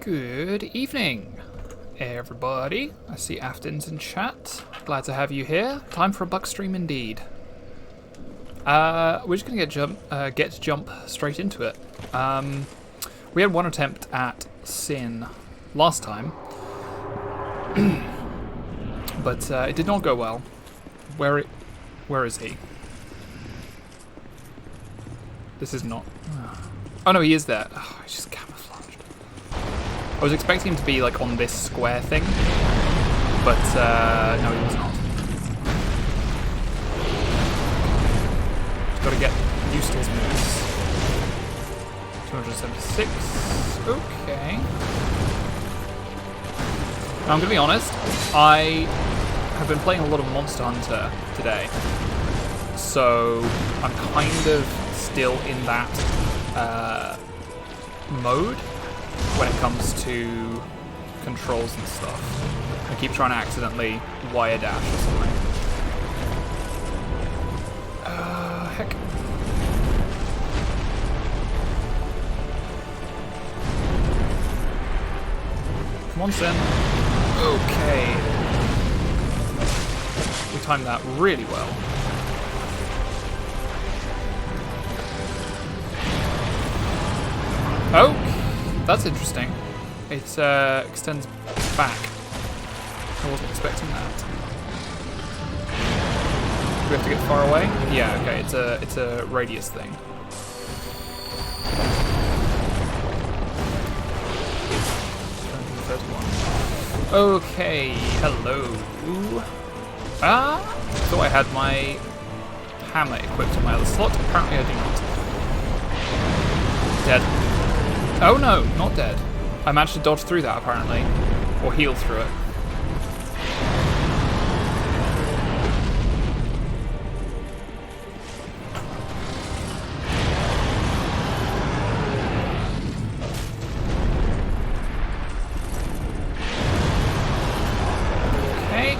Good evening, everybody. I see Afton's in chat. Glad to have you here. Time for a buck stream indeed. We're just gonna get to jump straight into it. We had one attempt at Sin last time, but it did not go well. Where is he? This is not. Oh no, he is there. Oh, he's just camouflaged. I was expecting him to be like on this square thing, but no, he was not. Just gotta get used to his moves. 276. Okay. Now, I'm gonna be honest. I have been playing a lot of Monster Hunter today, so I'm kind of still in that mode when it comes to controls and stuff. I keep trying to accidentally wire dash or something. Heck. Come on, Sin. Okay. We timed that really well. Oh, that's interesting. It extends back. I wasn't expecting that. Do we have to get far away? Yeah, okay, it's a radius thing. Okay, hello. Thought I had my hammer equipped on my other slot. Apparently I do not. Dead. Oh no, not dead. I managed to dodge through that apparently. Or heal through it. Okay.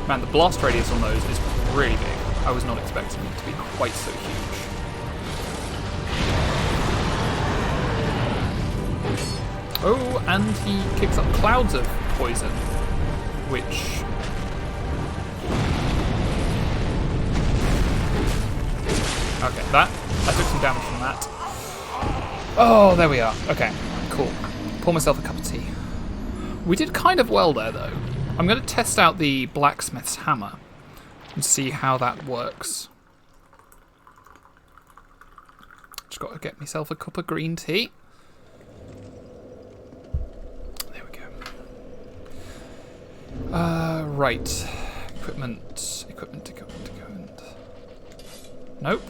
Man, the blast radius on those is really big. I was not expecting it to be quite so huge. Oh, and he kicks up clouds of poison, which... Okay, I took some damage from that. Oh, there we are. Okay, cool. Pour myself a cup of tea. We did kind of well there, though. I'm going to test out the Blacksmith's hammer and see how that works. Just got to get myself a cup of green tea. Right. Equipment. Nope.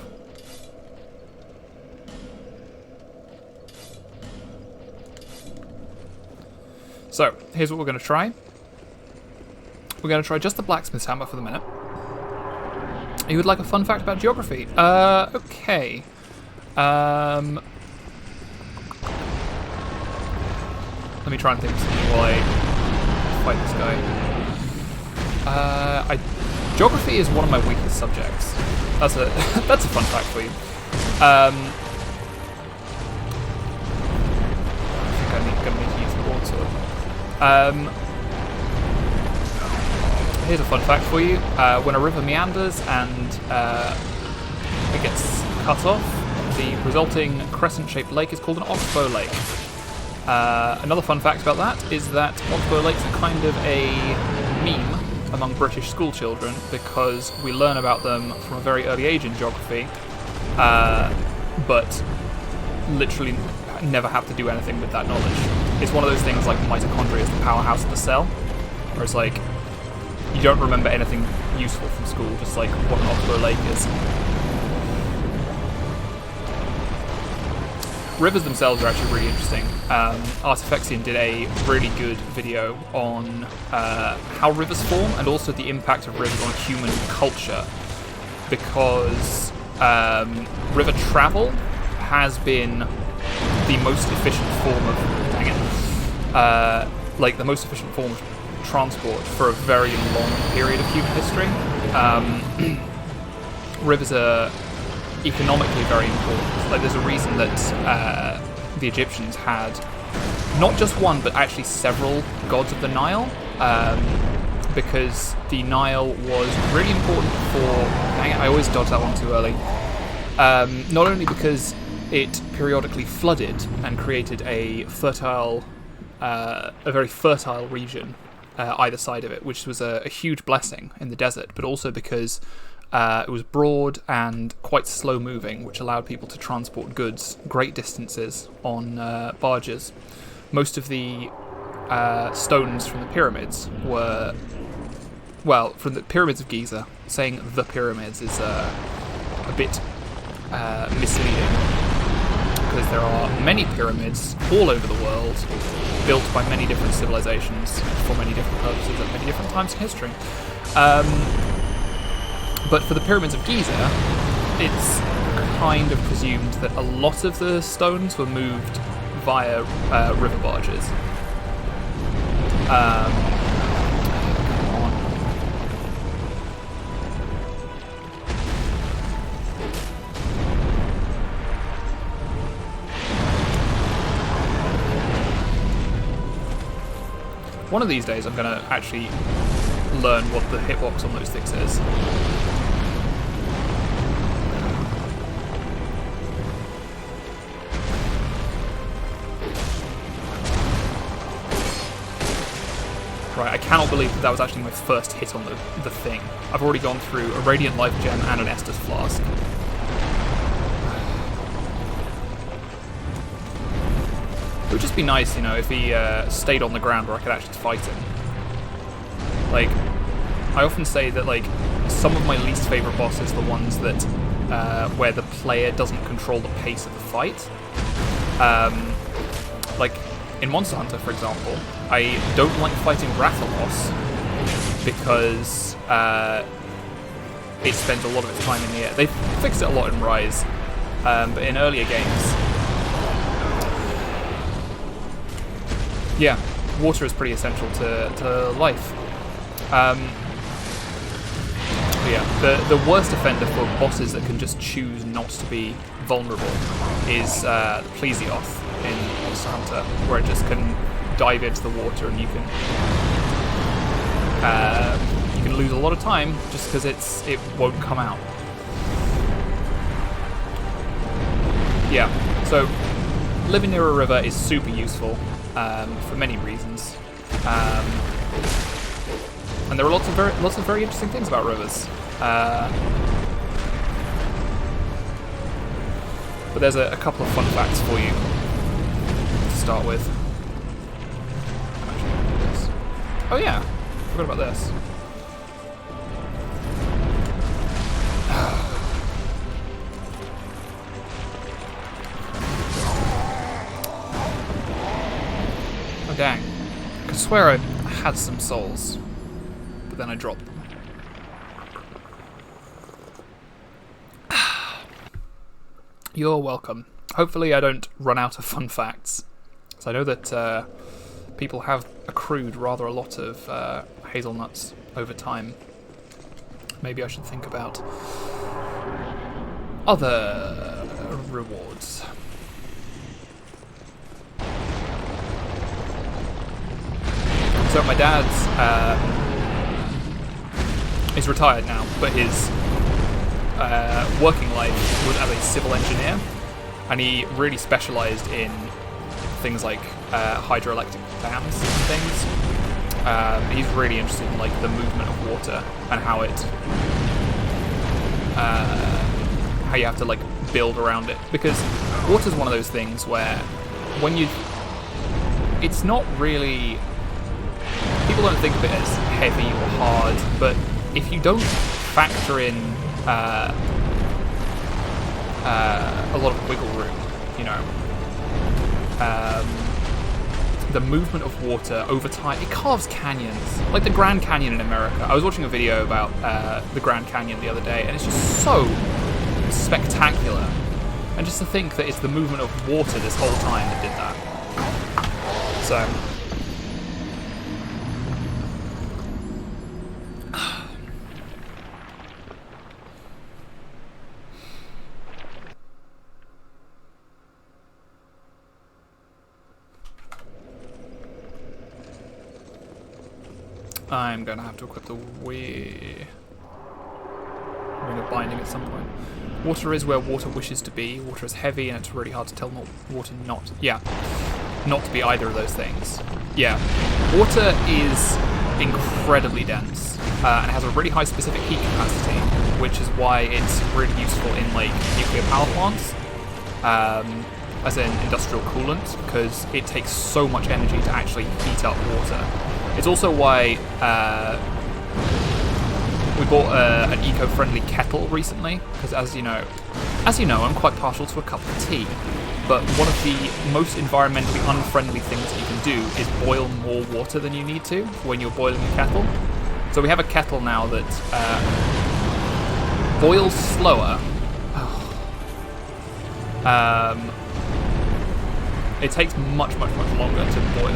So, here's what we're going to try. We're going to try just the Blacksmith's hammer for the minute. You would like a fun fact about geography? Okay. Let me try and think of something while I fight this guy. Geography is one of my weakest subjects. That's a that's a fun fact for you. I think I'm gonna need to use the broadsword. Here's a fun fact for you. When a river meanders and it gets cut off, the resulting crescent-shaped lake is called an oxbow lake. Another fun fact about that is that oxbow lakes are kind of a meme among British schoolchildren because we learn about them from a very early age in geography, but literally never have to do anything with that knowledge. It's one of those things like mitochondria is the powerhouse of the cell, where it's like you don't remember anything useful from school, just like what an oxbow lake is. Rivers themselves are actually really interesting. Artifexian did a really good video on how rivers form and also the impact of rivers on human culture, because river travel has been the most efficient form of the most efficient form of transport for a very long period of human history. Rivers are economically very important. Like, there's a reason that the Egyptians had not just one, but actually several gods of the Nile, because the Nile was really important for... Dang it, I always dodge that one too early. Not only because it periodically flooded and created a very fertile region either side of it, which was a huge blessing in the desert, but also because it was broad and quite slow moving, which allowed people to transport goods great distances on barges. Most of the stones from the pyramids were, well, from the pyramids of Giza. Saying the pyramids is a bit misleading, because there are many pyramids all over the world, built by many different civilizations for many different purposes at many different times in history. But for the pyramids of Giza, it's kind of presumed that a lot of the stones were moved via river barges. Come on. One of these days I'm going to actually learn what the hitbox on those things is. Right, I cannot believe that was actually my first hit on the thing. I've already gone through a Radiant Life Gem and an Estus Flask. It would just be nice, you know, if he stayed on the ground where I could actually fight him. Like, I often say that, like, some of my least favourite bosses are the ones that, where the player doesn't control the pace of the fight. Like, in Monster Hunter, for example, I don't like fighting Rathalos because it spends a lot of its time in the air. They've fixed it a lot in Rise, but in earlier games, yeah, water is pretty essential to life. Yeah, the worst offender for bosses that can just choose not to be vulnerable is the Plesioth in Monster Hunter, where it just can dive into the water and you can lose a lot of time just because it won't come out. Yeah, so living near a river is super useful for many reasons, and there are lots of very interesting things about rivers. But there's a couple of fun facts for you to start with. Oh yeah, forgot about this. Oh dang. I could swear I had some souls, but then I dropped them. You're welcome. Hopefully I don't run out of fun facts. So I know that people have accrued rather a lot of hazelnuts over time. Maybe I should think about other rewards. So my dad's is retired now, but his working life was as a civil engineer, and he really specialised in things like hydroelectric dams and things. He's really interested in like the movement of water and how you have to like build around it, because water's one of those things where it's not really, people don't think of it as heavy or hard, but if you don't factor in a lot of wiggle room, you know, the movement of water over time, it carves canyons, like the Grand Canyon in America. I was watching a video about the Grand Canyon the other day, and it's just so spectacular. And just to think that it's the movement of water this whole time that did that. So I'm going to have to equip the Ring of Binding at some point. Water is where water wishes to be. Water is heavy and it's really hard to tell water not... Yeah, not to be either of those things. Yeah, water is incredibly dense and has a really high specific heat capacity, which is why it's really useful in like nuclear power plants. As an industrial coolant, because it takes so much energy to actually heat up water. It's also why we bought an eco-friendly kettle recently, because as you know, I'm quite partial to a cup of tea, but one of the most environmentally unfriendly things that you can do is boil more water than you need to when you're boiling a kettle. So we have a kettle now that boils slower. It takes much longer to boil,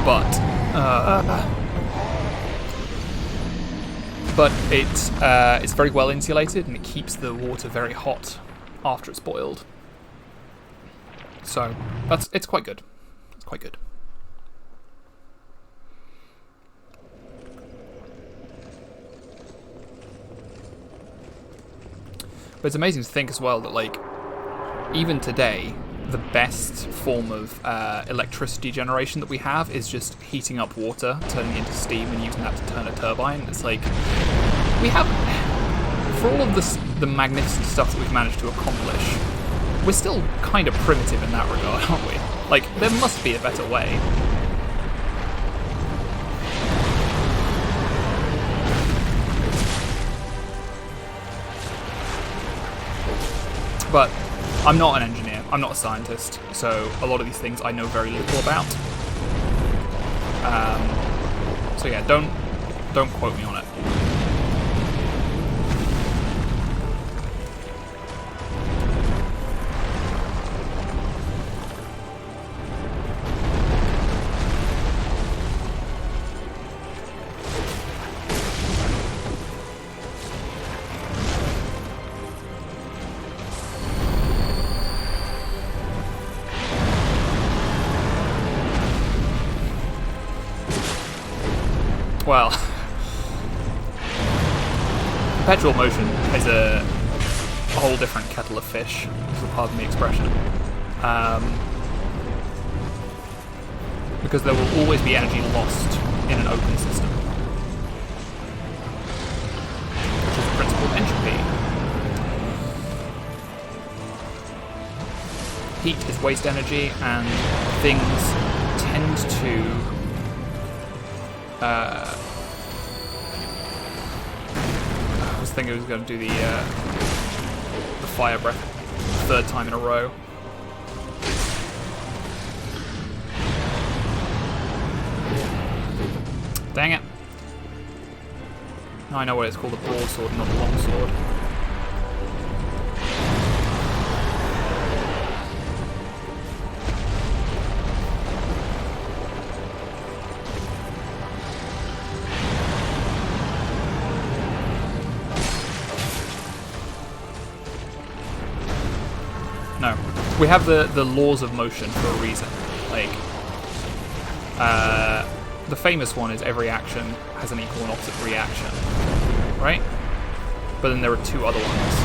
but it's very well insulated and it keeps the water very hot after it's boiled. So it's quite good. It's quite good. But it's amazing to think as well that like even today, the best form of electricity generation that we have is just heating up water, turning it into steam, and using that to turn a turbine. It's like we have, for all of the magnificent stuff that we've managed to accomplish, we're still kind of primitive in that regard, aren't we? Like, there must be a better way. But I'm not an engineer, I'm not a scientist, so a lot of these things I know very little about. So yeah, don't quote me on it. Well, perpetual motion is a whole different kettle of fish, so pardon the expression. Because there will always be energy lost in an open system, which is the principle of entropy. Heat is waste energy, and things tend to I was thinking I was going to do the fire breath third time in a row. Dang it. Now I know what it's called, a broadsword, not a longsword. No. We have the laws of motion for a reason. Like, the famous one is every action has an equal and opposite reaction, right? But then there are two other ones.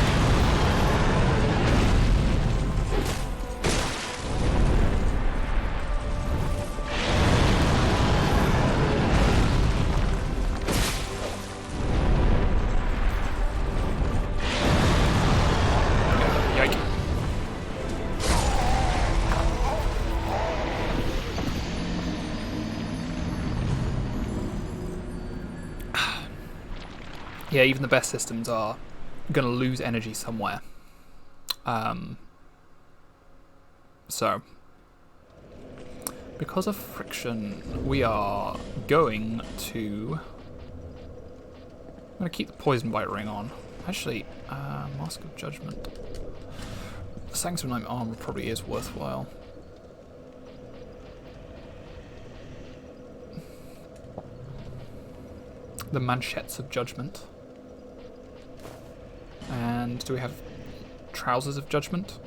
Yeah, even the best systems are going to lose energy somewhere. So, because of friction, we are going to... I'm going to keep the Poison Bite ring on. Actually, Mask of Judgment. Sanctum Knight armor probably is worthwhile. The Manchettes of Judgment. And do we have Trousers of Judgment?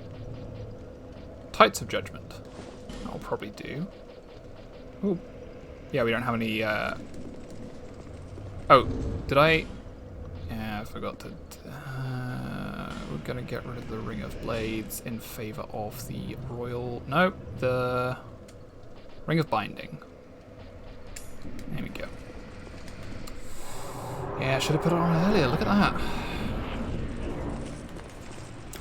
Tights of Judgment. That'll probably do. Ooh. Yeah, we don't have any Oh, did I? Yeah, I forgot to... we're going to get rid of the Ring of Blades in favor of the Royal... No, the Ring of Binding. There we go. Yeah, I should have put it on earlier. Look at that.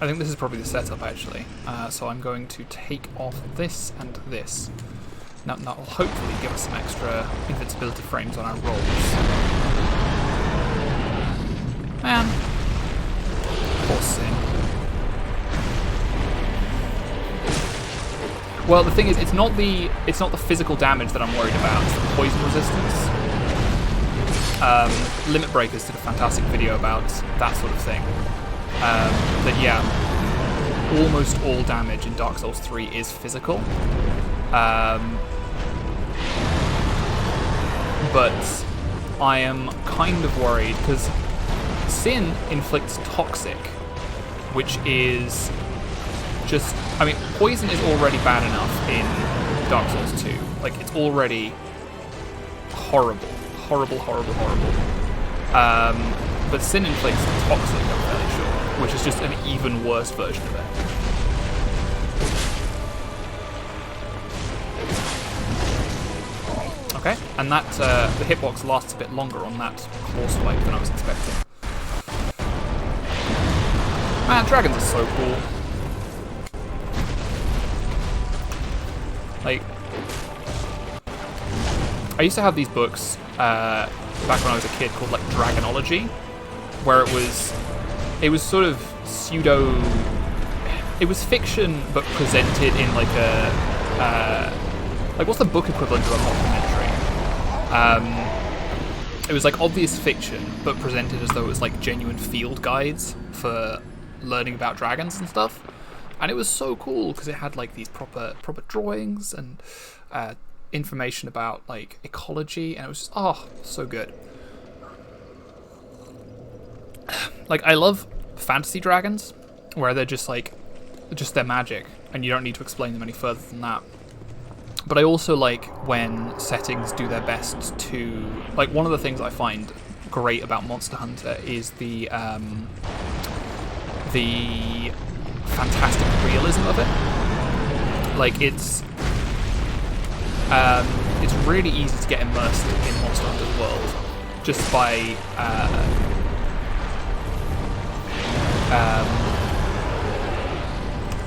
I think this is probably the setup, actually. So I'm going to take off this and this. Now, that will hopefully give us some extra invincibility frames on our rolls. Man. Poor Sin. Well, the thing is, it's not the physical damage that I'm worried about. It's the poison resistance. Limit Breakers did a fantastic video about that sort of thing. That yeah, almost all damage in Dark Souls 3 is physical. But I am kind of worried because Sin inflicts Toxic, which is just... I mean, Poison is already bad enough in Dark Souls 2. Like, it's already horrible. Horrible. But Sin inflicts Toxic, I'm fairly sure, which is just an even worse version of it. Okay, and that the hitbox lasts a bit longer on that claw swipe than I was expecting. Man, dragons are so cool. Like, I used to have these books back when I was a kid called like Dragonology, where it was sort of pseudo... It was fiction, but presented in like a... like, what's the book equivalent to a mockumentary? It was like obvious fiction, but presented as though it was like genuine field guides for learning about dragons and stuff. And it was so cool because it had like these proper drawings and information about like ecology, and it was just, oh, so good. Like, I love fantasy dragons where they're just like their magic and you don't need to explain them any further than that. But I also like when settings do their best to... Like, one of the things I find great about Monster Hunter is the fantastic realism of it. Like, it's really easy to get immersed in Monster Hunter's world just by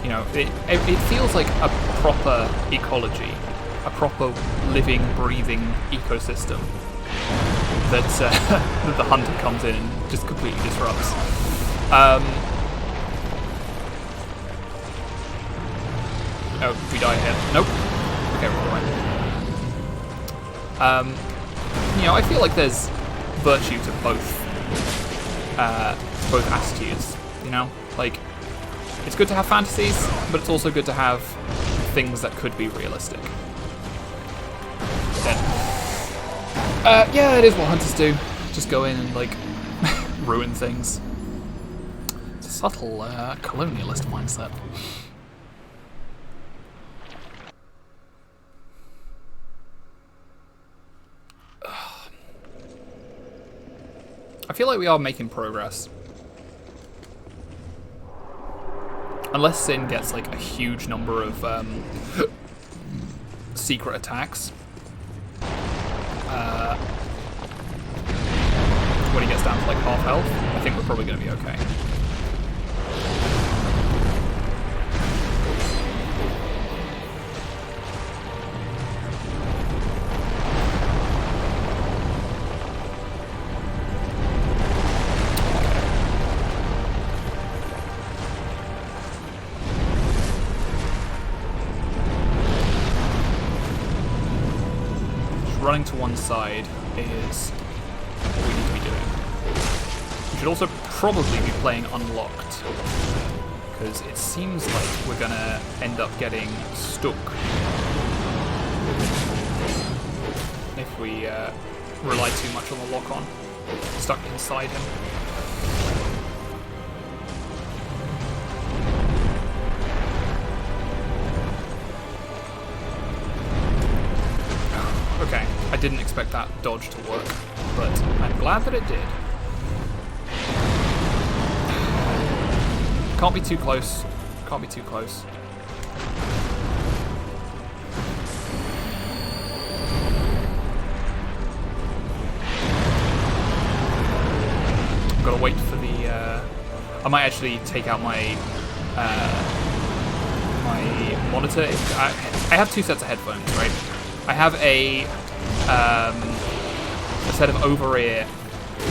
you know, it feels like a proper ecology, a proper living, breathing ecosystem that that the hunter comes in and just completely disrupts. Oh, we die here. Nope. Okay, we're all right. You know, I feel like there's virtue to both attitudes. You know, like, it's good to have fantasies, but it's also good to have things that could be realistic. Then, yeah, it is what hunters do. Just go in and, like, ruin things. It's a subtle colonialist mindset. I feel like we are making progress. Unless Sin gets like a huge number of secret attacks. When he gets down to like half health, I think we're probably going to be okay. Running to one side is what we need to be doing. We should also probably be playing unlocked, because it seems like we're gonna end up getting stuck if we rely too much on the lock-on. Stuck inside him. Okay, I didn't expect that dodge to work, but I'm glad that it did. Can't be too close. Can't be too close. I've got to wait for the... I might actually take out my my monitor. I have two sets of headphones, right? I have a set of over-ear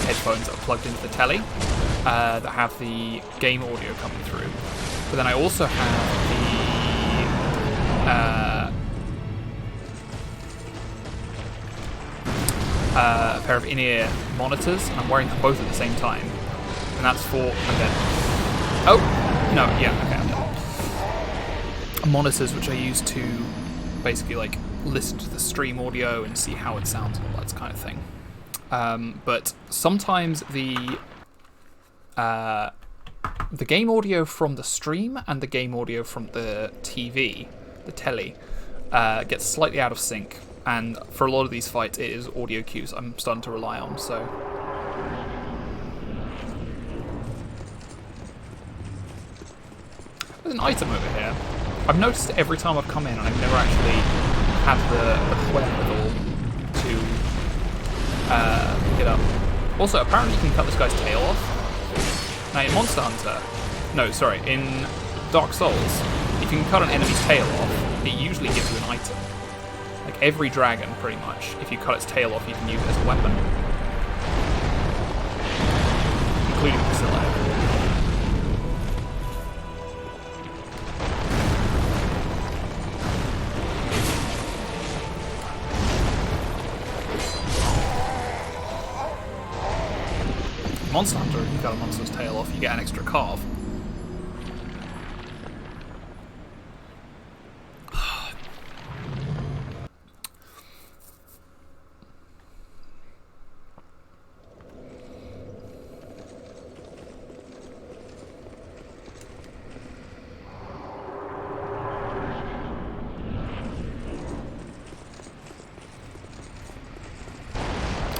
headphones that are plugged into the telly that have the game audio coming through. But then I also have a pair of in-ear monitors, and I'm wearing them both at the same time. And that's for... And then... Oh! No, yeah, okay, I'm done. Monitors which I use to basically, like, listen to the stream audio and see how it sounds and all that kind of thing. But sometimes the game audio from the stream and the game audio from the TV, the telly, gets slightly out of sync. And for a lot of these fights, it is audio cues I'm starting to rely on, so... There's an item over here. I've noticed it every time I've come in, and I've never actually had the wherewithal to pick it up. Also, apparently you can cut this guy's tail off. Now, in Monster Hunter... No, sorry, in Dark Souls, if you can cut an enemy's tail off, it usually gives you an item. Like every dragon, pretty much, if you cut its tail off, you can use it as a weapon. Including Priscilla. Monster Hunter, if you cut a monster's tail off, you get an extra carve.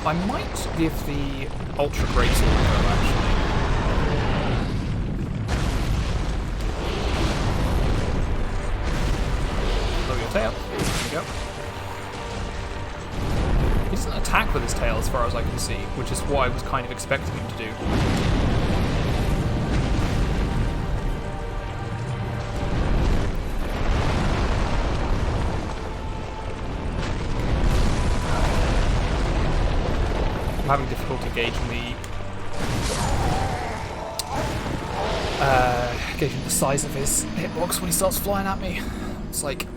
I might give the Ultra Greatsword a go, actually. Lower your tail. There you go. He doesn't attack with his tail as far as I can see, which is what I was kind of expecting him to do. Having difficulty gauging the size of his hitbox when he starts flying at me. It's like,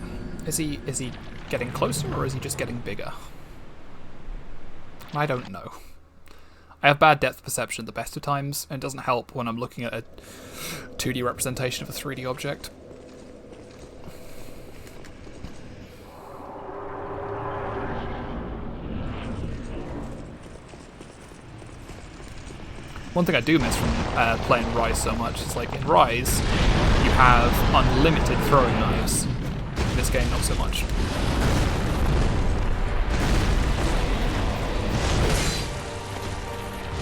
is he getting closer or is he just getting bigger? I don't know. I have bad depth perception at the best of times, and it doesn't help when I'm looking at a 2D representation of a 3D object. One thing I do miss from playing Rise so much is, like, in Rise, you have unlimited throwing knives. In this game, not so much.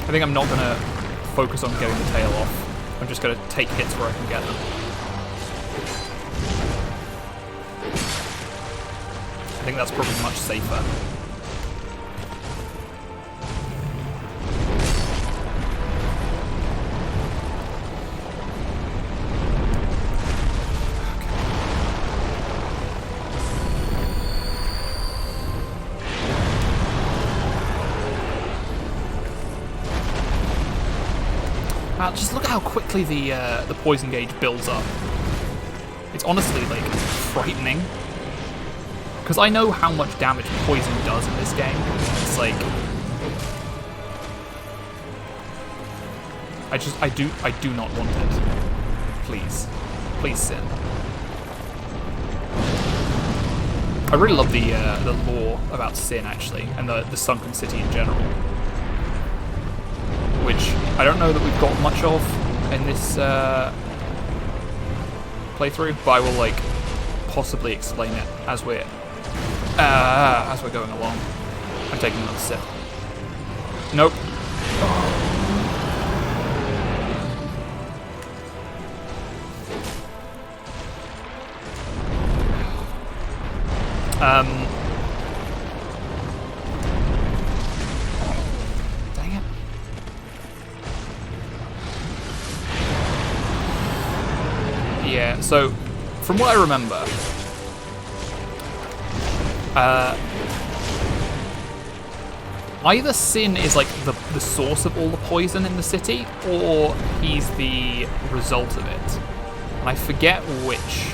I think I'm not going to focus on getting the tail off. I'm just going to take hits where I can get them. I think that's probably much safer. Just look at how quickly the poison gauge builds up. It's honestly, like, frightening. Because I know how much damage poison does in this game. It's like... I do not want it. Please. Please, Sin. I really love the lore about Sin, actually, and the Sunken City in general. Which I don't know that we've got much of in this playthrough, but I will, like, possibly explain it as we're going along. I'm taking another sip. Nope. Dang it. Yeah, so from what I remember, either Sin is like the source of all the poison in the city, or he's the result of it. And I forget which.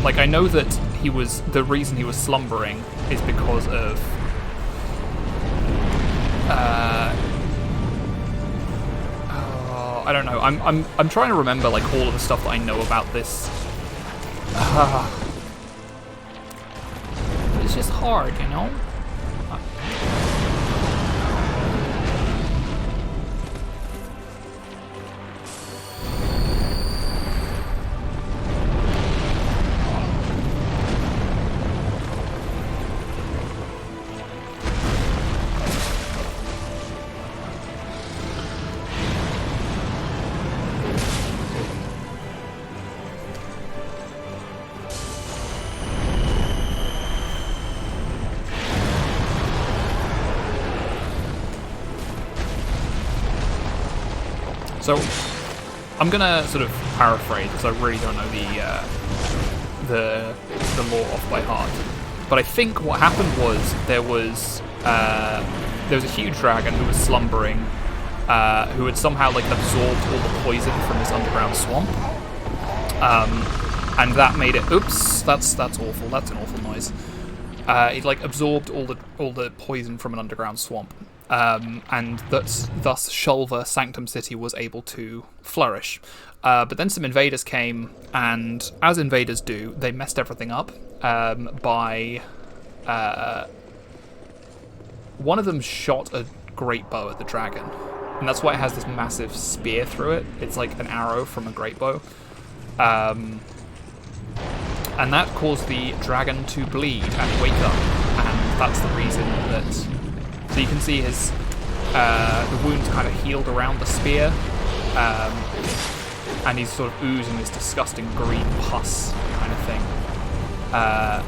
Like, I know that the reason he was slumbering is because of I don't know. I'm trying to remember like all of the stuff that I know about this. It's just hard, you know? So, I'm gonna sort of paraphrase because I really don't know the lore off by heart. But I think what happened was there was a huge dragon who was slumbering, who had somehow like absorbed all the poison from this underground swamp, and that made it. Oops, that's awful. That's an awful noise. It like absorbed all the poison from an underground swamp. And thus Shulva Sanctum City was able to flourish. But then some invaders came, and as invaders do, they messed everything up by... one of them shot a great bow at the dragon, and that's why it has this massive spear through it. It's like an arrow from a great bow. And that caused the dragon to bleed and wake up, and that's the reason that... So you can see his the wounds kind of healed around the spear, and he's sort of oozing this disgusting green pus kind of thing. I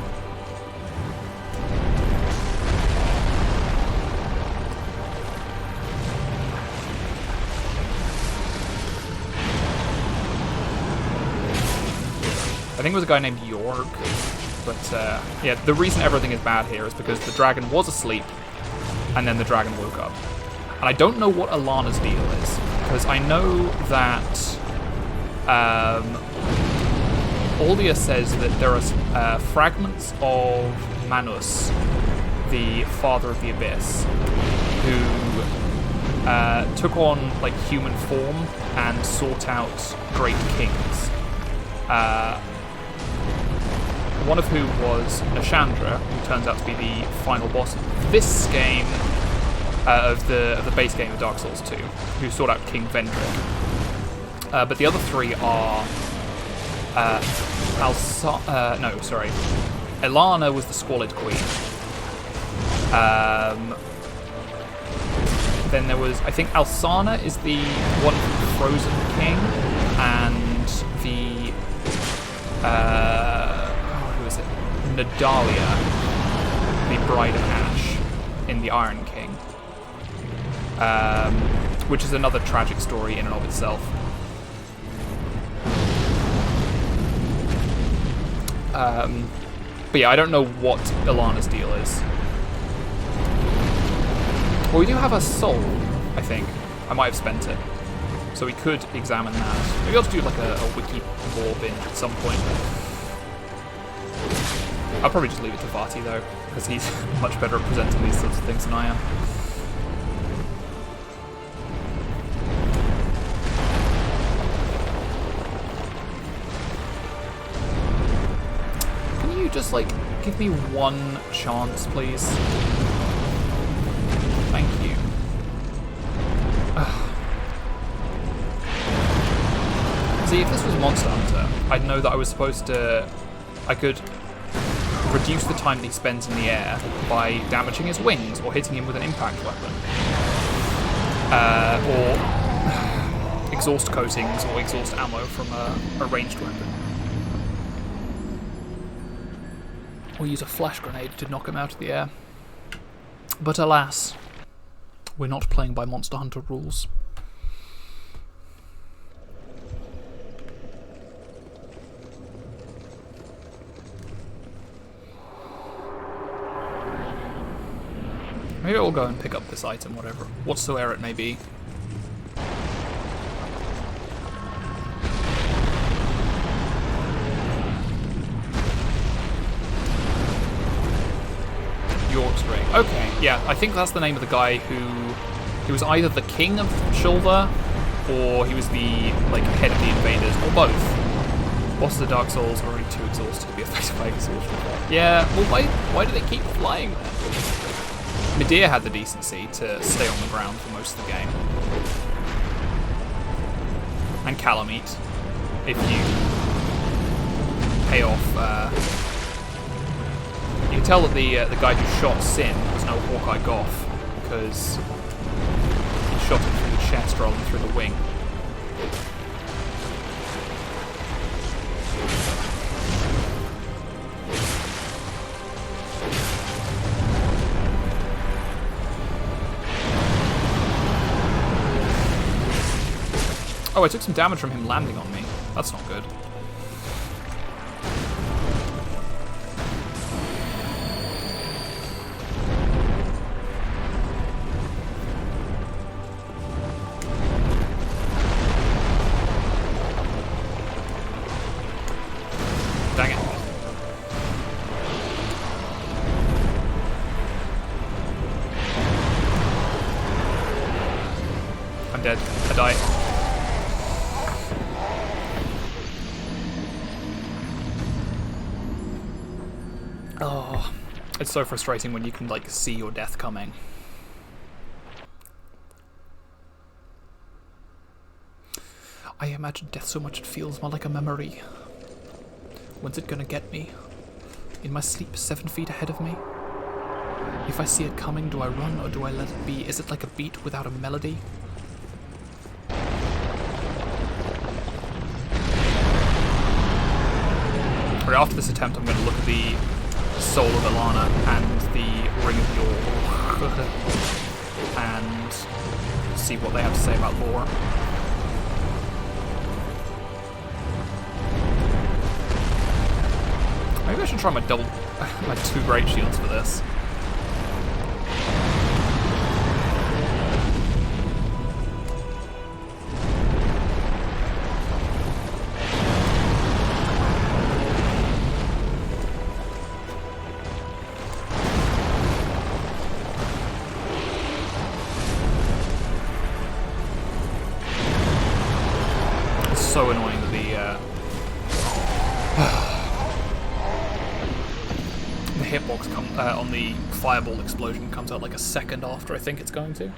think it was a guy named York, but yeah, the reason everything is bad here is because the dragon was asleep, and then the dragon woke up. And I don't know what Alana's deal is, because I know that Aldia says that there are fragments of Manus, the father of the Abyss, who took on like human form and sought out great kings. One of whom was Nashandra, who turns out to be the final boss of this game, of the base game of Dark Souls 2, who sought out King Vendrick. But the other three are Elana was the Squalid Queen. Then there was, I think, Alsana is the one from Frozen King, and the who is it? Nadalia, the Bride of Ash in the Iron King, which is another tragic story in and of itself. But yeah, I don't know what Ilana's deal is. Well, we do have a soul, I think. I might have spent it. So we could examine that. Maybe I'll just do like a wiki lore binge at some point. I'll probably just leave it to Vati though, because he's much better at presenting these sorts of things than I am. Can you just like give me one chance, please? Thank you. See, if this was Monster Hunter, I'd know that I was supposed to... I could reduce the time that he spends in the air by damaging his wings or hitting him with an impact weapon. Or exhaust coatings or exhaust ammo from a ranged weapon. Or use a flash grenade to knock him out of the air. But alas, we're not playing by Monster Hunter rules. Maybe I'll go and pick up this item, whatsoever it may be. York's Ring. Okay, yeah, I think that's the name of the guy he was either the king of Shulva, or he was the head of the invaders, or both. Bosses of Dark Souls are already too exhausted to be affected by exhaustion. Yeah, well, why do they keep flying then? Medea had the decency to stay on the ground for most of the game. And Calamite, if you pay off. You can tell that the guy who shot Sin was no Hawkeye Goth, because he shot him through the chest rather than through the wing. Oh, I took some damage from him landing on me. That's not good. Dang it. I'm dead. I died. Oh, it's so frustrating when you can see your death coming. I imagine death so much it feels more like a memory. When's it gonna get me? In my sleep 7 feet ahead of me? If I see it coming, do I run or do I let it be? Is it like a beat without a melody? Right, after this attempt, I'm going to look at the Soul of Ilana and the Ring of York and see what they have to say about lore. Maybe I should try my my 2 great shields for this. So annoying that the hitbox on the fireball explosion comes out like a second after I think it's going to.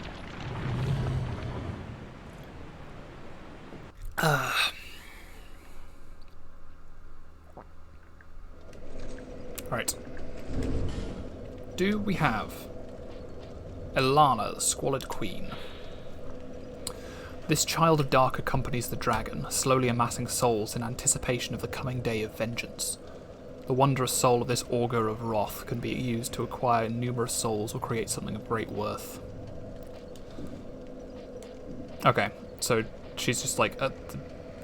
Right. Do we have Ilana, the Squalid Queen? This child of dark accompanies the dragon, slowly amassing souls in anticipation of the coming day of vengeance. The wondrous soul of this augur of wrath can be used to acquire numerous souls or create something of great worth. Okay, so she's just at the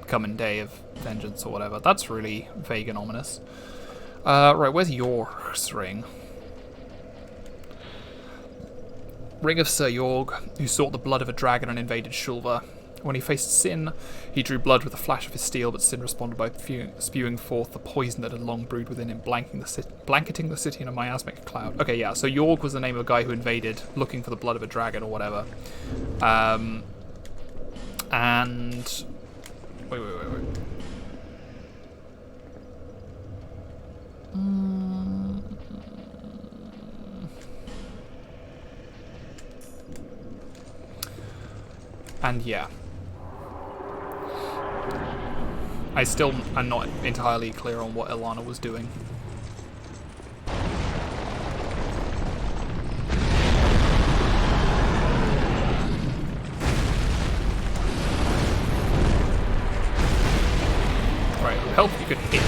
coming day of vengeance or whatever. That's really vague and ominous. Right, where's York's ring? Ring of Sir Yorg, who sought the blood of a dragon and invaded Shulva. When he faced Sin, he drew blood with a flash of his steel, but Sin responded by spewing forth the poison that had long brewed within him, blanketing the city in a miasmic cloud. Okay, yeah, so Yorg was the name of a guy who invaded, looking for the blood of a dragon or whatever. And... Wait. And yeah. I still am not entirely clear on what Ilana was doing. health you could hit.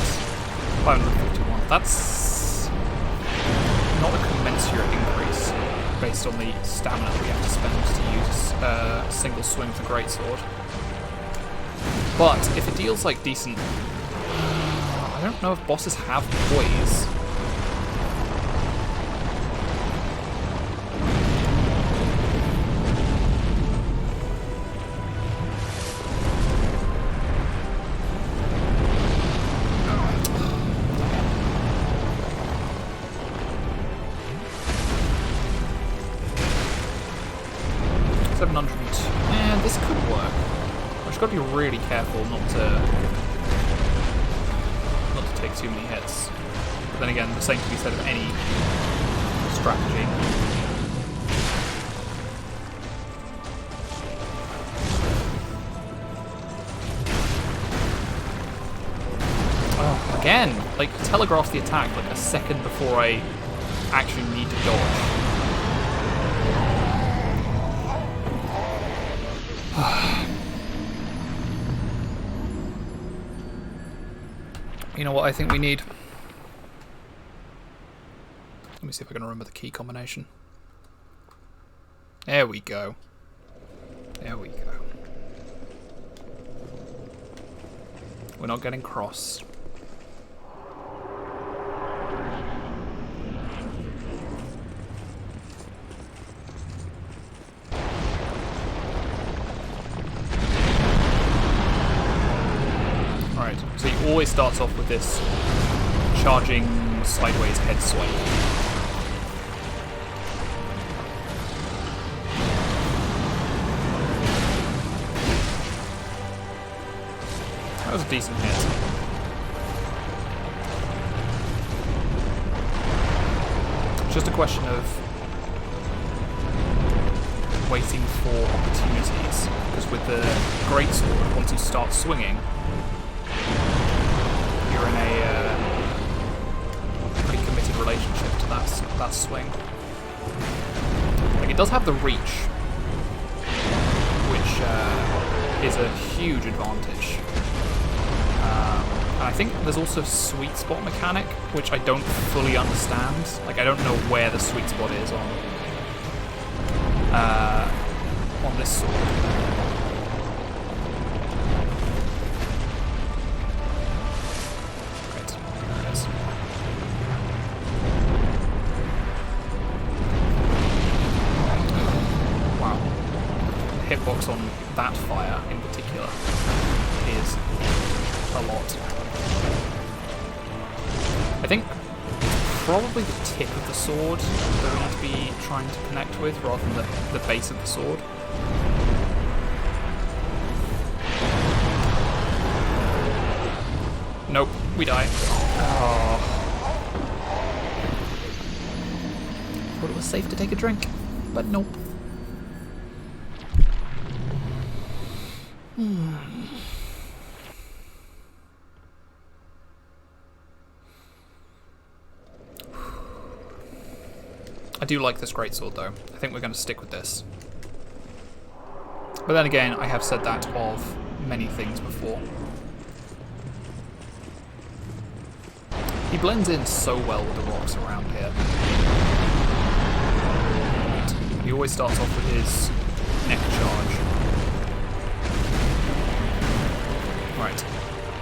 551. That's not a commensurate increase based on the stamina we have to spend to use a single swing with the greatsword. But if it deals like decent... I don't know if bosses have poise. This could work. I've just got to be really careful not to take too many hits. But then again, the same can be said of any strategy. Oh, again! Like, telegraph the attack like a second before I actually need to dodge. You know what I think we need? Let me see if I can remember the key combination. There we go. There we go. We're not getting cross. So he always starts off with this charging sideways head swipe. That was a decent hit. It's just a question of waiting for opportunities, because with the greatsword, once you start swinging, you're in a pretty committed relationship to that swing. Like, it does have the reach, which is a huge advantage. And I think there's also a sweet spot mechanic, which I don't fully understand. Like, I don't know where the sweet spot is on this sword. Hitbox on that fire in particular is a lot. I think it's probably the tip of the sword that we need to be trying to connect with rather than the base of the sword. Nope, we die. Oh. Thought it was safe to take a drink, but nope. I do like this greatsword though. I think we're going to stick with this. But then again, I have said that of many things before. He blends in so well with the rocks around here. He always starts off with his neck charge. Right,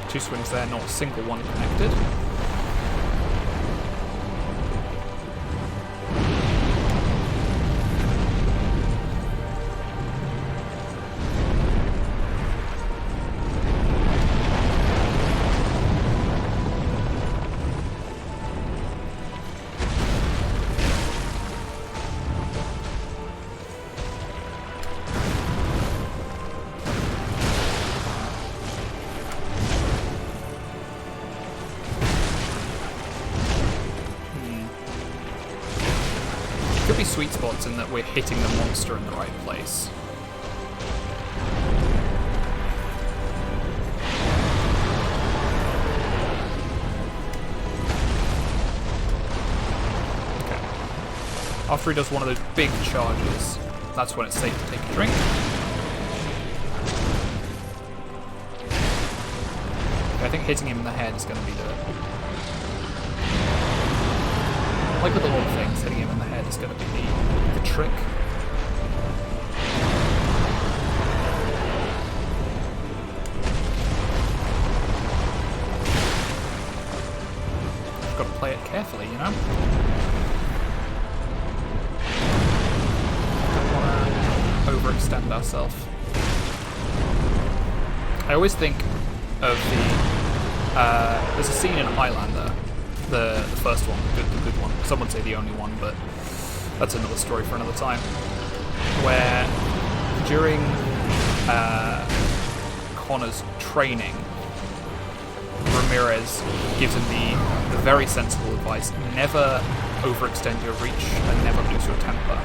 2 swings there, not a single one connected. Could be sweet spots in that we're hitting the monster in the right place. Okay. After he does one of those big charges, that's when it's safe to take a drink. Okay, I think hitting him in the head is going to be the... Like with a lot of things, hitting him in the head is going to be the trick. You've got to play it carefully, you know? Don't want to overextend ourselves. I always think of the... there's a scene in Highlander, the first one, the good one. Some would say the only one, but that's another story for another time. Where during Connor's training, Ramirez gives him the very sensible advice: never overextend your reach and never lose your temper,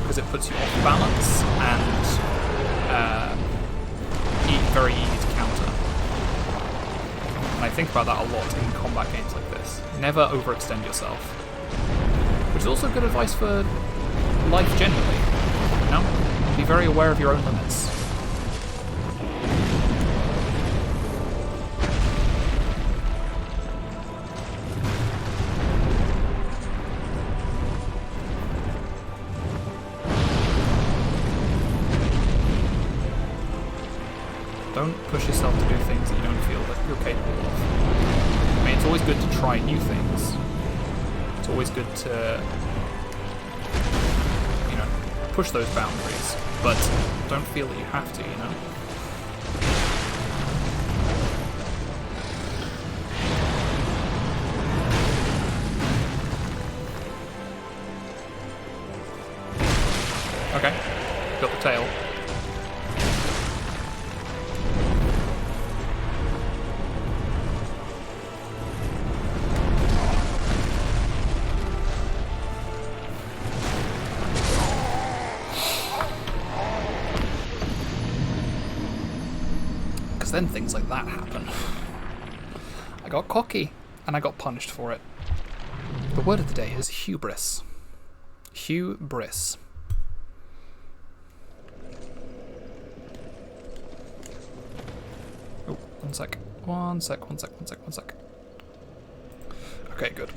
because it puts you off balance and very easy to counter. And I think about that a lot in combat games like this. Never overextend yourself. Which is also good advice for life generally. You know? Be very aware of your own limits. Don't push yourself to do things that you don't feel that you're capable of. I mean, it's always good to try new things. It's always good to, you know, push those boundaries, but don't feel that you have to, you know? Okay, got the tail. Then things like that happen. I got cocky, and I got punished for it. The word of the day is hubris. Hubris. Oh, one sec. One sec. Okay, good.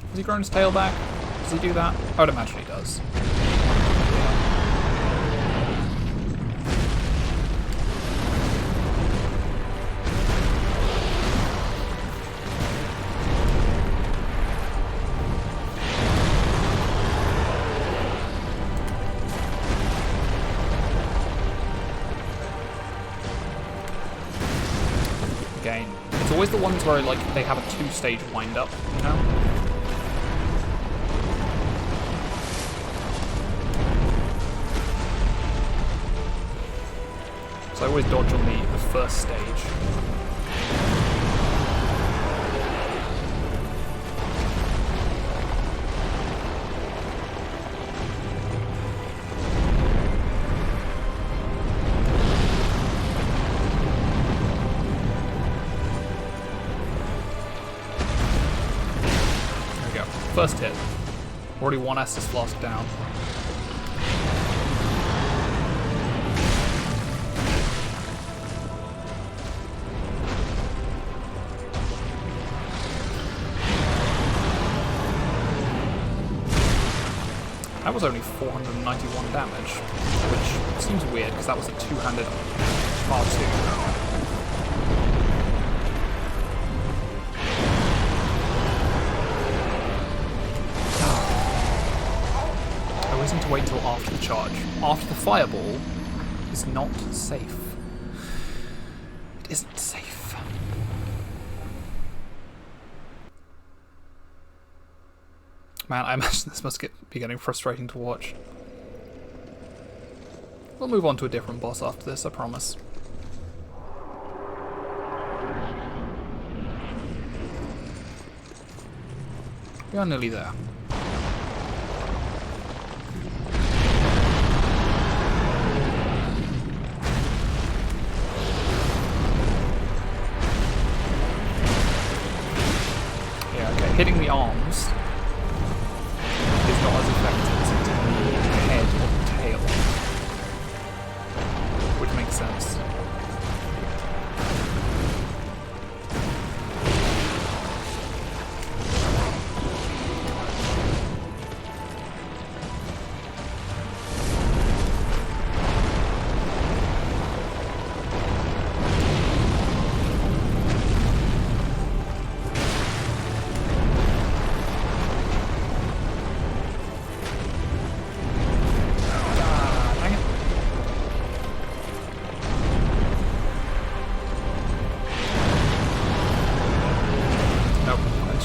Has he grown his tail back? Does he do that? I would imagine he does. Again, it's always the ones where like they have a two-stage wind-up, you know? I always dodge on the first stage. There we go. First hit. Already one Estus Flask down. That was only 491 damage, which seems weird because that was a two-handed R2. I always need to wait till after the charge. After the fireball is not safe. It isn't safe. Man, I imagine this must be getting frustrating to watch. We'll move on to a different boss after this, I promise. We are nearly there. Yeah, okay, hitting the arms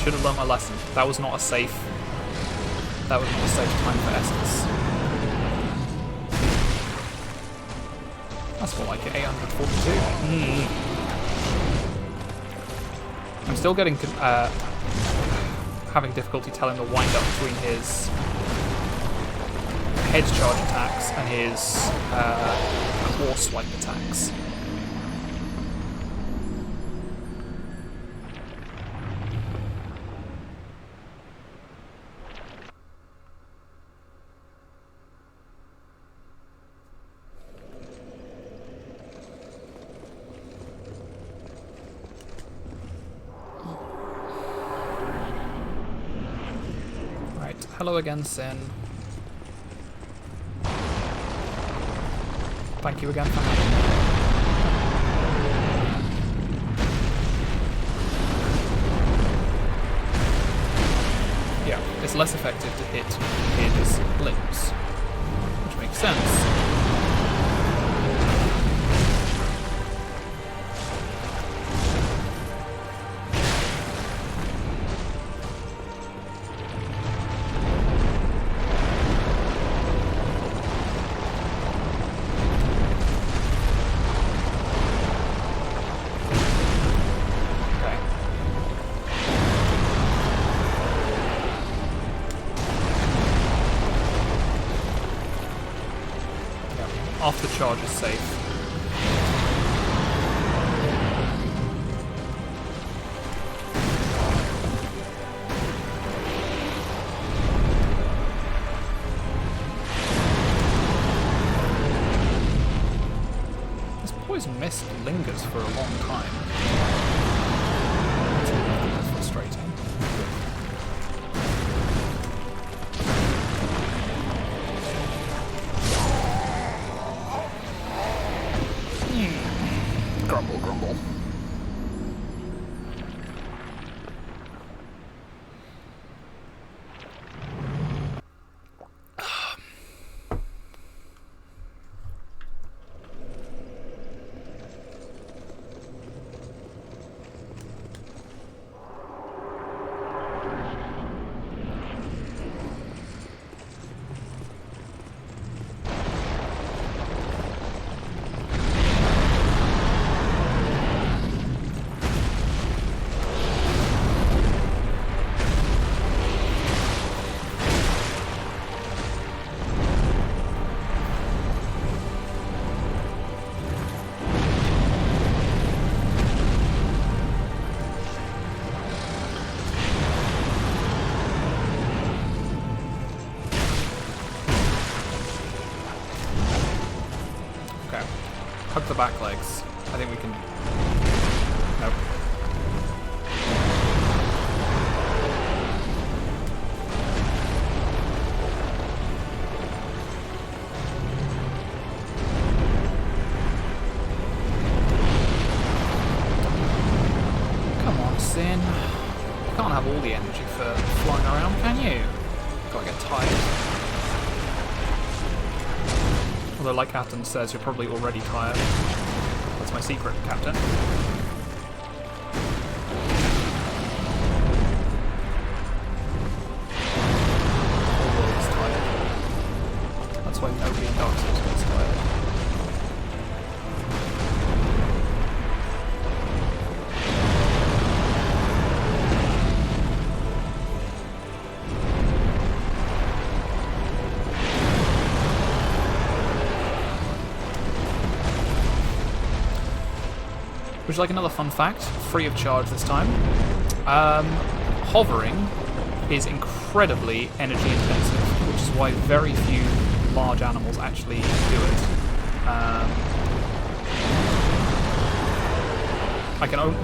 should have learned my lesson. That was not a safe. That was not a safe time for Essence. That's more like it. 842. I'm still getting having difficulty telling the wind up between his head charge attacks and his claw swipe attacks. Hello again, Sin. Thank you again for having me. Yeah, it's less effective to hit his limbs, which makes sense. Off the charge is safe. This poison mist lingers for a long time. It's a little bit frustrating. Grumble, grumble. Hug the back legs. I think we can... Nope. Come on, Sin. You can't have all the energy for flying around, can you? Gotta get tired. Although, like Captain says, you're probably already tired. That's my secret, Captain. The whole world is tired. That's why nobody in Dark Souls gets tired. Would you like another fun fact? Free of charge this time. Hovering is incredibly energy intensive, which is why very few large animals actually do it.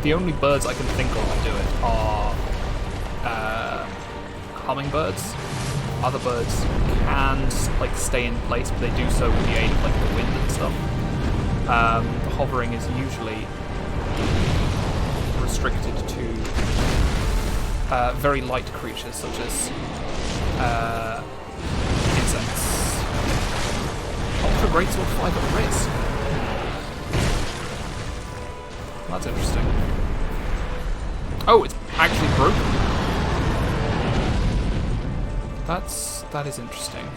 The only birds I can think of that do it are hummingbirds. Other birds can stay in place, but they do so with the aid of the wind and stuff. Hovering is usually restricted to very light creatures such as insects. Ultra Greatsword 5 at risk. That's interesting. Oh, it's actually broken. That is interesting.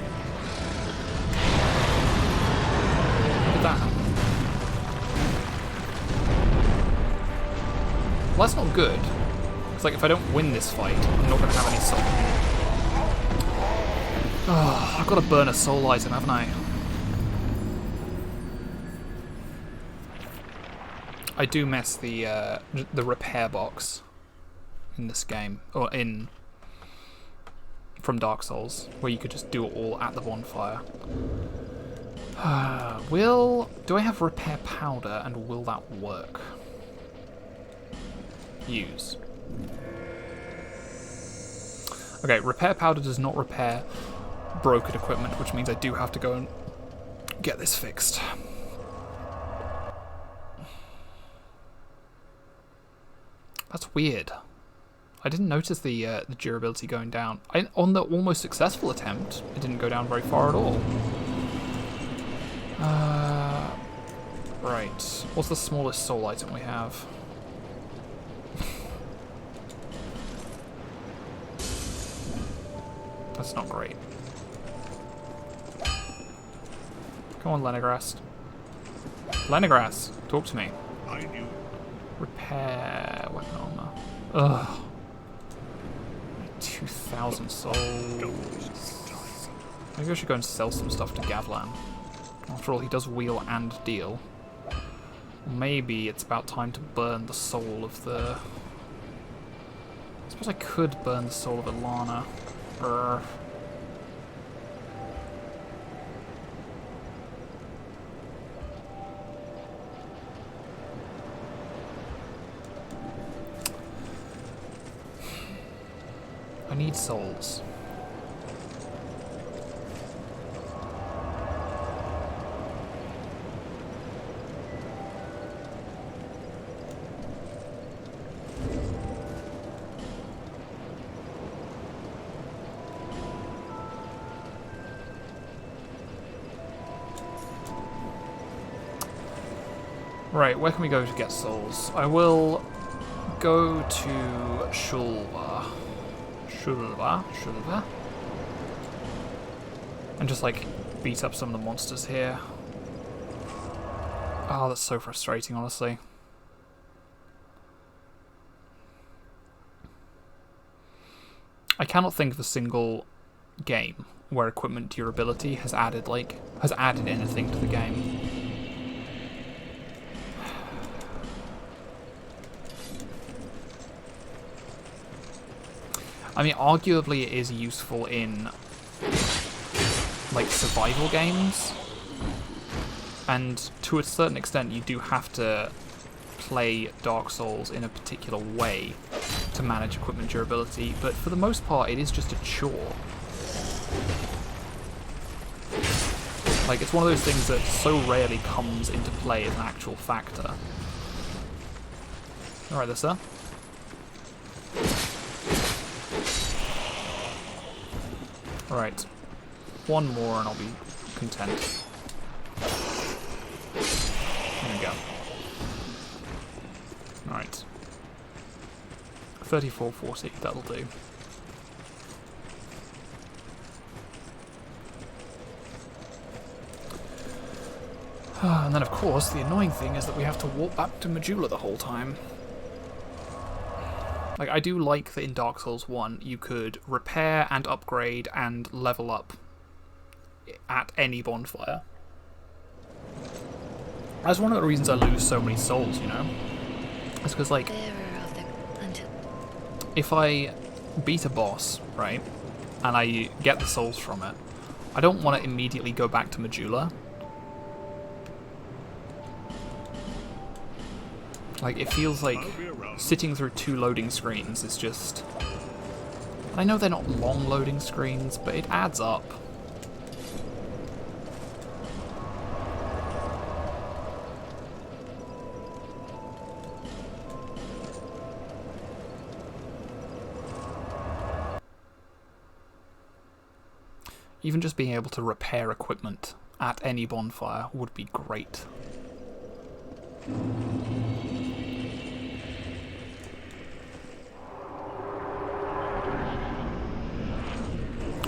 How did that happen? Well, that's not good. It's like if I don't win this fight, I'm not going to have any soul. Oh, I've got to burn a soul item, haven't I? I do miss the repair box in this game, or from Dark Souls, where you could just do it all at the bonfire. Do I have repair powder, and will that work? Use. Okay, repair powder does not repair broken equipment, which means I do have to go and get this fixed. That's weird. I didn't notice the durability going down. On the almost successful attempt, it didn't go down very far at all. Right. What's the smallest soul item we have? That's not great. Come on, Lenigrast. Lenigrast, talk to me. I knew. Repair weapon armor. Ugh. 2,000 souls. Maybe I should go and sell some stuff to Gavlan. After all, he does wheel and deal. Maybe it's about time to burn the soul of the... I suppose I could burn the soul of Ilana. I need souls. Right, where can we go to get souls? I will go to Shulva. And just like beat up some of the monsters here. Oh, that's so frustrating, honestly. I cannot think of a single game where equipment durability has added anything to the game. I mean, arguably it is useful in, like, survival games. And to a certain extent, you do have to play Dark Souls in a particular way to manage equipment durability. But for the most part, it is just a chore. Like, it's one of those things that so rarely comes into play as an actual factor. Alright, there, sir. Right, one more and I'll be content. There we go. Alright. 3440, that'll do. And then of course, the annoying thing is that we have to walk back to Majula the whole time. Like, I do like that in Dark Souls 1 you could repair and upgrade and level up at any bonfire. That's one of the reasons I lose so many souls, you know? It's because, like, if I beat a boss, right, and I get the souls from it, I don't want to immediately go back to Majula. Like, it feels like sitting through 2 loading screens is just... I know they're not long loading screens, but it adds up. Even just being able to repair equipment at any bonfire would be great.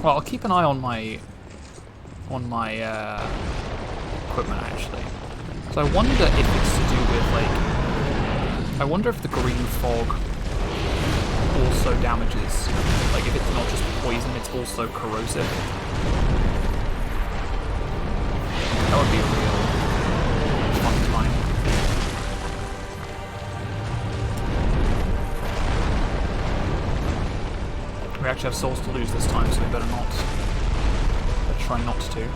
Well, I'll keep an eye on my equipment actually. So I wonder if it's to do with like, I wonder if the green fog also damages, like if it's not just poison, it's also corrosive. That would be a real fun time. We actually have souls to lose this time, so we better not. Let's try not to.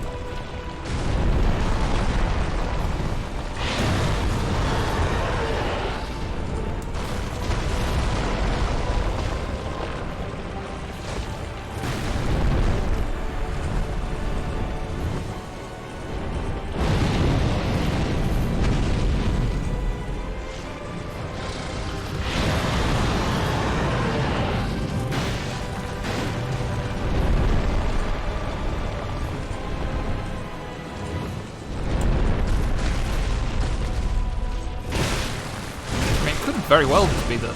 Very well to be that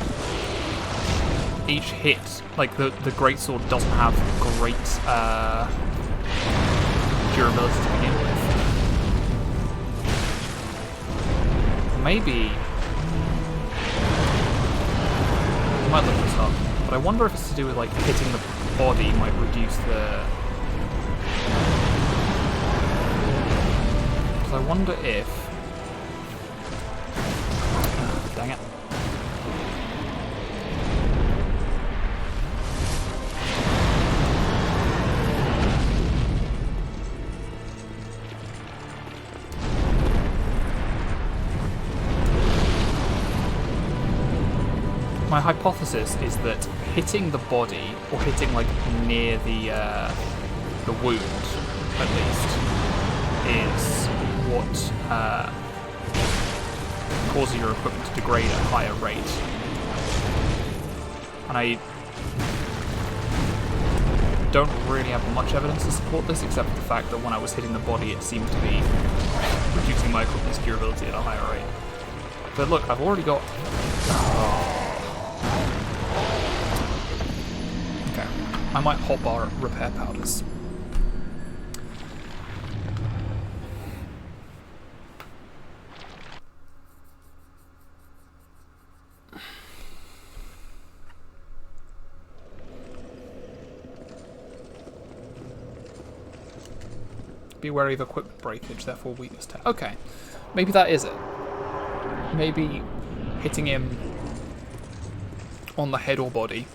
each hit, like the greatsword doesn't have great durability to begin with. Maybe I might look this up, but I wonder if it's to do with like hitting the body might reduce the. So I wonder if. Dang it. My hypothesis is that hitting the body, or hitting like near the wound, at least, is what causes your equipment to degrade at a higher rate. And I don't really have much evidence to support this, except for the fact that when I was hitting the body, it seemed to be reducing my equipment's durability at a higher rate. But look, I've already got. I might hotbar repair powders. Be wary of equipment breakage, therefore weakness test. Okay, maybe that is it. Maybe hitting him on the head or body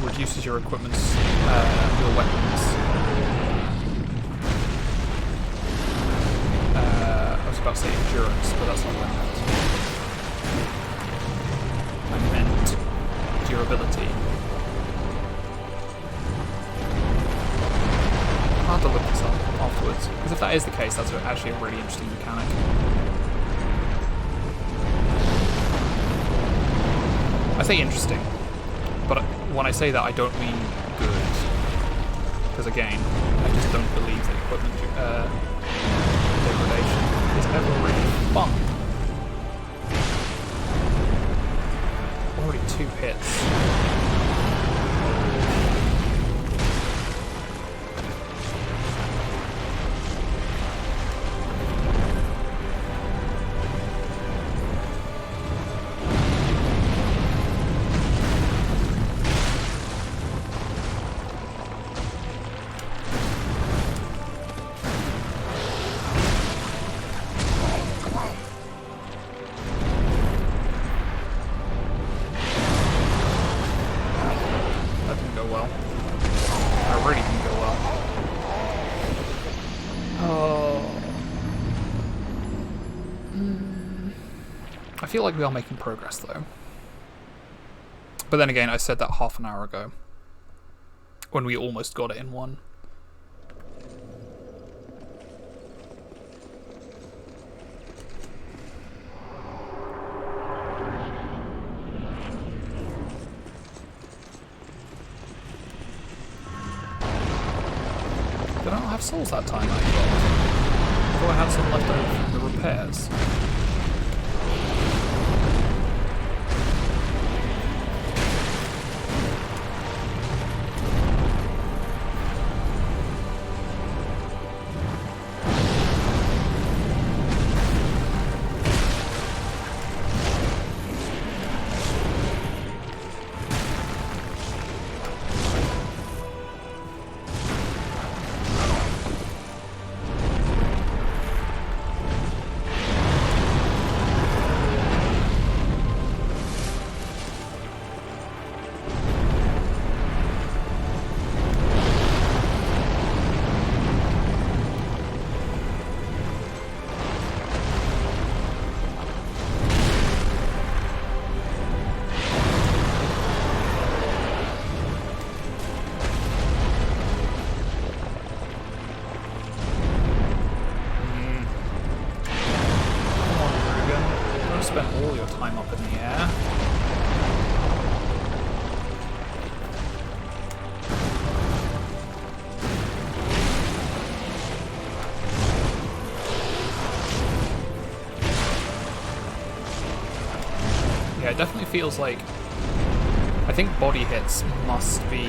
reduces your equipment's, your weapons. I was about to say endurance, but that's not what I meant. I meant durability. I'll have to look this up afterwards, because if that is the case, that's actually a really interesting mechanic. I say interesting, but when I say that, I don't mean good. Because again, I just don't believe that equipment degradation is ever really fun. Already 2 hits. I feel like we are making progress though. But then again, I said that half an hour ago, when we almost got it in one. Did I not have souls that time, I thought I had some left over from the repairs. feels like... I think body hits must be...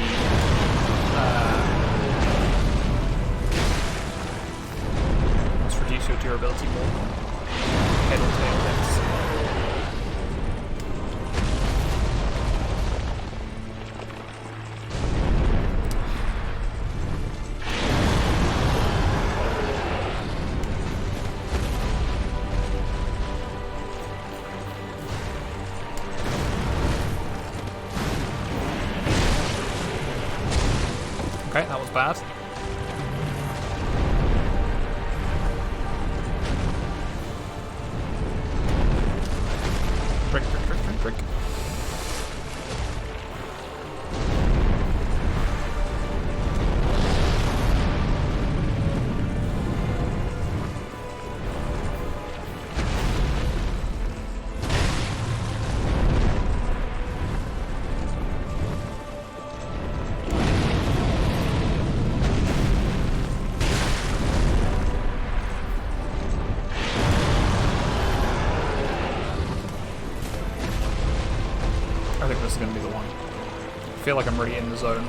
must reduce your durability more than head or tail hits. Okay, that was bad. Drink, drink, drink, drink, drink. I think this is going to be the one. I feel like I'm already in the zone. I'm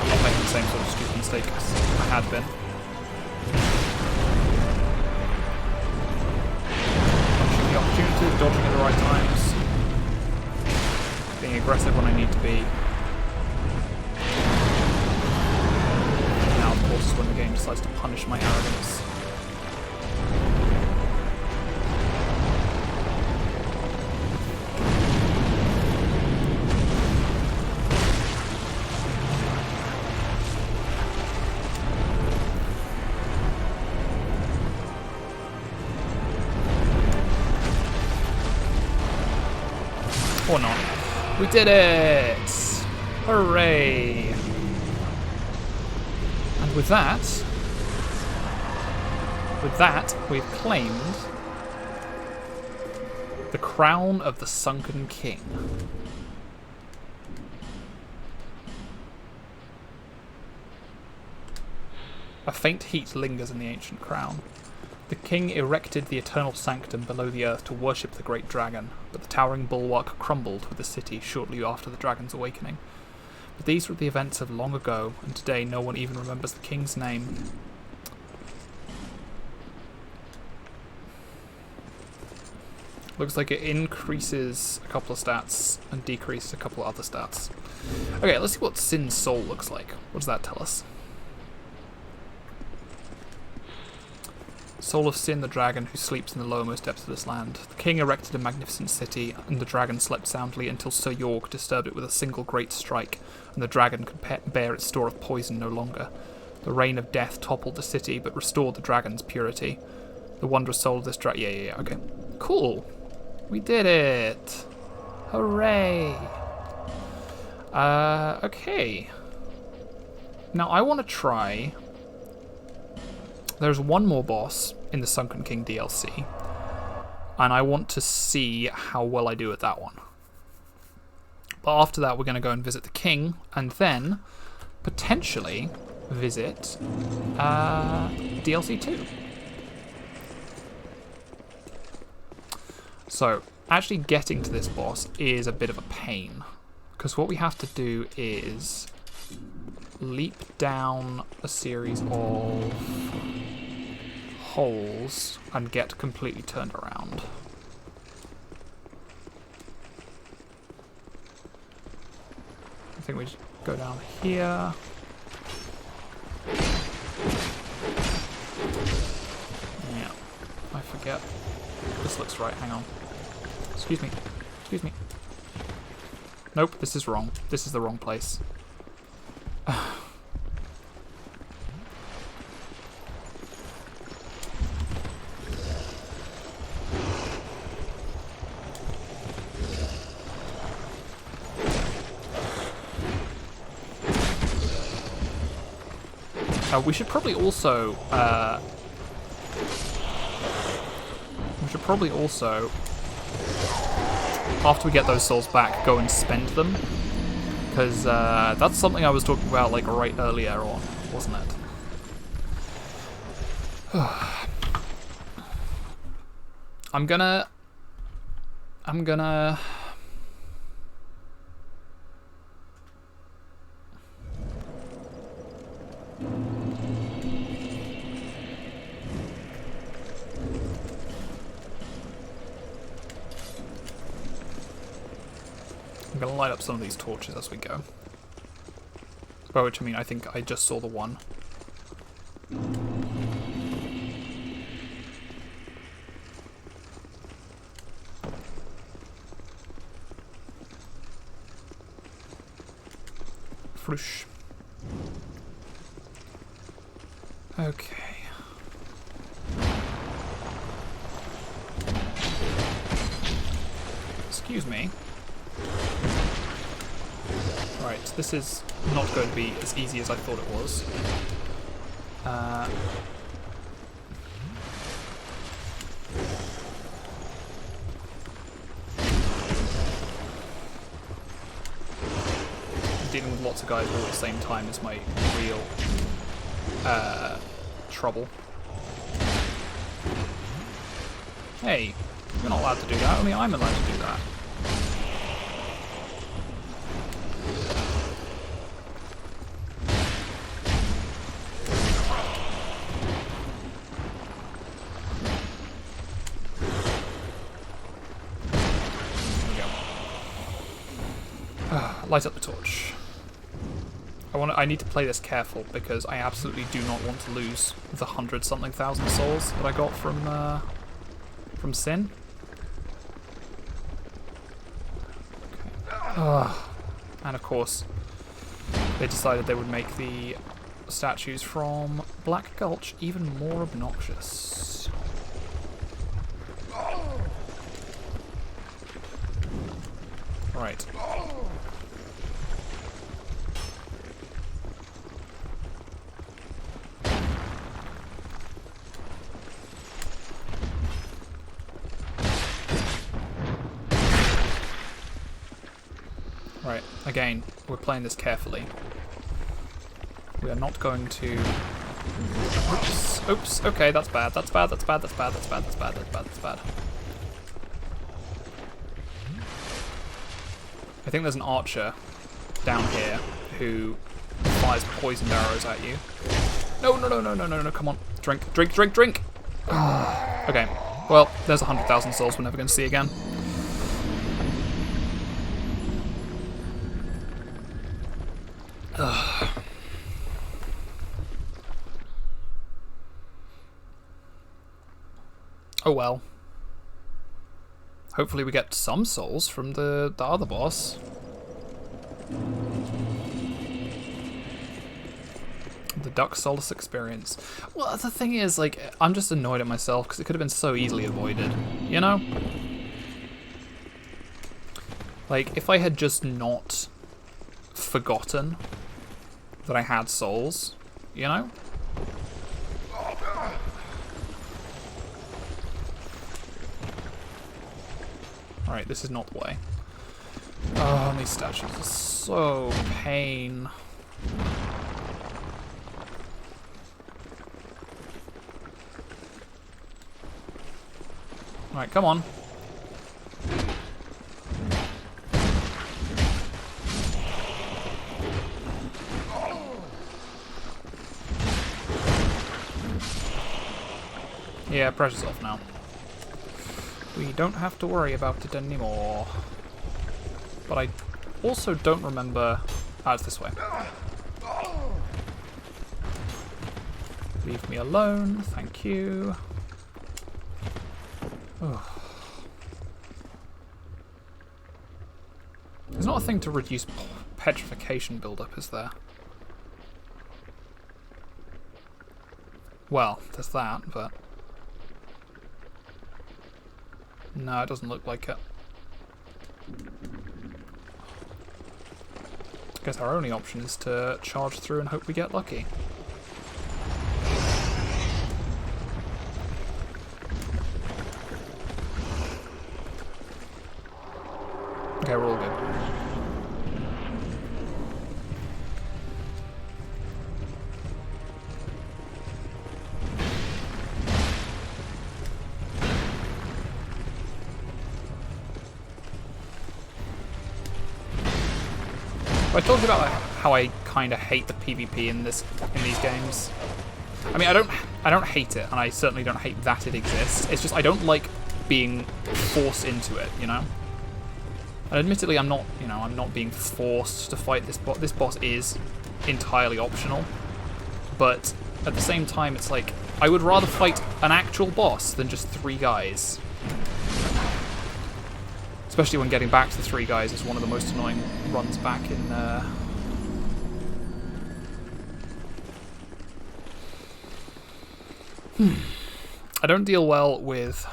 not making the same sort of stupid mistake as I had been. Punching the opportunity, dodging at the right times, being aggressive when I need to be. Now, of course, is when the game decides to punish my arrogance. Or not. We did it! Hooray! And with that, we've claimed the crown of the Sunken King. A faint heat lingers in the ancient crown. The king erected the eternal sanctum below the earth to worship the great dragon, but the towering bulwark crumbled with the city shortly after the dragon's awakening. But these were the events of long ago, and today no one even remembers the king's name. Looks like it increases a couple of stats and decreases a couple of other stats. Okay, let's see what Sin's soul looks like. What does that tell us? Soul of Sin, the dragon who sleeps in the lowermost depths of this land. The king erected a magnificent city, and the dragon slept soundly until Sir York disturbed it with a single great strike, and the dragon could bear its store of poison no longer. The reign of death toppled the city, but restored the dragon's purity. The wondrous soul of this dragon... Yeah, okay. Cool. We did it. Hooray. Okay. Now, I want to try... There's one more boss in the Sunken King DLC, and I want to see how well I do at that one. But after that, we're going to go and visit the king, and then potentially visit DLC 2. So, actually getting to this boss is a bit of a pain, because what we have to do is leap down a series of holes and get completely turned around. I think we just go down here. Yeah, I forget. This looks right, hang on. Excuse me, excuse me. Nope, this is wrong. This is the wrong place. We should probably also after we get those souls back, go and spend them, because that's something I was talking about like right earlier on, wasn't it? I'm gonna I'm gonna... I'm gonna light up some of these torches as we go. By which I mean, I think I just saw the one. Floosh. Okay. Excuse me. Right, this is not going to be as easy as I thought it was. Dealing with lots of guys all at the same time is my real trouble. Hey, you're not allowed to do that. Only I'm allowed to do that. Light up the torch. I need to play this careful because I absolutely do not want to lose the 100-something thousand souls that I got from Sin. Okay. And of course, they decided they would make the statues from Black Gulch even more obnoxious. Right. Right, again, we're playing this carefully. We are not going to... Oops, oops, okay, that's bad, that's bad, that's bad, that's bad, that's bad, that's bad, that's bad, that's bad. I think there's an archer down here who fires poisoned arrows at you. No, no, no, no, no, no, no, come on. Drink, drink, drink, drink! Okay, well, there's 100,000 souls we're never going to see again. Oh well. Hopefully we get some souls from the other boss. The Duck Solace experience. Well, the thing is, like, I'm just annoyed at myself because it could have been so easily avoided, you know? Like, if I had just not forgotten that I had souls, you know? Alright, this is not the way. Oh, these statues are so pain. Alright, come on. Yeah, pressure's off now. We don't have to worry about it anymore. But I also don't remember... Ah, it's this way. Leave me alone, thank you. Ugh. There's not a thing to reduce petrification build-up, is there? Well, there's that, but... No, it doesn't look like it. I guess our only option is to charge through and hope we get lucky. Okay, we're all good. I told you about how I kind of hate the PvP in these games. I mean, I don't hate it, and I certainly don't hate that it exists. It's just I don't like being forced into it, you know? And admittedly, I'm not being forced to fight this boss. This boss is entirely optional, but at the same time, it's like I would rather fight an actual boss than just 3 guys. Especially when getting back to the 3 guys is one of the most annoying runs back in. I don't deal well with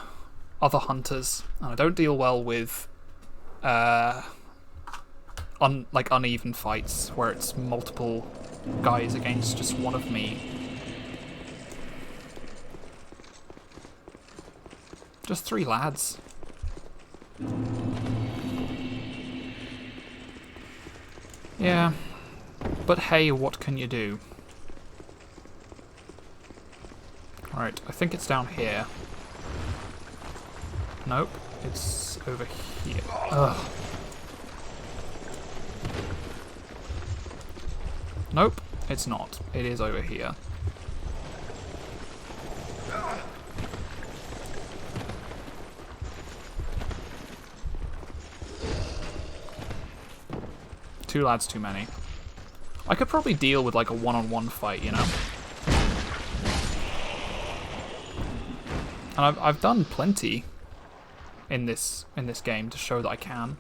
other hunters, and I don't deal well with uneven fights where it's multiple guys against just one of me. Just 3 lads. Yeah, but hey, what can you do? Alright, I think it's down here. Nope, it's over here. Ugh. Nope, it's not. It is over here. Two lads too many. I could probably deal with like a one-on-one fight, you know? And I've done plenty in this game to show that I can.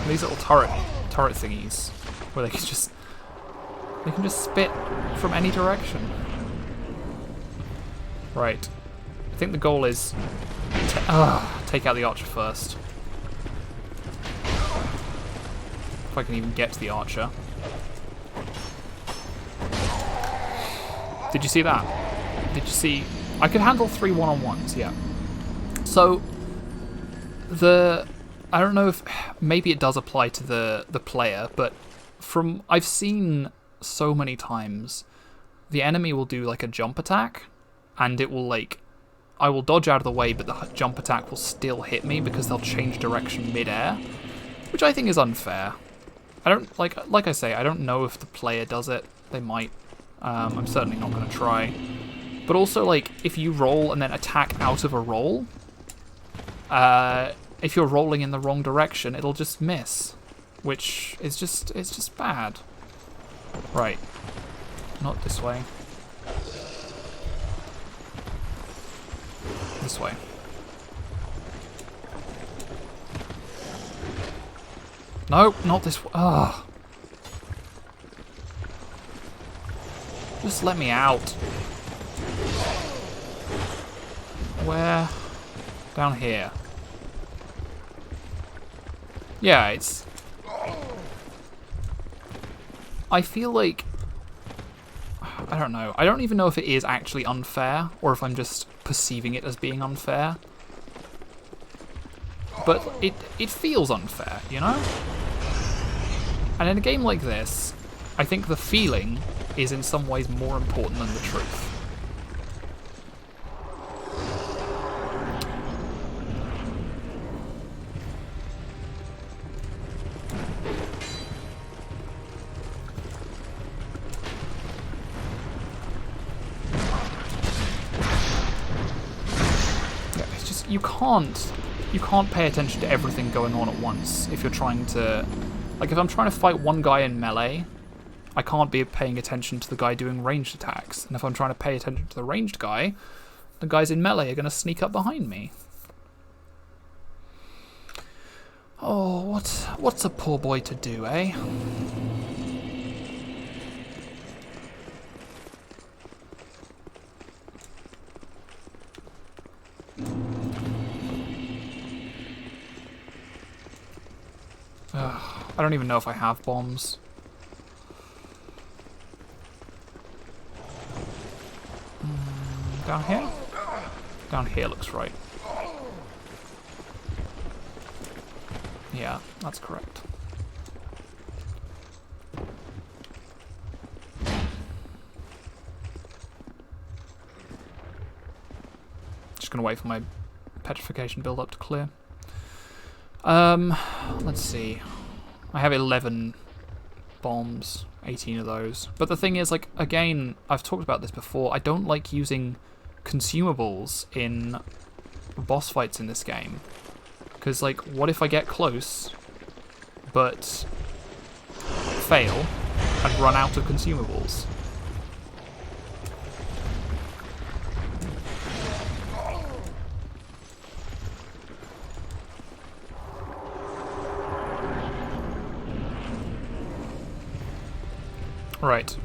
These little turret thingies where they can just spit from any direction. Right. I think the goal is take out the archer first. If I can even get to the archer. Did you see that? Did you see? I could handle 3 one-on-ones, yeah. So I don't know if maybe it does apply to the player, but I've seen so many times the enemy will do like a jump attack, and it will I will dodge out of the way, but the jump attack will still hit me because they'll change direction mid-air, which I think is unfair. I don't like I say, I don't know if the player does it. They might. I'm certainly not going to try. But also, like, if you roll and then attack out of a roll, if you're rolling in the wrong direction, it'll just miss, which is it's just bad. Right. Not this way. This way. No, not this way. Ugh. Just let me out. Where? Down here. Yeah, it's... I feel like... I don't know. I don't even know if it is actually unfair, or if I'm just perceiving it as being unfair. But it feels unfair, you know? And in a game like this, I think the feeling is in some ways more important than the truth. You can't pay attention to everything going on at once if you're trying to... Like, if I'm trying to fight one guy in melee, I can't be paying attention to the guy doing ranged attacks. And if I'm trying to pay attention to the ranged guy, the guys in melee are going to sneak up behind me. Oh, what's a poor boy to do, eh? I don't even know if I have bombs. Down here? Down here looks right. Yeah, that's correct. going to wait for my petrification build-up to clear. Let's see. I have 11 bombs, 18 of those. But the thing is, like, again, I've talked about this before, I don't like using consumables in boss fights in this game. Because, like, what if I get close, but fail, and run out of consumables? Right.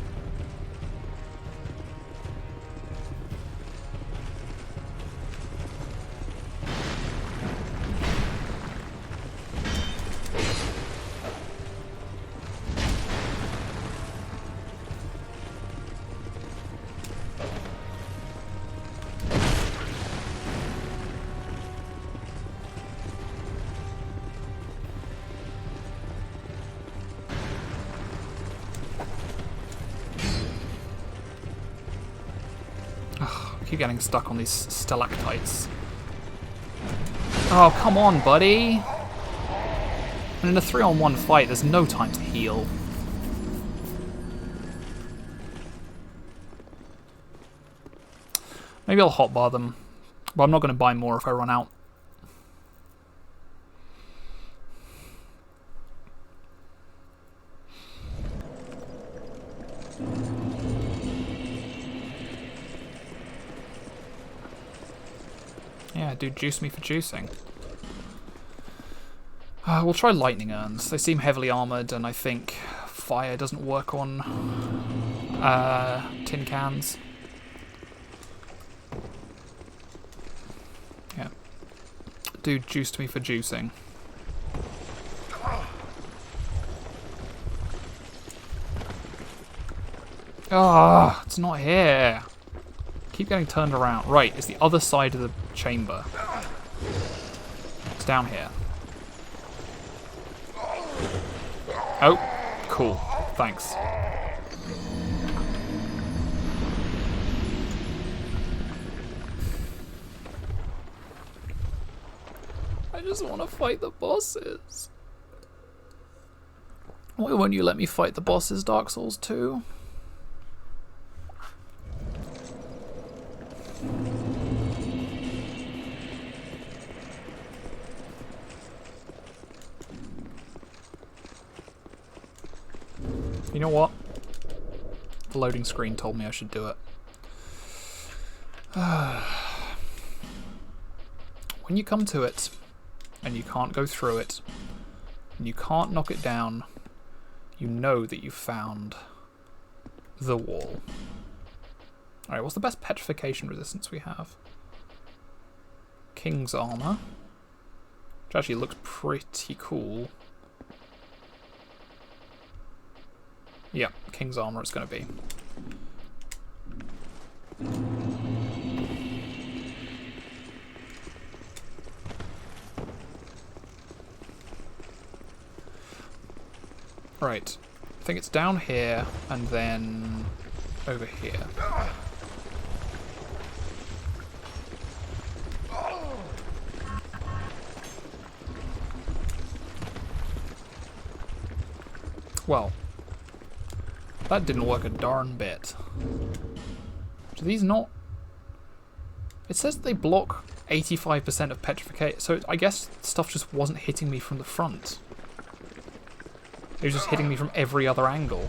Keep getting stuck on these stalactites. Oh, come on, buddy! And in a 3-on-1 fight, there's no time to heal. Maybe I'll hotbar them, but I'm not going to buy more if I run out. Yeah, dude, juice me for juicing. We'll try lightning urns. They seem heavily armoured, and I think fire doesn't work on tin cans. Yeah. Dude, juiced me for juicing. Ah, it's not here. Keep getting turned around. Right, it's the other side of the chamber. It's down here. Oh, cool. Thanks. I just want to fight the bosses. Why won't you let me fight the bosses, Dark Souls 2? You know what? The loading screen told me I should do it. When you come to it, and you can't go through it, and you can't knock it down, you know that you've found the wall. Alright, what's the best petrification resistance we have? King's Armor. Which actually looks pretty cool. Yeah, King's Armor it's going to be. Right. I think it's down here and then over here. Well, that didn't work a darn bit. Do these not... It says they block 85% of petrification, so I guess stuff just wasn't hitting me from the front. It was just hitting me from every other angle.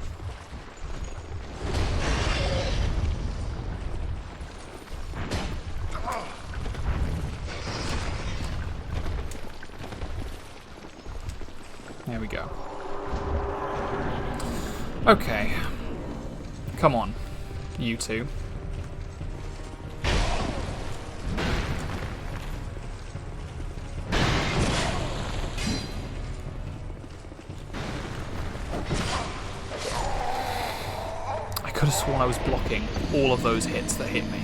There we go. Okay. Come on, you two. I could have sworn I was blocking all of those hits that hit me.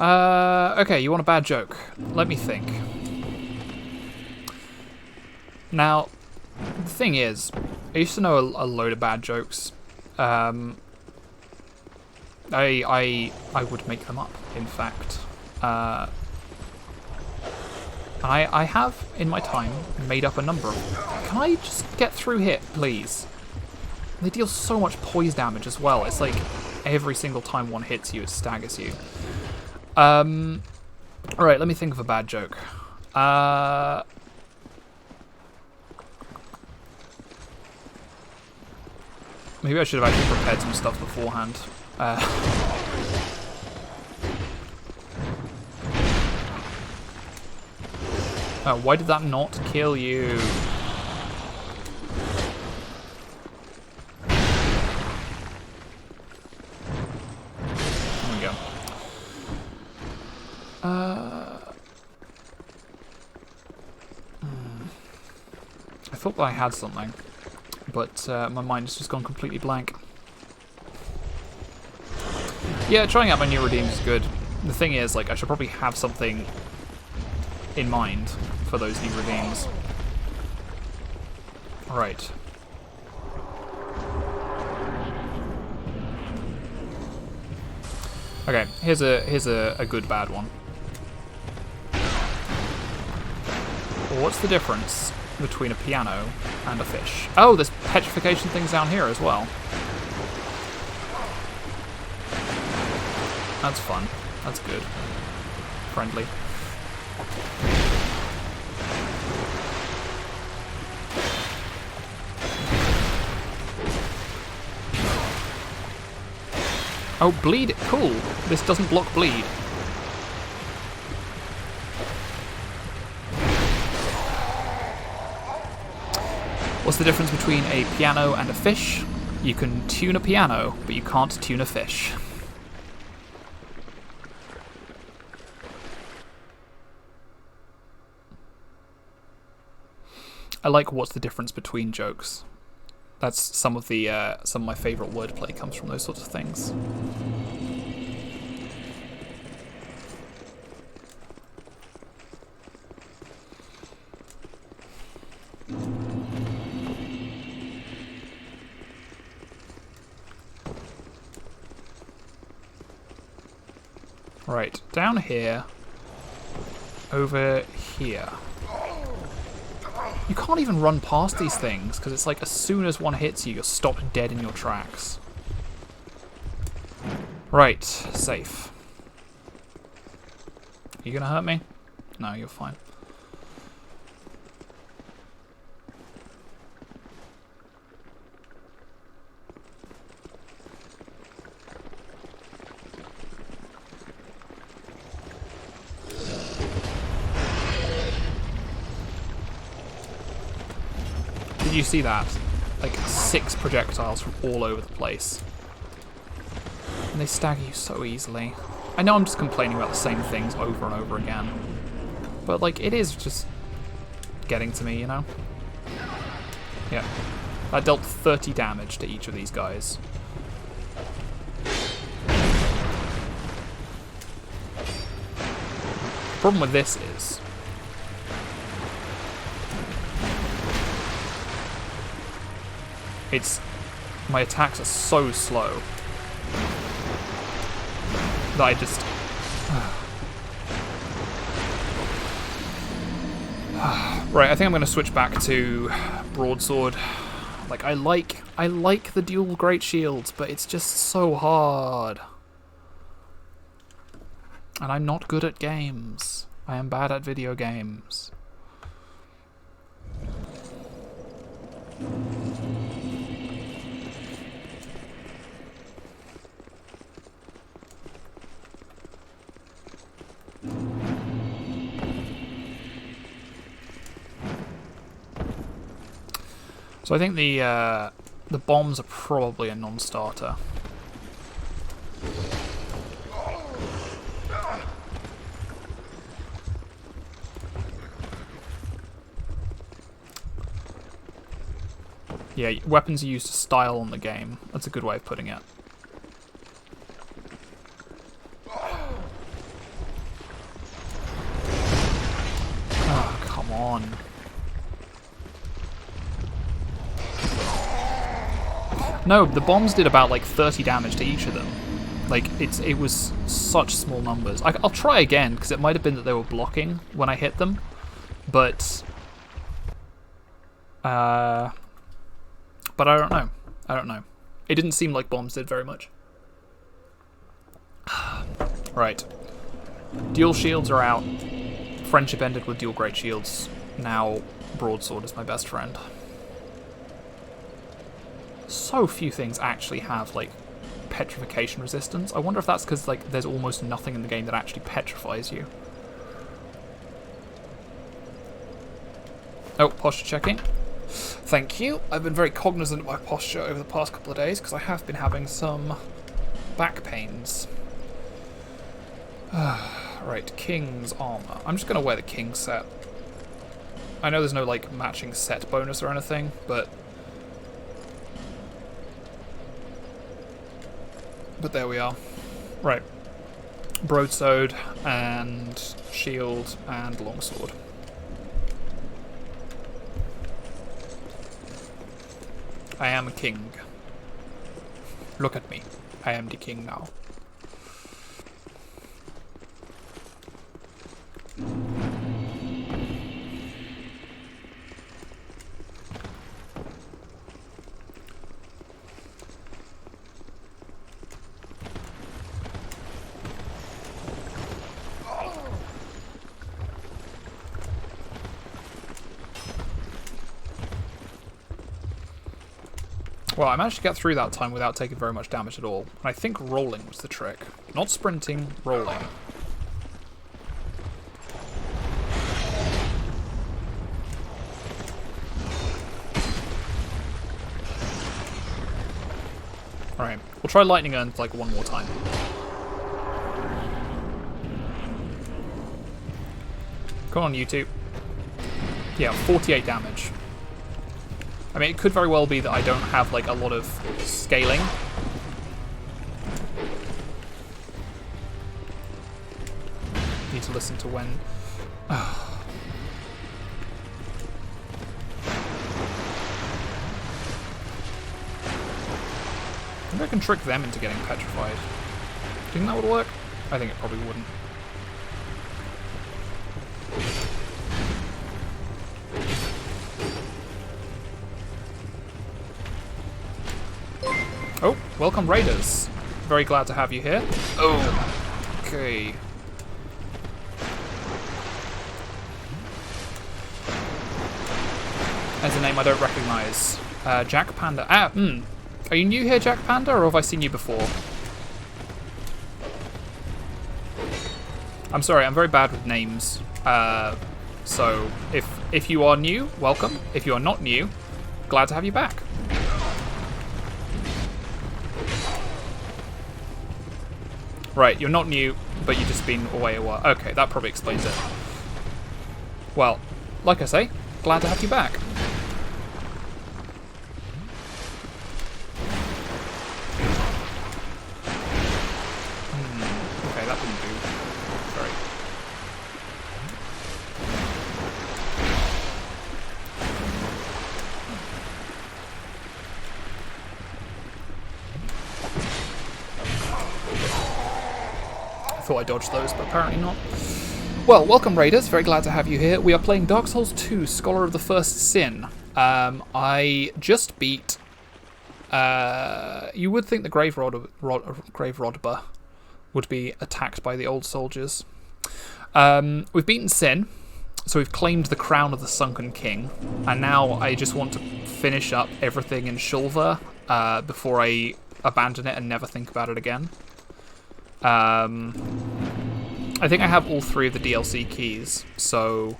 Okay, you want a bad joke? Let me think. Now, the thing is, I used to know a load of bad jokes. I would make them up, in fact. I have, in my time, made up a number of them. Can I just get through here, please? They deal so much poise damage as well. It's like every single time one hits you, it staggers you. Alright, let me think of a bad joke. Maybe I should have actually prepared some stuff beforehand. Oh, why did that not kill you? There we go. I thought that I had something, but my mind has just gone completely blank. Yeah, trying out my new redeems is good. The thing is, like, I should probably have something in mind for those new redeems. Right. Okay, here's a good bad one. What's the difference between a piano and a fish? Oh, there's petrification things down here as well. That's fun. That's good. Friendly. Oh, bleed. Cool. This doesn't block bleed. What's the difference between a piano and a fish? You can tune a piano, but you can't tune a fish. I like what's the difference between jokes. That's some of my favourite wordplay comes from those sorts of things. Right, down here, over here. You can't even run past these things, because it's like as soon as one hits you, you're stopped dead in your tracks. Right, safe. Are you gonna hurt me? No, you're fine. Did you see that? Like 6 projectiles from all over the place. And they stagger you so easily. I know I'm just complaining about the same things over and over again. But like, it is just getting to me, you know? Yeah. That dealt 30 damage to each of these guys. The problem with this is my attacks are so slow that I just right, I think I'm going to switch back to broadsword. Like I like the dual great shields, but it's just so hard. And I'm not good at games. I am bad at video games. So I think the bombs are probably a non-starter. Yeah, weapons are used to style on the game. That's a good way of putting it. No, the bombs did about like 30 damage to each of them. Like, it was such small numbers. I'll try again, because it might have been that they were blocking when I hit them. But I don't know. I don't know. It didn't seem like bombs did very much. Right. Dual shields are out. Friendship ended with dual great shields. Now broadsword is my best friend. So few things actually have, like, petrification resistance. I wonder if that's because, like, there's almost nothing in the game that actually petrifies you. Oh, posture checking. Thank you. I've been very cognizant of my posture over the past couple of days because I have been having some back pains. Right, King's armor. I'm just going to wear the King set. I know there's no, like, matching set bonus or anything, but there we are. Right. Broadsword and shield and longsword. I am a king. Look at me. I am the king now. Well, I managed to get through that time without taking very much damage at all. And I think rolling was the trick. Not sprinting, rolling. Alright, we'll try lightning urn like one more time. Come on, you two. Yeah, 48 damage. I mean, it could very well be that I don't have, like, a lot of scaling. Need to listen to when... Maybe I can trick them into getting petrified. Do you think that would work? I think it probably wouldn't. Oh, welcome Raiders. Very glad to have you here. Oh, okay. There's a name I don't recognize. Jack Panda. Are you new here, Jack Panda, or have I seen you before? I'm sorry, I'm very bad with names. So, if you are new, welcome. If you are not new, glad to have you back. Right, you're not new, but you've just been away a while. Okay, that probably explains it. Well, like I say, glad to have you back. Okay, that didn't do very... I thought I dodged those, but apparently not. Well, welcome Raiders, very glad to have you here. We are playing Dark Souls 2, Scholar of the First Sin. I just beat... you would think the Grave Rodber would be attacked by the old soldiers. We've beaten Sin, so we've claimed the crown of the Sunken King, and now I just want to finish up everything in Shulver before I abandon it and never think about it again. I think I have all 3 of the DLC keys, so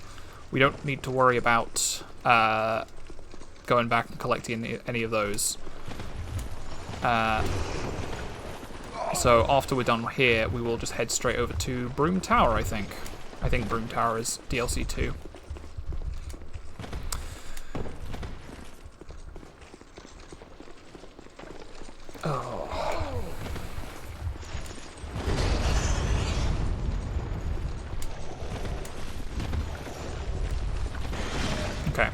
we don't need to worry about going back and collecting any of those. So after we're done here, we will just head straight over to Broom Tower, I think. I think Broom Tower is DLC 2. Oh. Okay.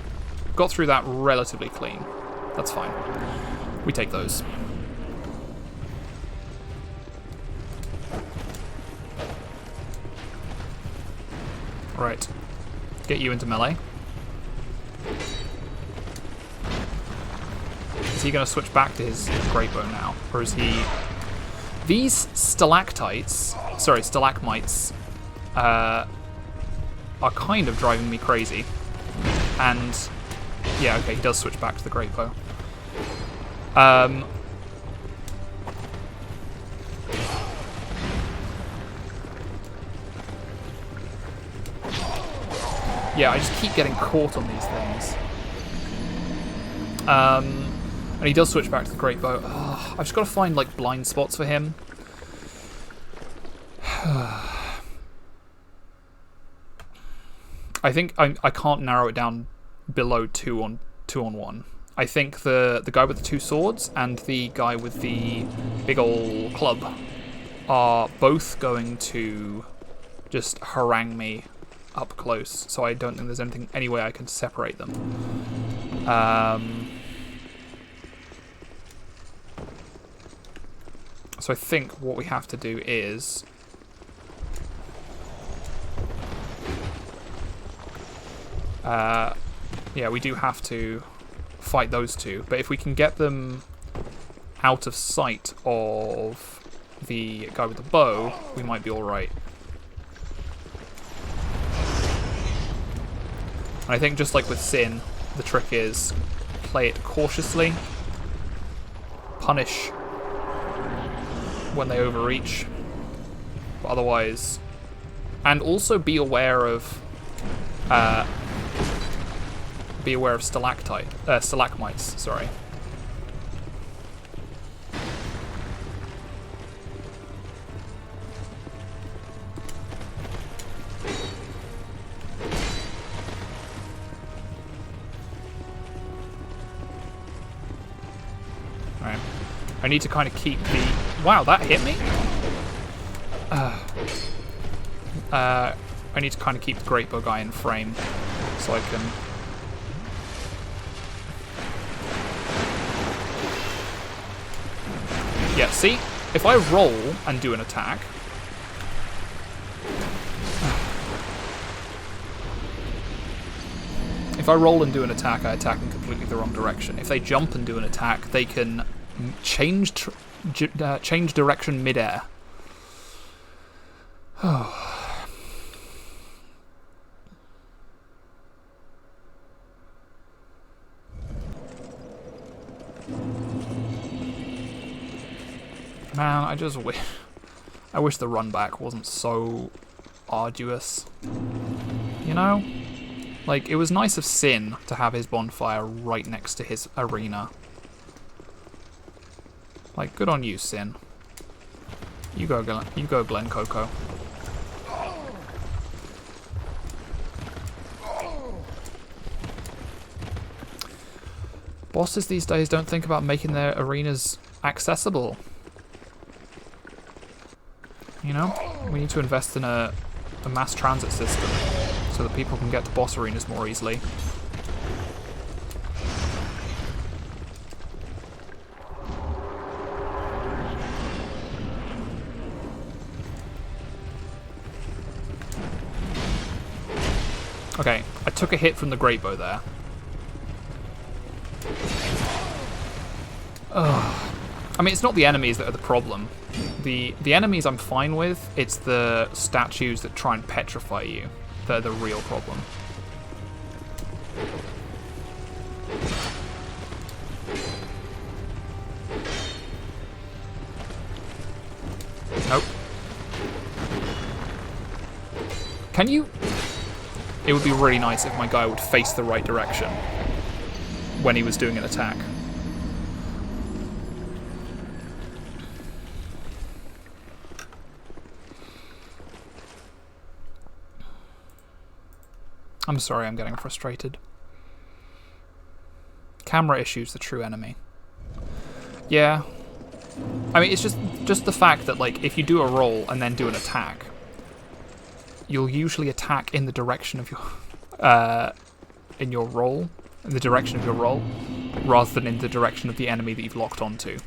Got through that relatively clean. That's fine. We take those. Right. Get you into melee. Is he going to switch back to his great bow now? Or is he... These stalactites... Sorry, stalagmites... are kind of driving me crazy. And... Yeah, okay, he does switch back to the great bow. Yeah, I just keep getting caught on these things. And he does switch back to the great bow. Oh, I've just got to find like blind spots for him. I think I can't narrow it down below 2 on 1. I think the guy with the 2 swords and the guy with the big ol' club are both going to just harangue me up close, so I don't think there's any way I can separate them. So I think what we have to do is... yeah, we do have to fight those two, but if we can get them out of sight of the guy with the bow, we might be alright. And I think just like with Sin, the trick is play it cautiously, punish when they overreach, but otherwise, and also be aware of stalagmites, sorry. Alright. I need to kind of keep the... Wow, that hit me? I need to kind of keep the great bow guy in frame so I can... Yeah, see? If I roll and do an attack... If I roll and do an attack, I attack in completely the wrong direction. If they jump and do an attack, they can change direction mid-air. Man, I just wish... I wish the run back wasn't so arduous. You know? Like, it was nice of Sin to have his bonfire right next to his arena. Like, good on you, Sin. You go, Glen Coco. Bosses these days don't think about making their arenas accessible. You know? We need to invest in a mass transit system so that people can get to boss arenas more easily. Okay, I took a hit from the great bow there. Ugh. I mean, it's not the enemies that are the problem. The enemies I'm fine with, it's the statues that try and petrify you that are the real problem. Nope. Can you... It would be really nice if my guy would face the right direction when he was doing an attack. I'm sorry, I'm getting frustrated. Camera issues, the true enemy. Yeah. I mean, it's just the fact that, like, if you do a roll and then do an attack, you'll usually attack in the direction of your in your roll, in the direction of your roll, rather than in the direction of the enemy that you've locked onto.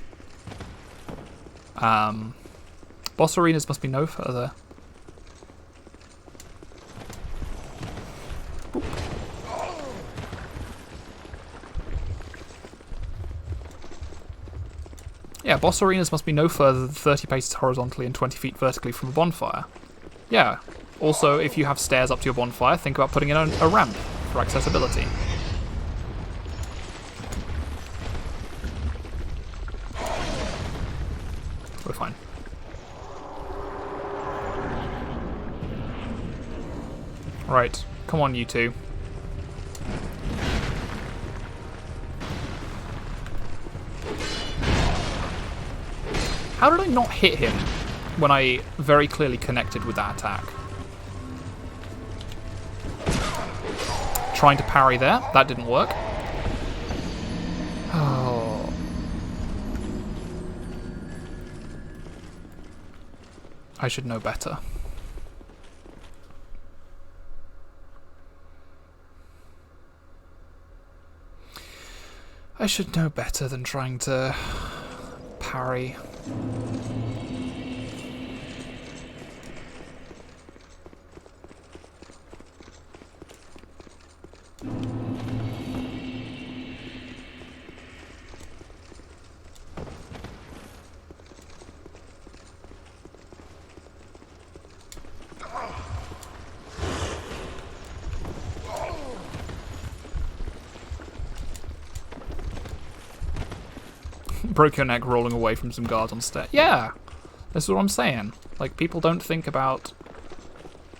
Boss arenas must be no further. Boop. Yeah, boss arenas must be no further than 30 paces horizontally and 20 feet vertically from a bonfire. Yeah. Also, if you have stairs up to your bonfire, think about putting in a ramp for accessibility. We're fine. Right, come on you two. How did I not hit him when I very clearly connected with that attack? Trying to parry there, that didn't work. Oh. I should know better. I should know better than trying to parry. Broke your neck rolling away from some guards on stairs. Yeah, that's what I'm saying. Like, people don't think about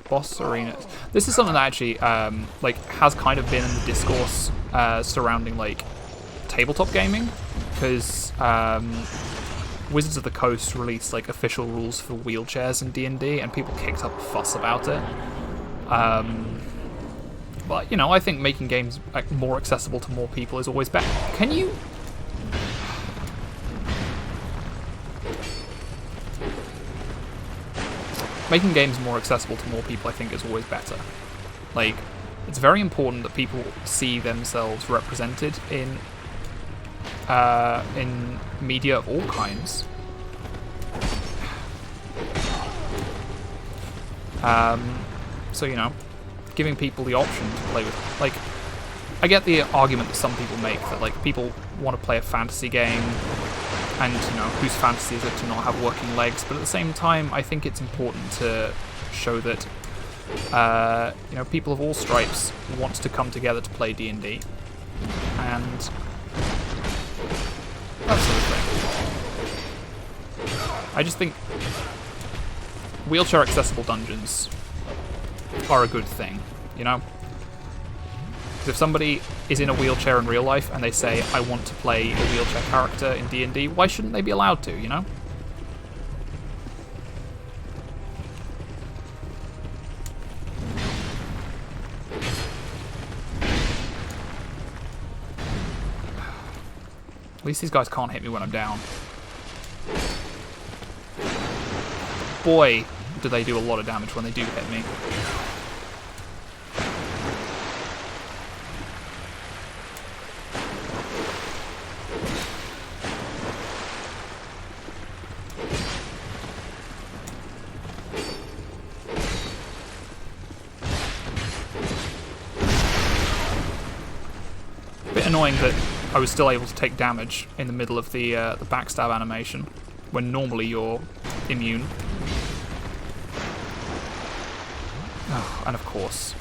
boss arenas. This is something that actually, like, has kind of been in the discourse surrounding, like, tabletop gaming, because Wizards of the Coast released, like, official rules for wheelchairs in D&D, and people kicked up a fuss about it. But, you know, I think making games like, more accessible to more people is always better. Can you... Making games more accessible to more people, I think, is always better. Like, it's very important that people see themselves represented in media of all kinds. So, you know, giving people the option to play with... Like, I get the argument that some people make that, like, people want to play a fantasy game, and, you know, whose fantasy is it to not have working legs, but at the same time, I think it's important to show that, you know, people of all stripes want to come together to play D&D, and that sort of thing. I just think wheelchair-accessible dungeons are a good thing, you know? Because if somebody is in a wheelchair in real life and they say, I want to play a wheelchair character in D&D, why shouldn't they be allowed to, you know? At least these guys can't hit me when I'm down. Boy, do they do a lot of damage when they do hit me. Annoying that I was still able to take damage in the middle of the backstab animation, when normally you're immune. Oh, and of course,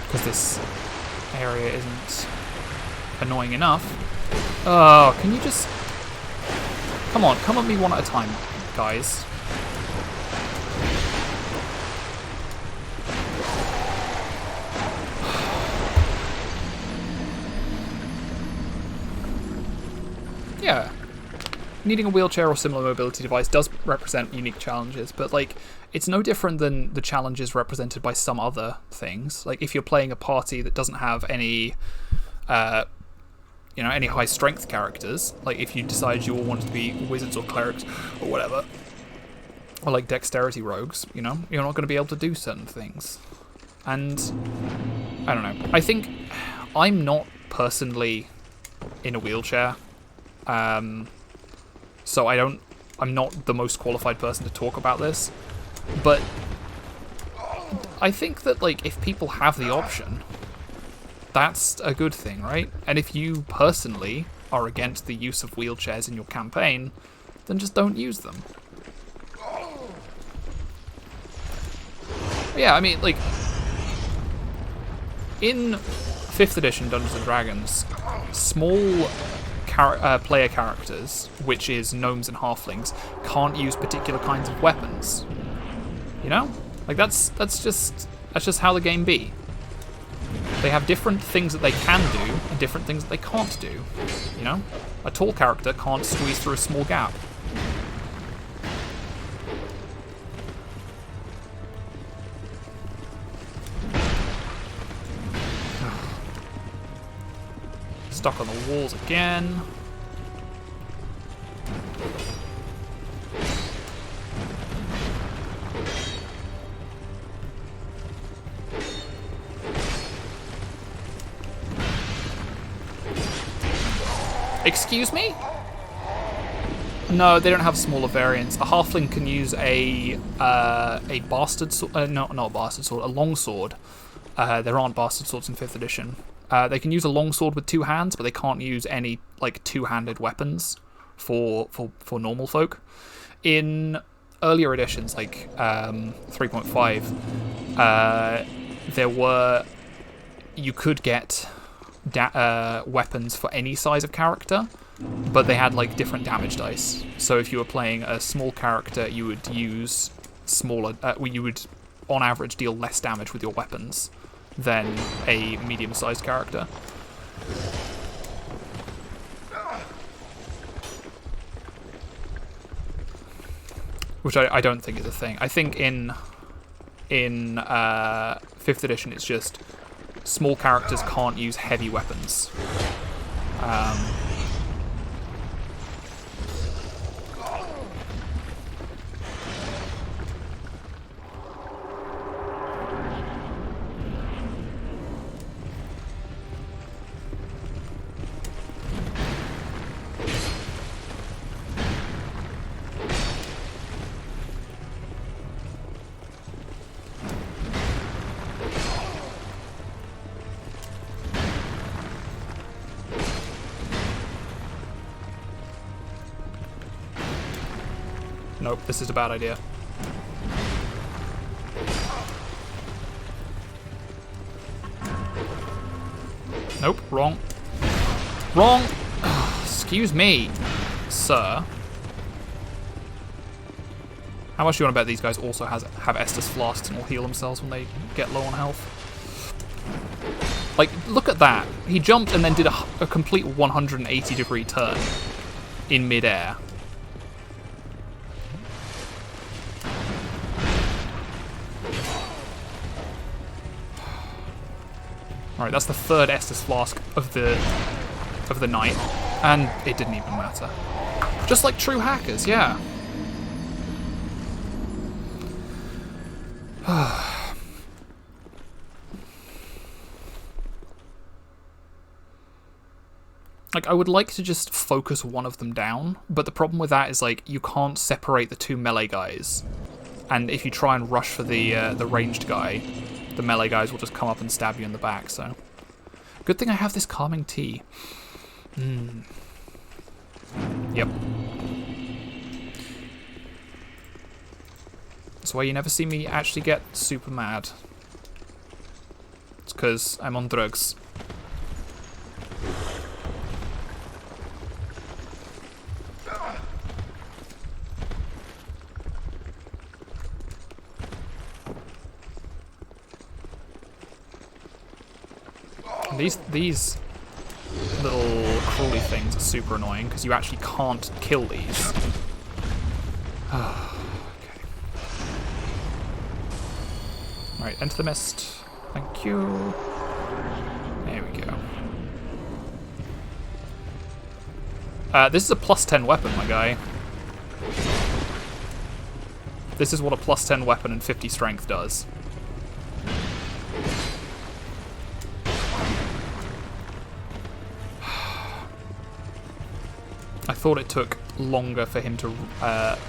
because this area isn't annoying enough. Oh, can you just... Come on, come at me one at a time, guys. Yeah, needing a wheelchair or similar mobility device does represent unique challenges, but, like, it's no different than the challenges represented by some other things. Like, if you're playing a party that doesn't have any, you know, any high strength characters, like if you decide you all want to be wizards or clerics or whatever, or like dexterity rogues, you know, you're not going to be able to do certain things. And I don't know. I think I'm not personally in a wheelchair, so I'm not the most qualified person to talk about this, but I think that, like, if people have the option, that's a good thing, right? And if you personally are against the use of wheelchairs in your campaign, then just don't use them. Yeah, I mean, like, in 5th edition Dungeons & Dragons, small player characters, which is gnomes and halflings, can't use particular kinds of weapons. You know? Like, that's just how the game be. They have different things that they can do, and different things that they can't do. You know? A tall character can't squeeze through a small gap. Stuck on the walls again. Excuse me? No, they don't have smaller variants. A halfling can use a bastard sword. Not a bastard sword. A longsword. There aren't bastard swords in 5th edition. They can use a longsword with 2 hands, but they can't use any, like, 2-handed weapons for normal folk. In earlier editions, like 3.5, you could get weapons for any size of character, but they had, like, different damage dice. So if you were playing a small character, you would use smaller. You would, on average, deal less damage with your weapons than a medium-sized character. Which I don't think is a thing. I think in 5th edition it's just small characters can't use heavy weapons. Nope, this is a bad idea. Nope, wrong. Wrong! Excuse me, sir. How much do you want to bet these guys also have Estus flasks and will heal themselves when they get low on health? Like, look at that. He jumped and then did a complete 180-degree turn in midair. Alright, that's the 3rd Estus flask of the night, and it didn't even matter. Just like true hackers, yeah. Like, I would like to just focus one of them down, but the problem with that is, like, you can't separate the 2 melee guys. And if you try and rush for the ranged guy, the melee guys will just come up and stab you in the back, so. Good thing I have this calming tea. Yep. That's why you never see me actually get super mad. It's because I'm on drugs. These little crawly things are super annoying because you actually can't kill these. Okay. Alright, enter the mist. Thank you. There we go. This is a +10 weapon, my guy. This is what a +10 weapon and 50 strength does. I thought it took longer for him to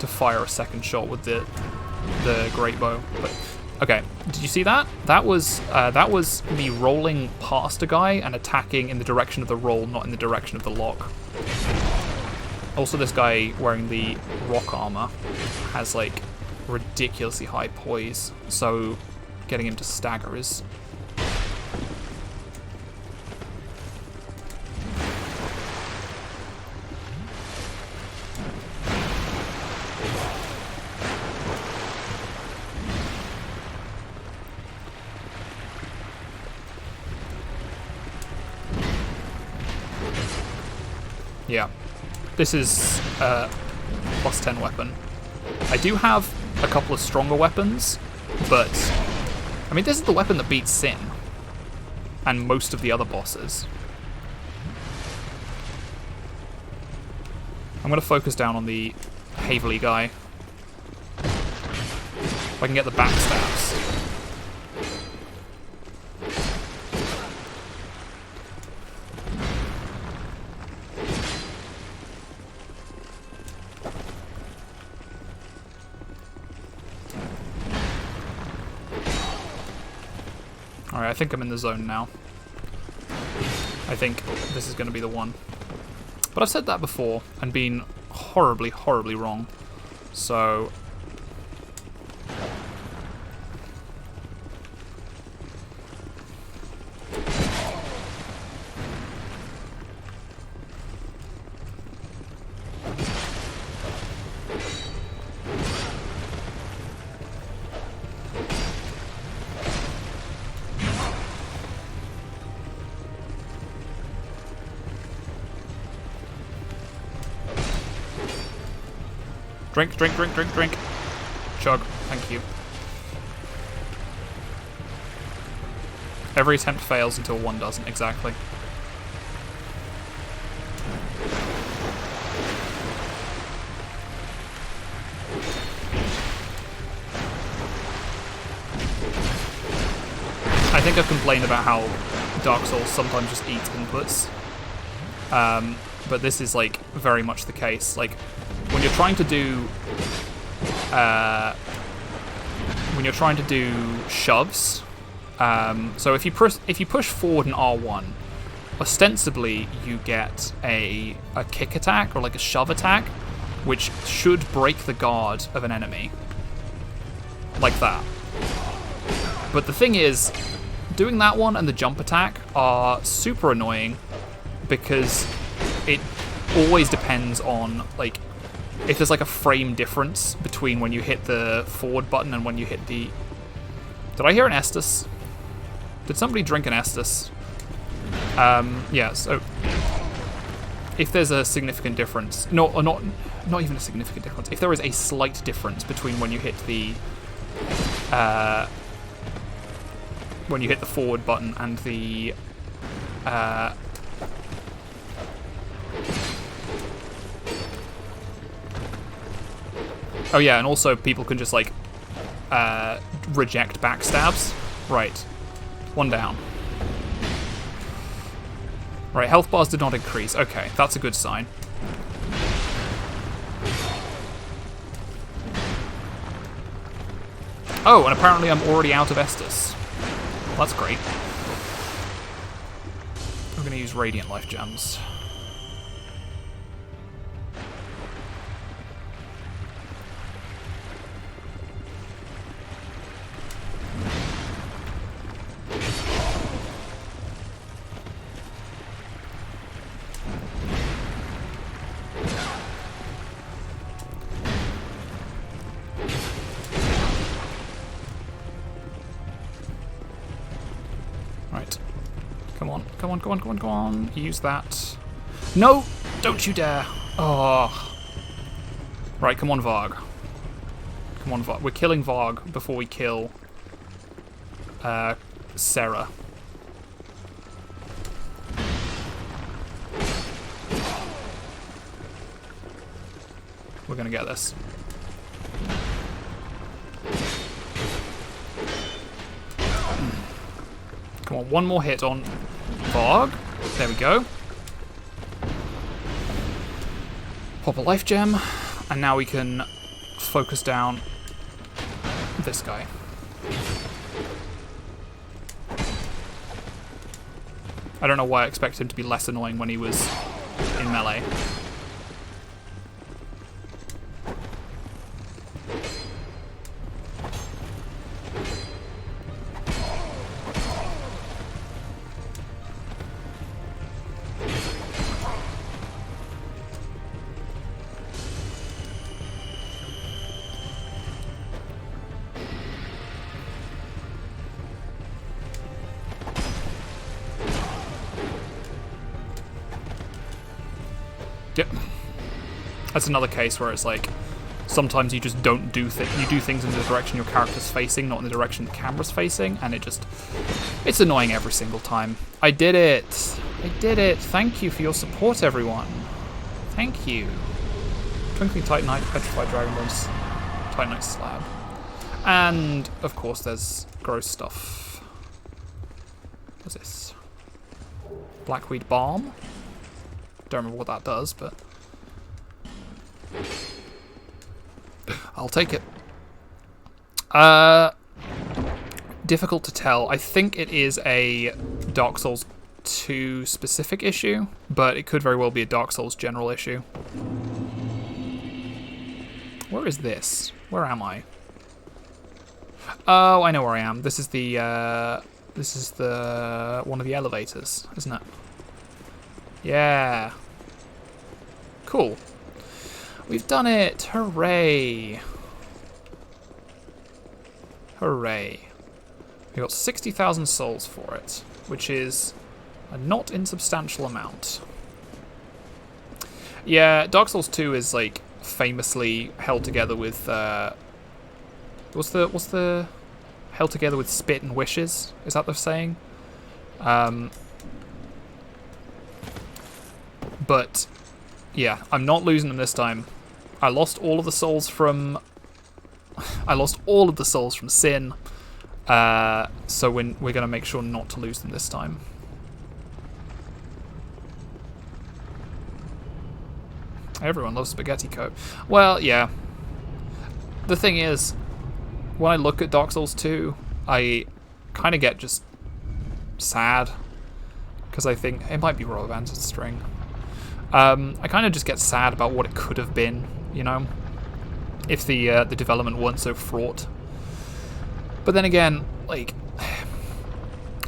fire a second shot with the great bow. But okay, did you see that? That was me rolling past a guy and attacking in the direction of the roll, not in the direction of the lock. Also, this guy wearing the rock armor has like ridiculously high poise, so getting him to stagger is... Yeah, this is a plus 10 weapon. I do have a couple of stronger weapons, but I mean, this is the weapon that beats Sin and most of the other bosses. I'm going to focus down on the Haverly guy. If I can get the backstabs. Alright, I think I'm in the zone now. I think this is going to be the one. But I've said that before and been horribly, horribly wrong. So... Drink, drink, drink, drink, drink. Chug. Thank you. Every attempt fails until one doesn't, exactly. I think I've complained about how Dark Souls sometimes just eats inputs. But this is like very much the case. Like, when you're trying to do shoves, so if you push forward an R1, ostensibly you get a kick attack or like a shove attack, which should break the guard of an enemy, like that. But the thing is, doing that one and the jump attack are super annoying because it always depends on like if there's like a frame difference between when you hit the forward button and when you hit the... Did I hear an Estus? Did somebody drink an Estus? Yeah, so... If there's a significant difference... No, or not even a significant difference. If there is a slight difference between when you hit the... when you hit the forward button and the... Oh yeah, and also people can just like reject backstabs. Right. One down. Right, health bars did not increase. Okay, that's a good sign. Oh, and apparently I'm already out of Estus. Well, that's great. I'm going to use Radiant Life Gems. Come on. Use that. No! Don't you dare! Oh. Right, come on, Varg. Come on, Varg. We're killing Varg before we kill Sarah. We're gonna get this. Come on, one more hit on Varg. There we go. Pop a life gem, and now we can focus down this guy. I don't know why I expected him to be less annoying when he was in melee. Yep. That's another case where it's like, sometimes you just don't do you do things in the direction your character's facing, not in the direction the camera's facing, and it's annoying every single time. I did it! I did it! Thank you for your support, everyone. Thank you. Twinkling Titanite, Petrified Dragonbones, Titanite Slab. And, of course, there's gross stuff. What's this? Blackweed Balm? Don't remember what that does, but I'll take it. Difficult to tell. I think it is a Dark Souls 2 specific issue, but it could very well be a Dark Souls general issue. Where is this? Where am I? Oh, I know where I am. This is the one of the elevators, isn't it? Yeah. Cool. We've done it! Hooray! Hooray. We got 60,000 souls for it, which is a not insubstantial amount. Yeah, Dark Souls 2 is like famously held together with what's the held together with spit and wishes? Is that the saying? But yeah, I'm not losing them this time. I lost all of the souls from Sin. So we're gonna make sure not to lose them this time. Everyone loves Spaghetti Coat. Well, yeah. The thing is, when I look at Dark Souls 2, I kind of get just sad because I think it might be Rubber Bands with String. I kind of just get sad about what it could have been, you know, if the development weren't so fraught. But then again, like,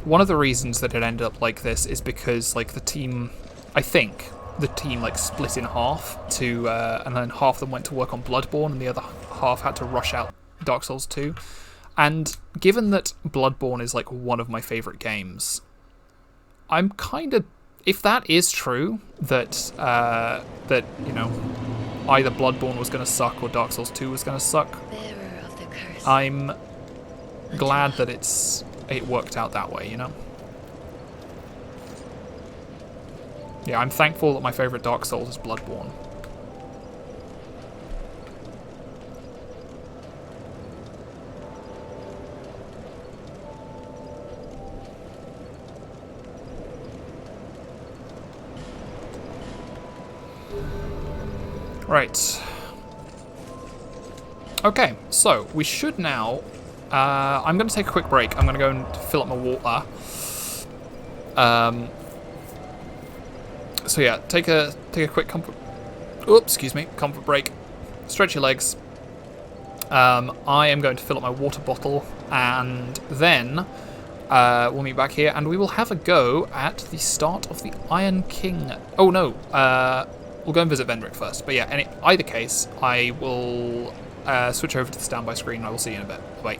one of the reasons that it ended up like this is because, like, the team, like, split in half to, and then half of them went to work on Bloodborne, and the other half had to rush out Dark Souls 2. And given that Bloodborne is, like, one of my favorite games, I'm kind of, if that is true, that you know, either Bloodborne was going to suck or Dark Souls 2 was going to suck, I'm glad that it worked out that way, you know? Yeah, I'm thankful that my favorite Dark Souls is Bloodborne. Right. Okay, so we should now... I'm going to take a quick break. I'm going to go and fill up my water. So yeah, take a quick comfort... Oops, excuse me. Comfort break. Stretch your legs. I am going to fill up my water bottle, and then we'll meet back here, and we will have a go at the start of the Iron King. Oh no, we'll go and visit Vendrick first. But yeah, in either case, I will switch over to the standby screen, and I will see you in a bit. Bye.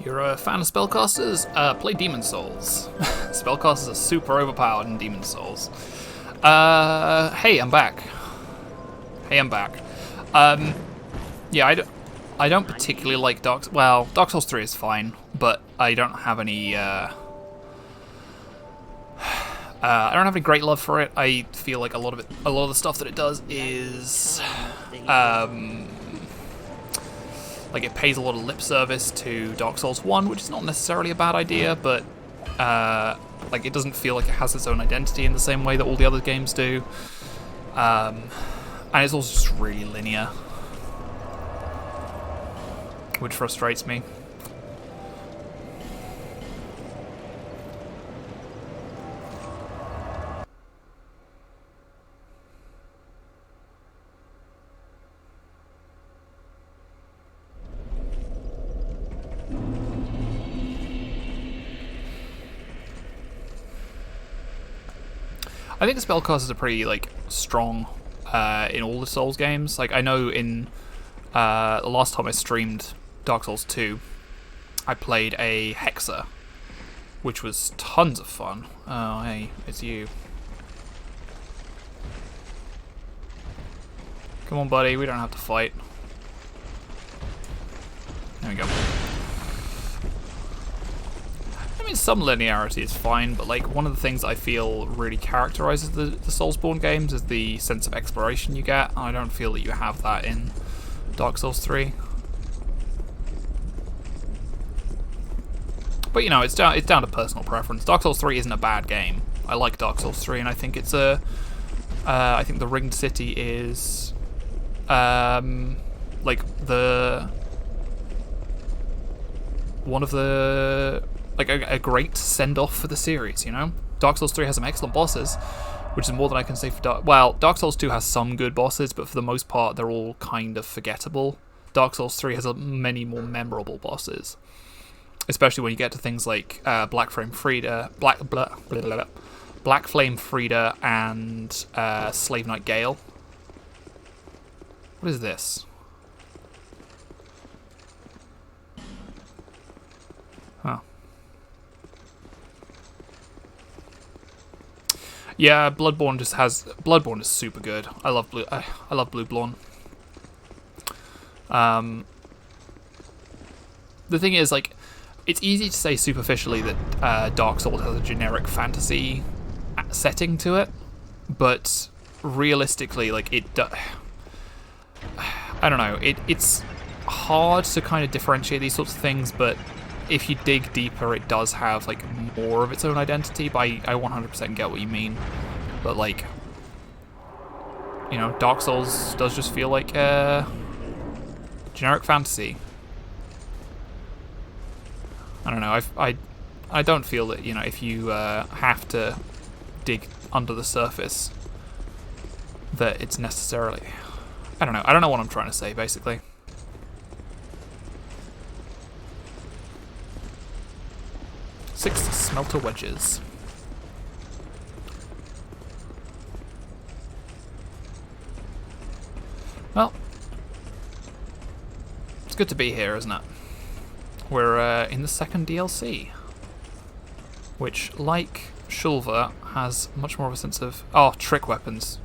You're a fan of spellcasters? Play Demon Souls. Spellcasters are super overpowered in Demon Souls. Hey, I'm back. Yeah, I don't particularly like Dark Souls 3 is fine, but I don't have any I don't have any great love for it. I feel like a lot of the stuff that it does is like it pays a lot of lip service to Dark Souls 1, which is not necessarily a bad idea, but like it doesn't feel like it has its own identity in the same way that all the other games do. And it's also just really linear, which frustrates me. I think the spellcasters are pretty like strong in all the Souls games. Like I know in the last time I streamed Dark Souls 2, I played a Hexer, which was tons of fun. Oh hey, it's you. Come on, buddy. We don't have to fight. There we go. I mean, some linearity is fine, but like one of the things I feel really characterizes the Soulsborne games is the sense of exploration you get. I don't feel that you have that in Dark Souls 3. But you know, it's down to personal preference. Dark Souls 3 isn't a bad game. I like Dark Souls 3, and I think it's a I think the Ringed City is like one of the like a great send-off for the series, you know? Dark Souls 3 has some excellent bosses, which is more than I can say for Dark Souls 2 has some good bosses, but for the most part, they're all kind of forgettable. Dark Souls 3 has many more memorable bosses, especially when you get to things like Black Flame Frida and Slave Knight Gale. What is this? Huh. Yeah, Bloodborne is super good. I love Blue Blonde. The thing is, like, it's easy to say superficially that Dark Souls has a generic fantasy setting to it, but realistically, like, I don't know. It's hard to kind of differentiate these sorts of things, but if you dig deeper, it does have like more of its own identity. But I 100% get what you mean. But like, you know, Dark Souls does just feel like generic fantasy. I don't know. I don't feel that, you know, if you have to dig under the surface, that it's necessarily. I don't know. I don't know what I'm trying to say, basically. Six smelter wedges. Well, it's good to be here, isn't it? We're in the second DLC, which, like Shulver, has much more of a sense of trick weapons.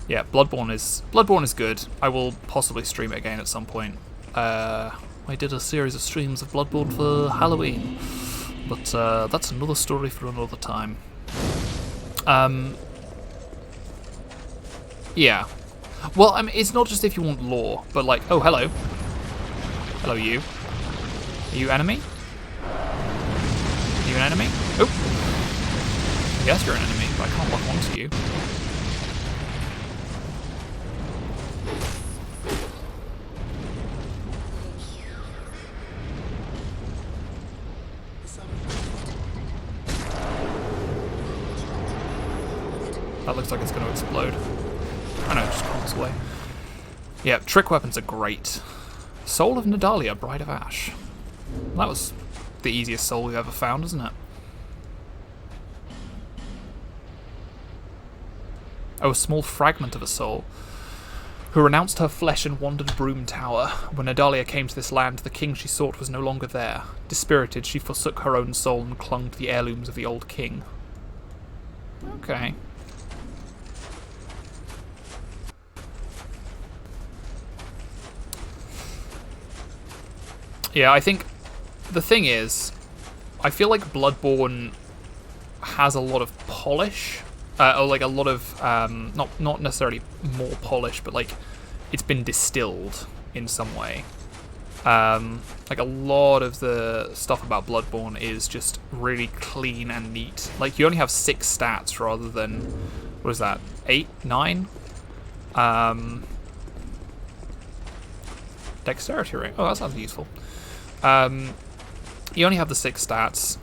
Yeah, Bloodborne is good. I will possibly stream it again at some point. I did a series of streams of Bloodborne for Halloween, but that's another story for another time. Yeah. Well, I mean, it's not just if you want lore, but like, oh, hello. Hello, you. Are you enemy? Are you an enemy? Oh. Yes, you're an enemy, but I can't lock onto you. That looks like it's going to explode. I know, it just crumbles away. Yeah, trick weapons are great. Soul of Nadalia, Bride of Ash. That was the easiest soul we've ever found, isn't it? Oh, a small fragment of a soul. who renounced her flesh and wandered Broom Tower. When Nadalia came to this land, the king she sought was no longer there. Dispirited, she forsook her own soul and clung to the heirlooms of the old king. Okay. Yeah, I think the thing is, I feel like Bloodborne has a lot of polish, or like a lot of not necessarily more polish, but like it's been distilled in some way. Like a lot of the stuff about Bloodborne is just really clean and neat. Like you only have 6 stats rather than, what is that, 8, 9? Dexterity rate. Oh, that sounds useful. You only have the 6 stats.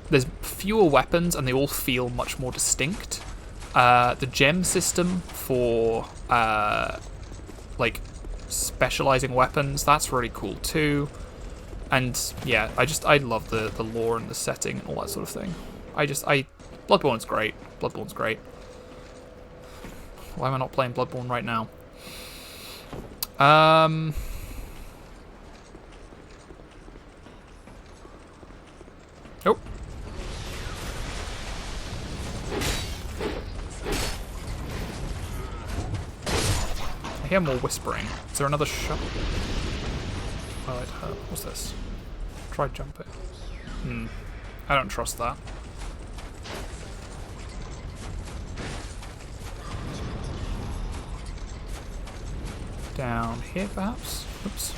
There's fewer weapons and they all feel much more distinct. The gem system for like specializing weapons, that's really cool too. And yeah, I love the lore and the setting and all that sort of thing. Bloodborne's great. Bloodborne's great. Why am I not playing Bloodborne right now? Oh. I hear more whispering. Is there another shot? Oh, it hurt. What's this? Try jump it. I don't trust that. Down here, perhaps? Oops.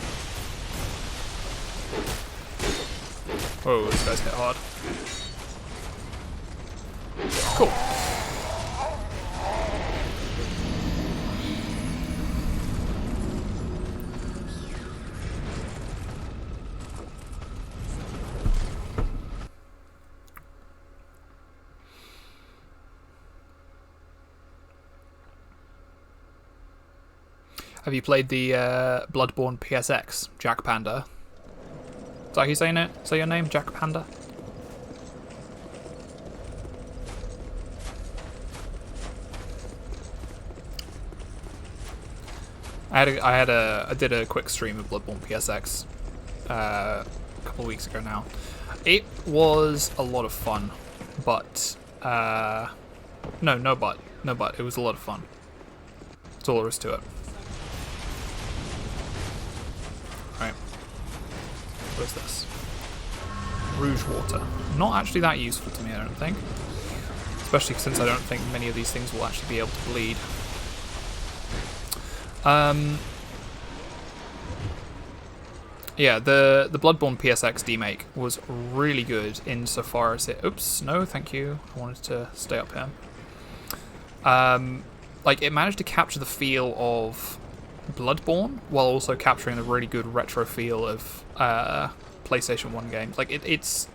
Whoa, these guys hit hard. Cool. Have you played the Bloodborne PSX, Jack Panda? Is that how you saying it? Say your name, Jack Panda? I did a quick stream of Bloodborne PSX a couple of weeks ago now. It was a lot of fun, but no but. It was a lot of fun. That's all there is to it. Right. What is this? Rouge water. Not actually that useful to me, I don't think. Especially since I don't think many of these things will actually be able to bleed. Yeah, the Bloodborne PSX demake was really good insofar as it... Oops, no, thank you. I wanted to stay up here. Like, it managed to capture the feel of Bloodborne while also capturing the really good retro feel of PlayStation 1 games. Like, it's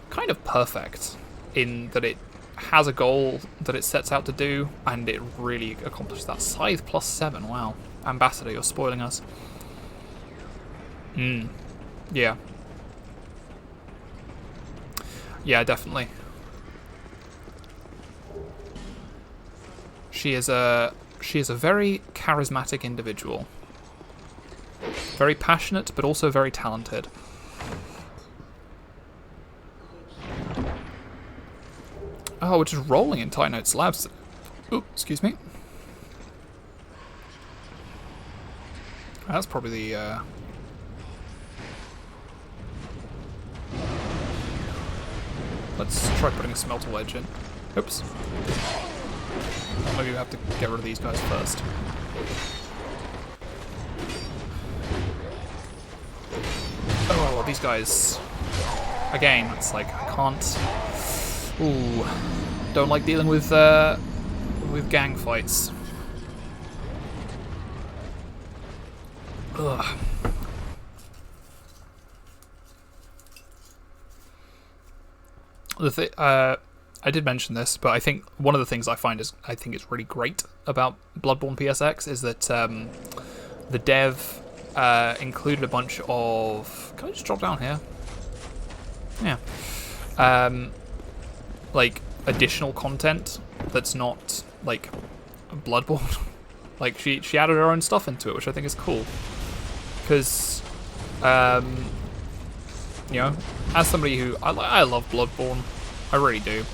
kind of perfect in that it has a goal that it sets out to do, and it really accomplishes that. Scythe +7, wow. Ambassador, you're spoiling us. Yeah. Yeah, definitely. She is a very charismatic individual. Very passionate, but also very talented. Oh, we're just rolling in tight note slabs. Oh, excuse me. That's probably the... Let's try putting a smelter wedge in. Oops. Maybe we have to get rid of these guys first. Oh, well, these guys... Again, it's like, I can't... Ooh. Don't like dealing with gang fights. Ugh. I did mention this, but I think one of the things I think is really great about Bloodborne PSX is that the dev included a bunch of... Can I just drop down here? Yeah. Like, additional content that's not, like, Bloodborne. Like, she added her own stuff into it, which I think is cool. Because, you know, as somebody who... I love Bloodborne. I really do.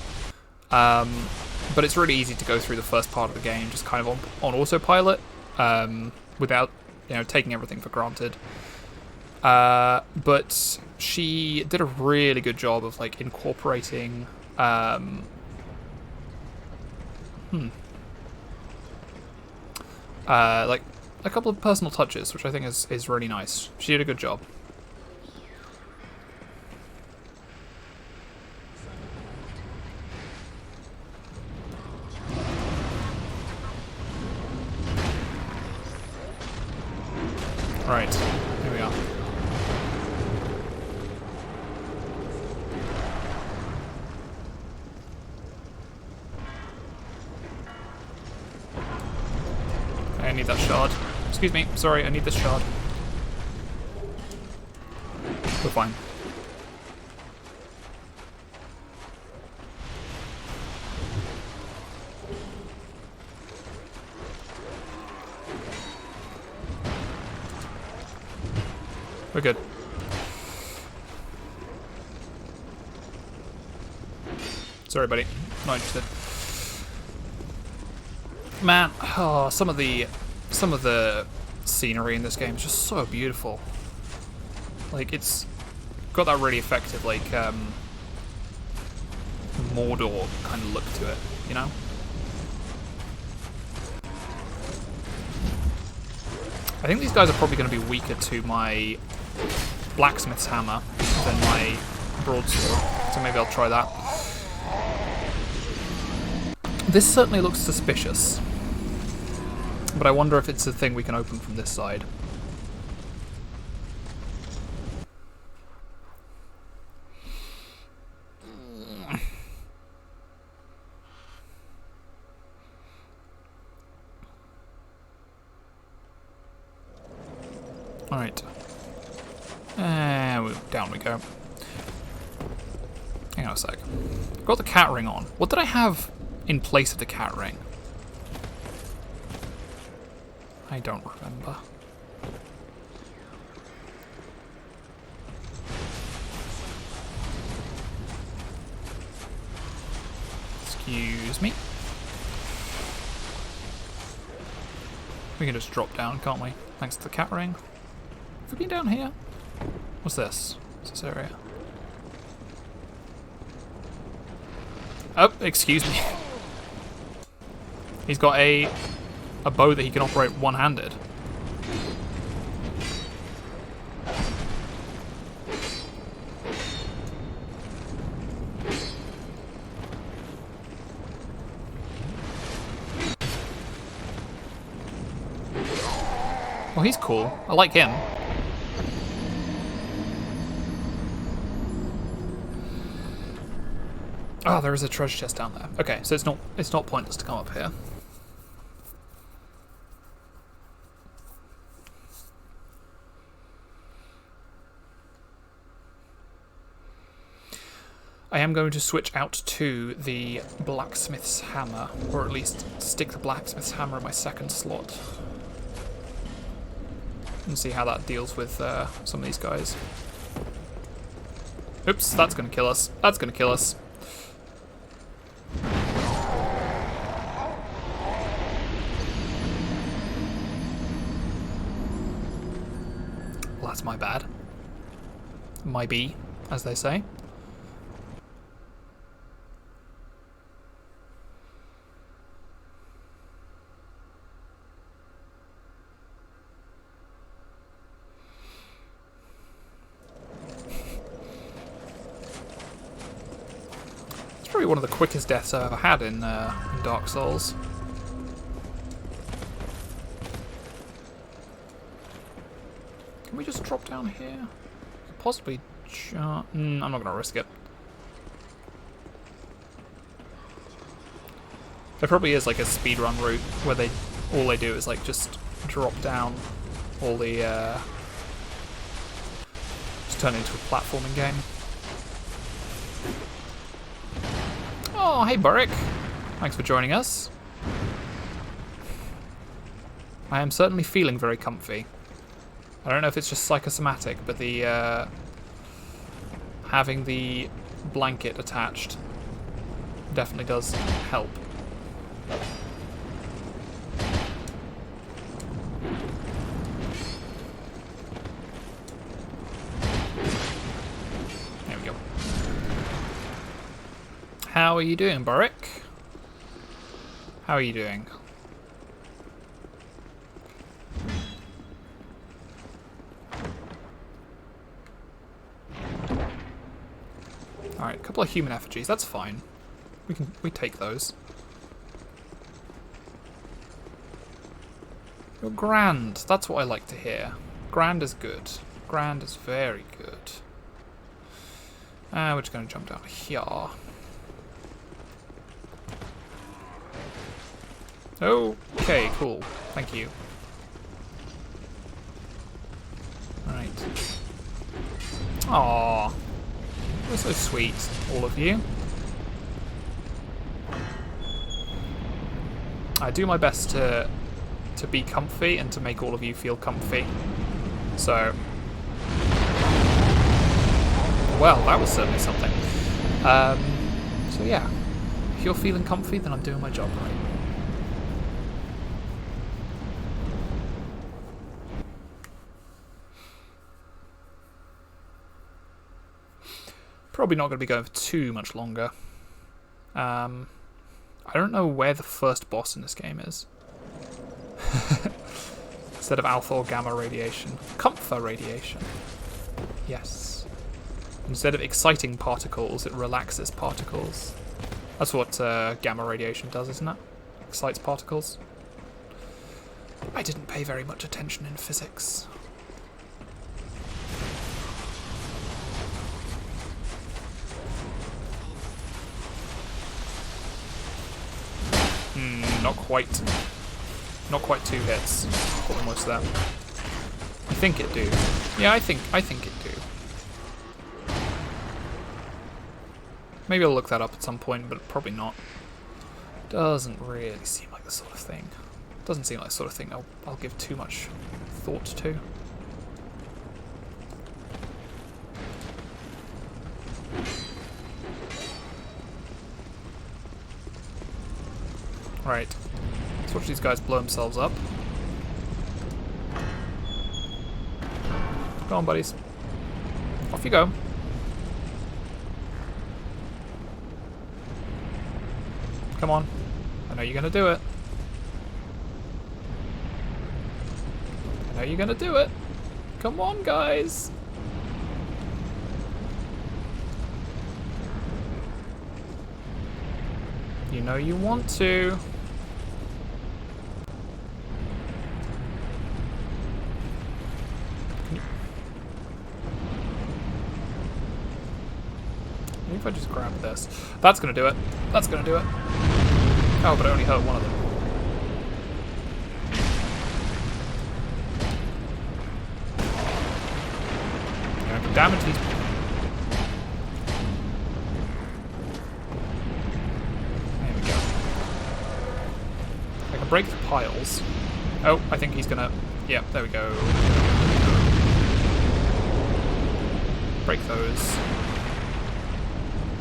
But it's really easy to go through the first part of the game just kind of on autopilot, without, you know, taking everything for granted. But she did a really good job of, like, incorporating... like a couple of personal touches, which I think is really nice. She did a good job. Right, here we are. I need that shard. Excuse me, sorry, I need this shard. We're fine. We're good. Sorry, buddy. Not interested. Man, oh, some of the scenery in this game is just so beautiful. Like, it's got that really effective, like, Mordor kind of look to it, you know? I think these guys are probably going to be weaker to my Blacksmith's hammer than my broadsword, so maybe I'll try that. This certainly looks suspicious, but I wonder if it's a thing we can open from this side. Alright. Down we go. Hang on a sec. I've got the cat ring on. What did I have in place of the cat ring? I don't remember. Excuse me. We can just drop down, can't we? Thanks to the cat ring. Have we been down here? What's this? What's this area? Oh, excuse me. He's got a bow that he can operate one-handed. Well, he's cool. I like him. Oh, there is a treasure chest down there. Okay, so it's not pointless to come up here. I am going to switch out to the Blacksmith's hammer, or at least stick the Blacksmith's hammer in my second slot. And see how that deals with some of these guys. Oops, that's going to kill us. That's going to kill us. Well, that's my bad. My B, as they say. Probably one of the quickest deaths I've ever had in Dark Souls. Can we just drop down here? Possibly. I'm not going to risk it. There probably is like a speedrun route where all they do is like just drop down all the just turn it into a platforming game. Oh, hey Burrick. Thanks for joining us. I am certainly feeling very comfy. I don't know if it's just psychosomatic, but the having the blanket attached definitely does help. There we go. How are you doing, Boric? How are you doing? Alright, a couple of human effigies, that's fine. We take those. You're grand, that's what I like to hear. Grand is good. Grand is very good. We're just gonna jump down here. Okay, cool. Thank you. Alright. Aww. You're so sweet, all of you. I do my best to be comfy and to make all of you feel comfy. So, well, that was certainly something. So yeah, if you're feeling comfy, then I'm doing my job right. Probably not going to be going for too much longer. I don't know where the first boss in this game is. Instead of alpha or gamma radiation. Comfort radiation. Yes. Instead of exciting particles, it relaxes particles. That's what gamma radiation does, isn't it? Excites particles. I didn't pay very much attention in physics. Not quite. Not quite 2 hits. Almost there. I think it do. Yeah, I think it do. Maybe I'll look that up at some point, but probably not. Doesn't really seem like the sort of thing. Doesn't seem like the sort of thing I'll give too much thought to. Right. Let's watch these guys blow themselves up. Go on, buddies. Off you go. Come on. I know you're gonna do it. I know you're gonna do it. Come on, guys. You know you want to. Maybe if I just grab this. That's gonna do it. That's gonna do it. Oh, but I only hurt one of them. Damn it, he's... There we go. I can break the piles. Oh, I think he's gonna... Yeah, there we go. Break those.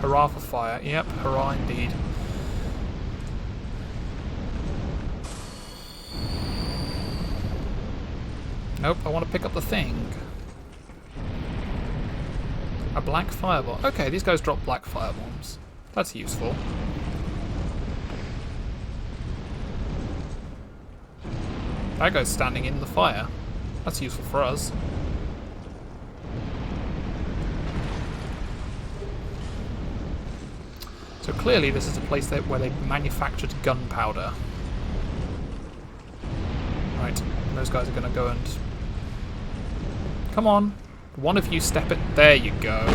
Hurrah for fire. Yep, hurrah indeed. Nope, I want to pick up the thing. A black fireball. Okay, these guys drop black firebombs. That's useful. That guy's standing in the fire. That's useful for us. So clearly this is a place where they manufactured gunpowder. Right, those guys are going to go and... Come on. One of you step it. There you go.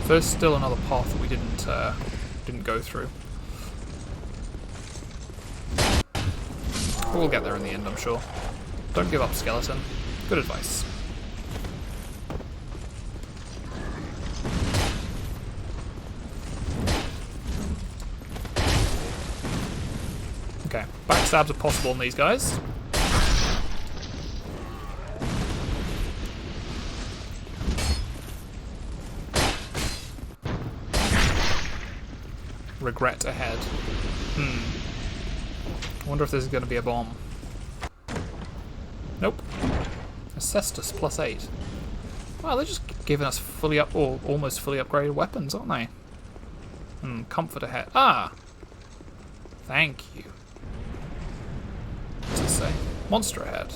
There's still another path that we didn't go through. But we'll get there in the end, I'm sure. Don't give up, skeleton. Good advice. Okay, backstabs are possible on these guys. Regret ahead. I wonder if this is going to be a bomb. Nope. A Cestus +8. Wow, they're just giving us fully up, or almost fully upgraded weapons, aren't they? Comfort ahead. Ah! Thank you. What's it say? Monster ahead.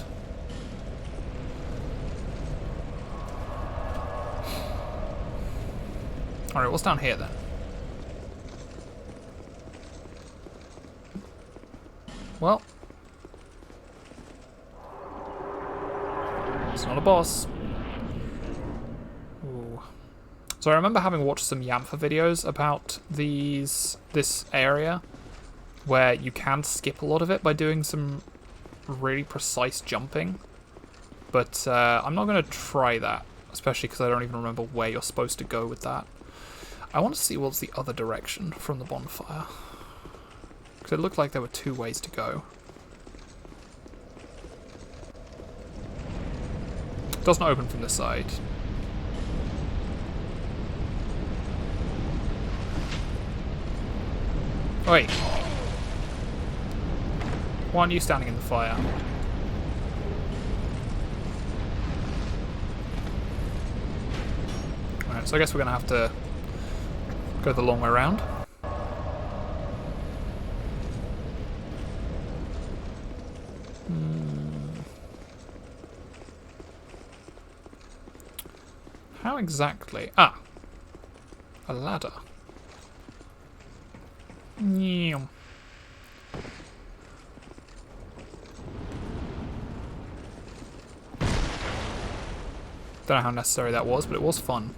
Alright, what's down here then? Well, it's not a boss. Ooh. So I remember having watched some Yamfa videos about this area, where you can skip a lot of it by doing some really precise jumping. But I'm not going to try that, especially because I don't even remember where you're supposed to go with that. I want to see what's the other direction from the bonfire. Because it looked like there were 2 ways to go. It doesn't open from this side. Oh, wait. Why aren't you standing in the fire? Alright, so I guess we're going to have to go the long way around. How exactly? Ah! A ladder. Don't know how necessary that was, but it was fun.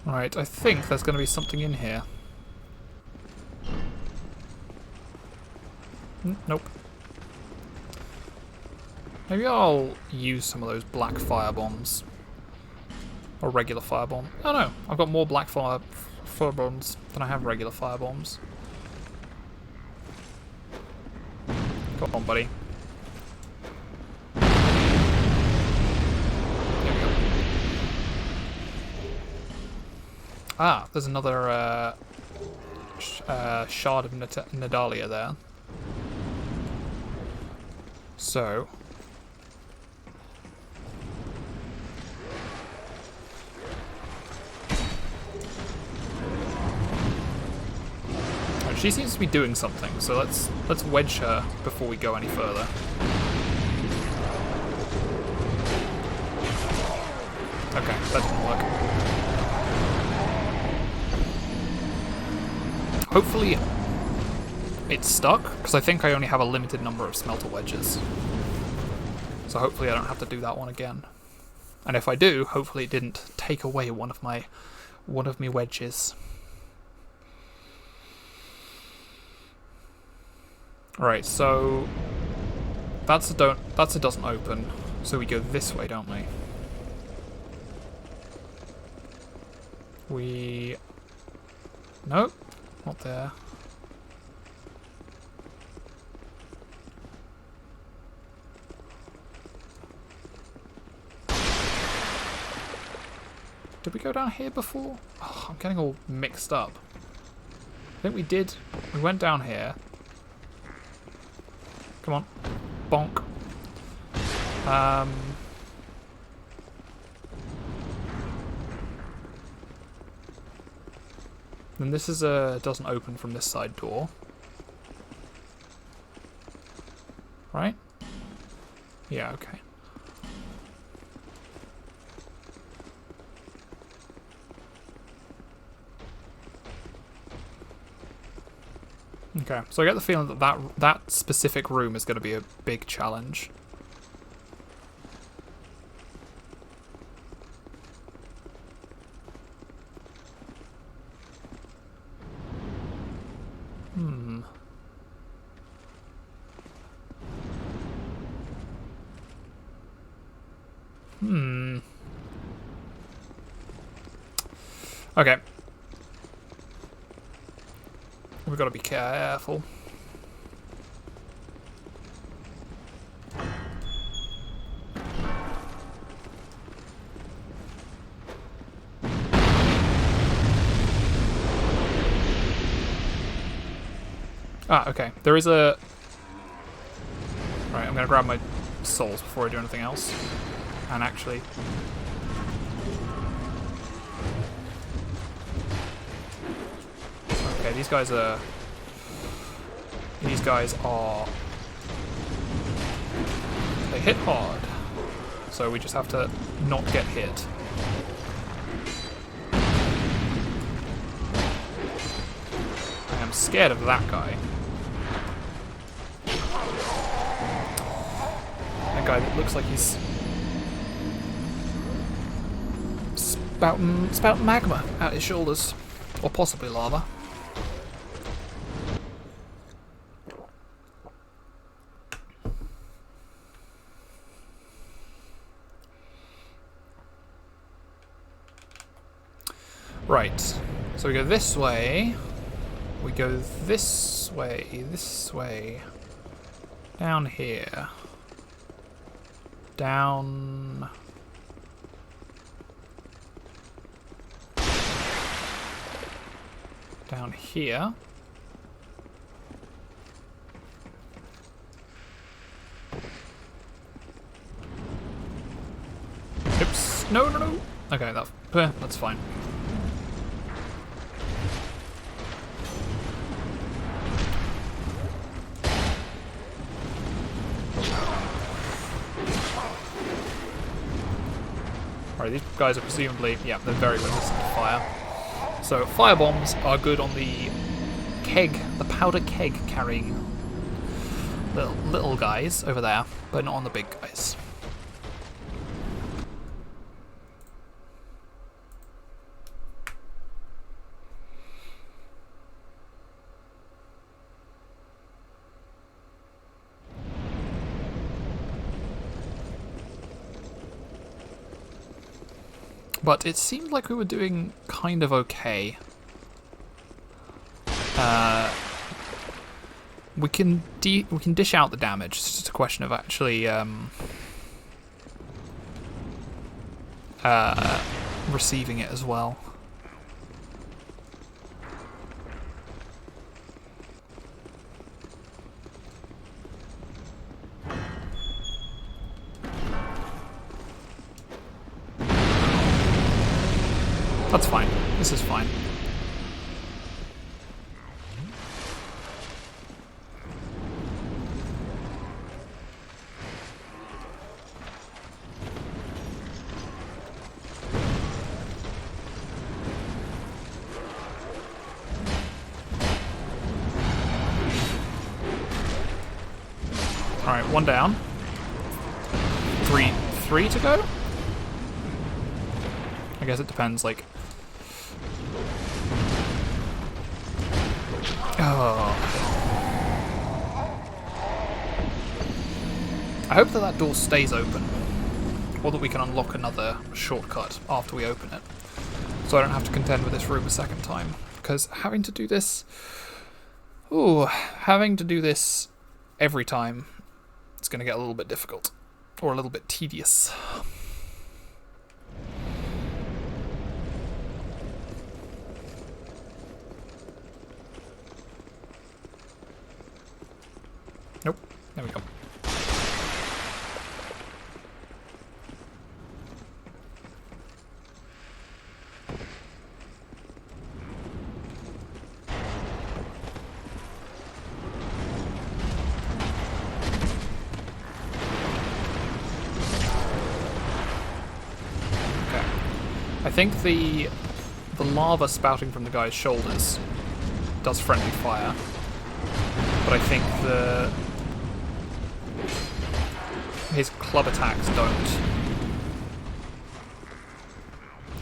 Right, I think there's going to be something in here. Nope. Maybe I'll use some of those black fire bombs. Or regular fire bomb. Oh no, I've got more black fire bombs than I have regular fire bombs. Come on, buddy. Ah, there's another shard of Nadalia there. So... she seems to be doing something, so let's wedge her before we go any further. Okay, that didn't work. Hopefully it's stuck, because I think I only have a limited number of smelter wedges. So hopefully I don't have to do that one again. And if I do, hopefully it didn't take away one of me wedges. Alright, so that's a doesn't open. So we go this way, don't we? Nope, not there. Did we go down here before? Oh, I'm getting all mixed up. I think we did. We went down here. Come on. Bonk. Then this is doesn't open from this side door. Right? Yeah, okay. Okay, so I get the feeling that that specific room is going to be a big challenge. Okay. We've got to be careful. Ah, okay. There is a... Right, I'm going to grab my souls before I do anything else. And actually... Okay, these guys are... They hit hard. So we just have to not get hit. I am scared of that guy. That guy that looks like he's spouting magma out his shoulders. Or possibly lava. Right, so we go this way, we go this way, down here, down, down here, oops, no, okay, that's fine. These guys are presumably, yeah, they're very resistant to fire. So fire bombs are good on the keg, the powder keg carrying little guys over there, but not on the big guys. But it seemed like we were doing kind of okay. We can dish out the damage. It's just a question of actually receiving it as well. That's fine. This is fine. Alright, one down. Three to go? I guess it depends, like... Oh. I hope that door stays open, or that we can unlock another shortcut after we open it, so I don't have to contend with this room a second time, because having to do this every time, it's going to get a little bit difficult, or a little bit tedious. Nope. There we go. think the lava spouting from the guy's shoulders does friendly fire, but I think his club attacks don't.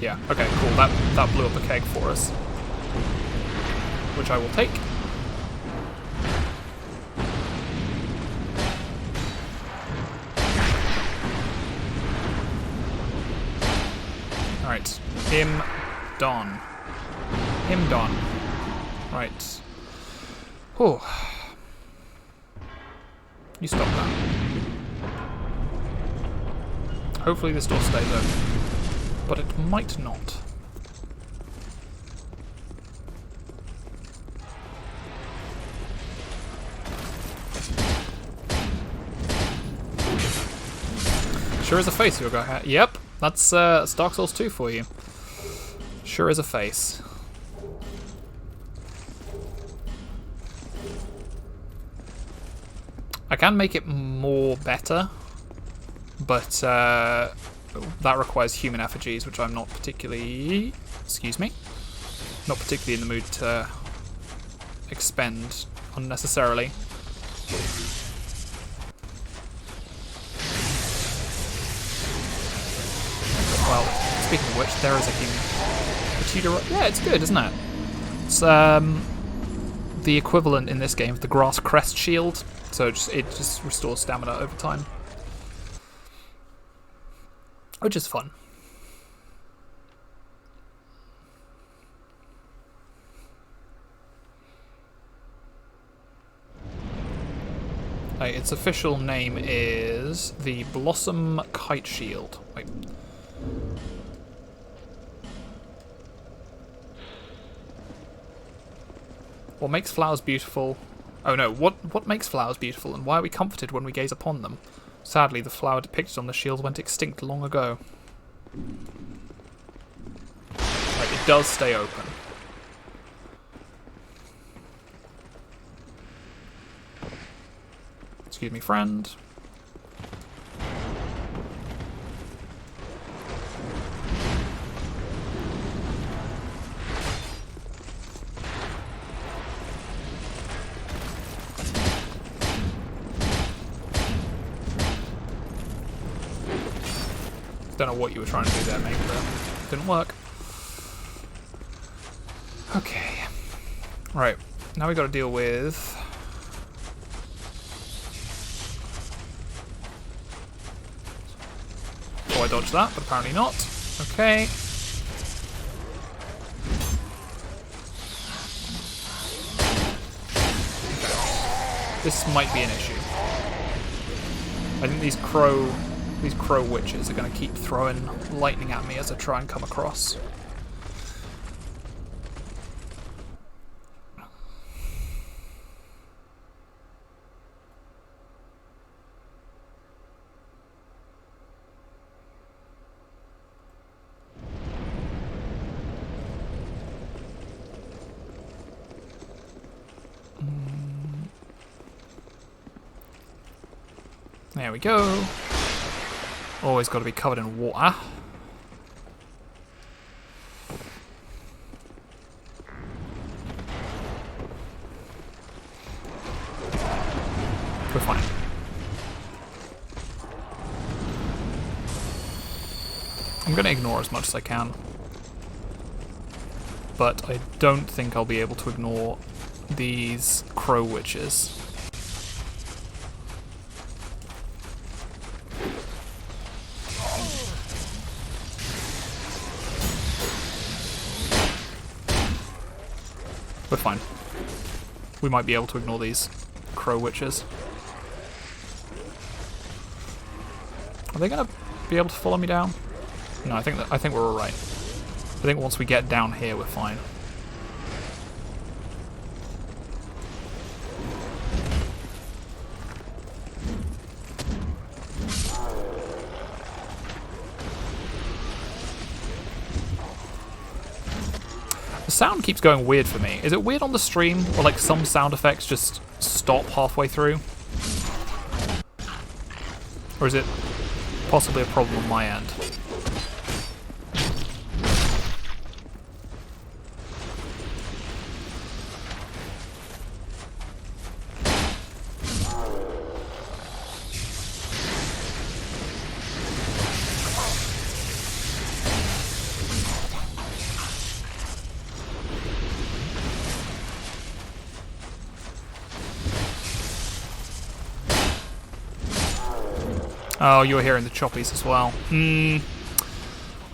Yeah, okay, cool. That blew up a keg for us, which I will take. Alright, him done. Him done. Right. Whew. You stop that. Hopefully this door stays open. But it might not. Sure is a face you'll go ahead. Yep, that's Dark Souls 2 for you. Sure is a face. I can make it more better, but that requires human effigies, which I'm not particularly... Excuse me? Not particularly in the mood to expend unnecessarily. Well, speaking of which, there is a human. Yeah, it's good, isn't it? It's the equivalent in this game of the grass crest shield, so it just restores stamina over time, which is fun. Its official name is the Blossom Kite Shield. Wait. What makes flowers beautiful? Oh no, what makes flowers beautiful, and why are we comforted when we gaze upon them? Sadly, the flower depicted on the shield went extinct long ago. Right, it does stay open. Excuse me, friend. Don't know what you were trying to do there, mate, but it didn't work. Okay. Right, now we got to deal with... Oh, I dodged that, but apparently not. Okay. This might be an issue. I think these crow witches are going to keep throwing lightning at me as I try and come across. There we go. Always got to be covered in water. We're fine. I'm going to ignore as much as I can. But I don't think I'll be able to ignore these crow witches. We're fine. We might be able to ignore these crow witches. Are they gonna be able to follow me down? No, I think we're all right. I think once we get down here, we're fine. The sound keeps going weird for me. Is it weird on the stream, or like some sound effects just stop halfway through? Or is it possibly a problem on my end? Oh, you're hearing the choppies as well. I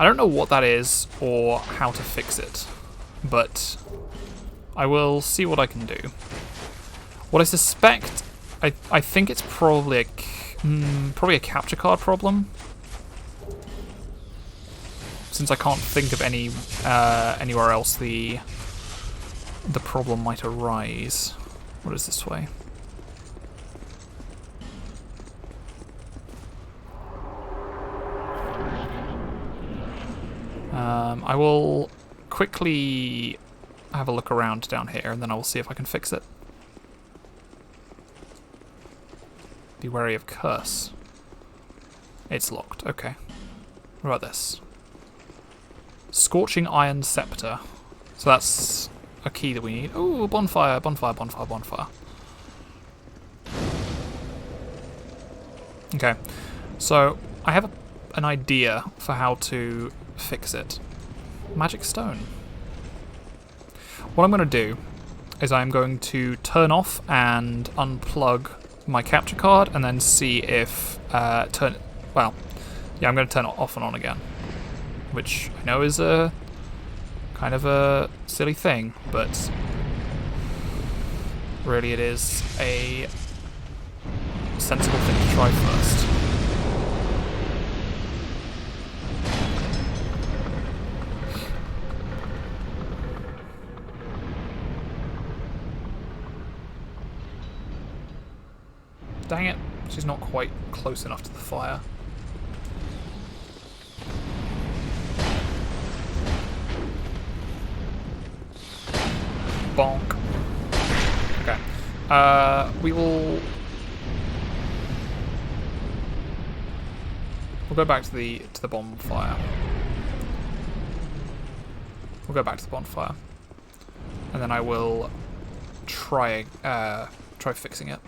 don't know what that is or how to fix it, but I will see what I can do. What I suspect, I think it's probably a capture card problem, since I can't think of any anywhere else the problem might arise. What is this way? I will quickly have a look around down here, and then I will see if I can fix it. Be wary of curse. It's locked. Okay. What about this? Scorching iron scepter. So that's a key that we need. Ooh, bonfire, bonfire, bonfire, bonfire. Okay. So I have an idea for how to fix it. Magic stone. What I'm going to do is I'm going to turn off and unplug my capture card and then see if I'm going to turn it off and on again, which I know is a kind of a silly thing, but really it is a sensible thing to try first. Dang it, she's not quite close enough to the fire. Bonk. Okay. We'll go back to the bonfire. We'll go back to the bonfire, and then I will try fixing it.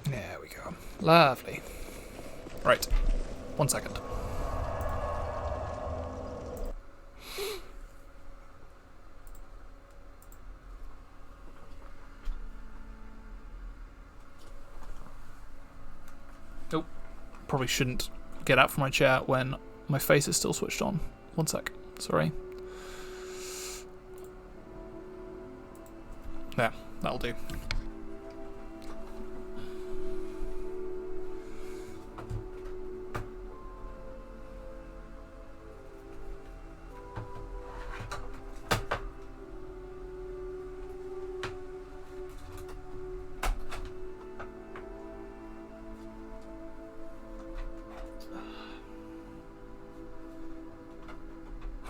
There we go. Lovely. Right. 1 second. Nope. Probably shouldn't get out from my chair when my face is still switched on. 1 sec. Sorry. There. That'll do.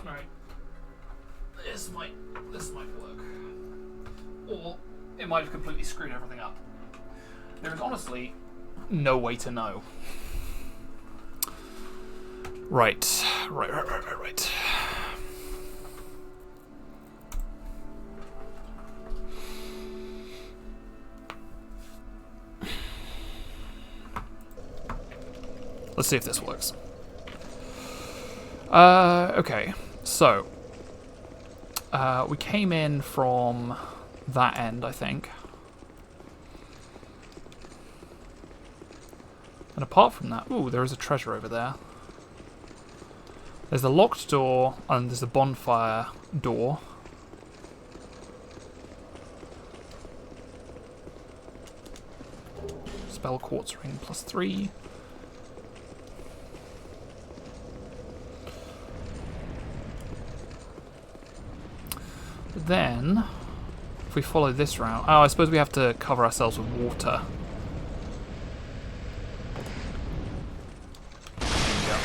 Right. This might work. Or it might have completely screwed everything up. There is honestly no way to know. Right. Let's see if this works. Okay, so we came in from that end, I think. And apart from that, ooh, there is a treasure over there. There's the locked door, and there's the bonfire door. Spell quartz ring +3. But then, if we follow this route... Oh, I suppose we have to cover ourselves with water. There we go.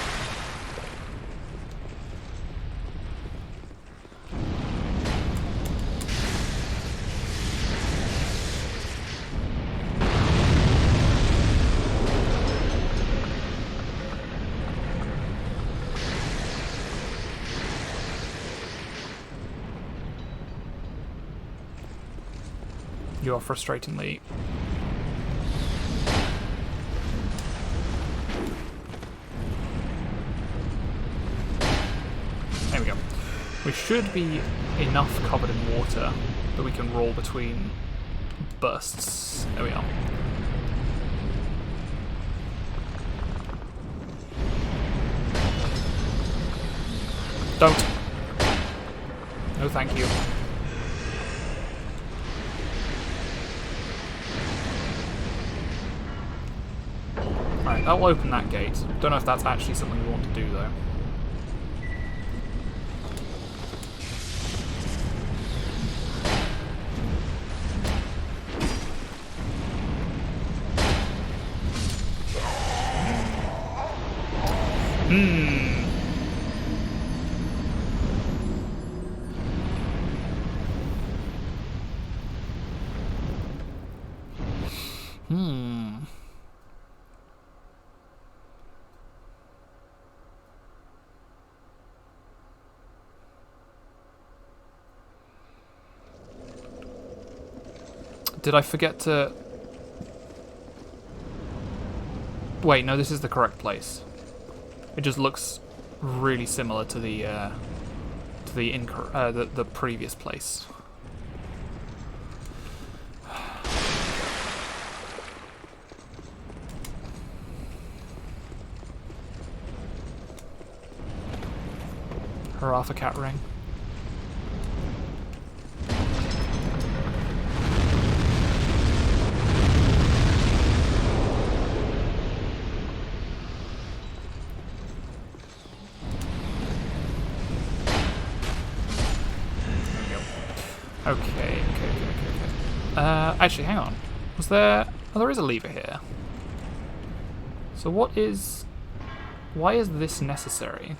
You are frustratingly... There we go. We should be enough covered in water that we can roll between bursts. There we are. Don't. No, thank you. Alright, that will open that gate. Don't know if that's actually something we want to do, though. Did I forget to... Wait, no, this is the correct place. It just looks really similar to the previous place. Hurrah for cat ring. Okay. Actually, hang on. Was there... Oh, there is a lever here. So what is... Why is this necessary?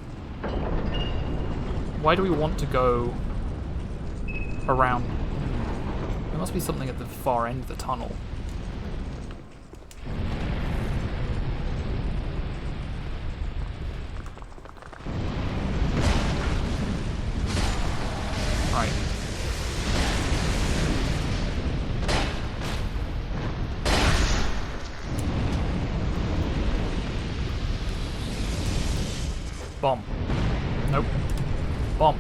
Why do we want to go around? There must be something at the far end of the tunnel. Right. Bomb. Nope. Bomb.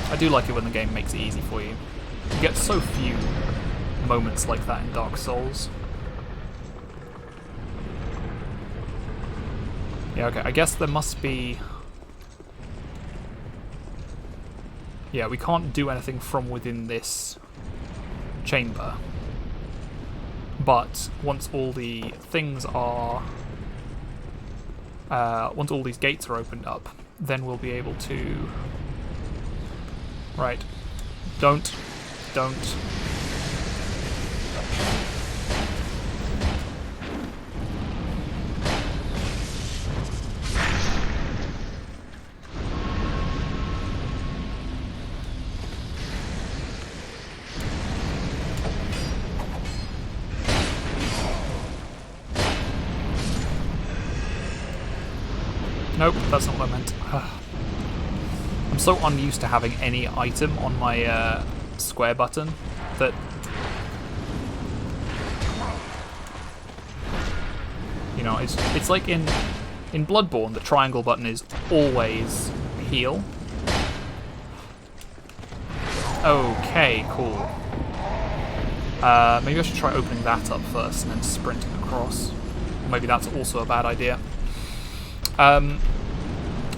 I do like it when the game makes it easy for you. You get so few moments like that in Dark Souls. Yeah, okay, I guess there must be... Yeah, we can't do anything from within this chamber. But once all the things are... once all these gates are opened up, then we'll be able to... Right. Don't. Nope, that's not what I meant. I'm so unused to having any item on my square button that... You know, it's like in Bloodborne, the triangle button is always heal. Okay, cool. Maybe I should try opening that up first and then sprinting across. Maybe that's also a bad idea.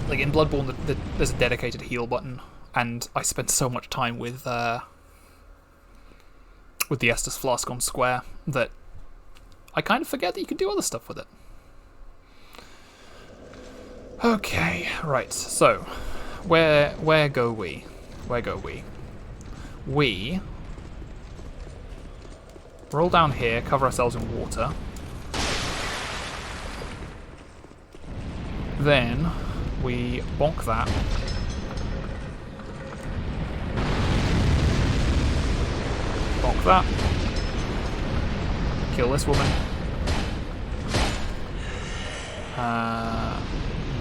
Like in Bloodborne, there's a dedicated heal button, and I spent so much time with the Estus Flask on square that I kind of forget that you can do other stuff with it. Okay, right. So, where go we? Where go we? We roll down here, cover ourselves in water. Then we bonk that. Bonk that. Kill this woman.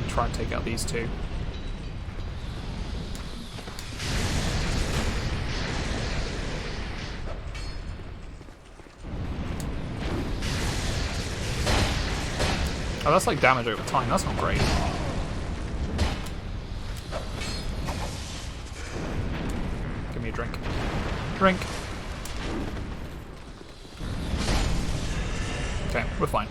Try and take out these two. Oh, that's like damage over time. That's not great. Give me a drink. Drink. Okay, we're fine.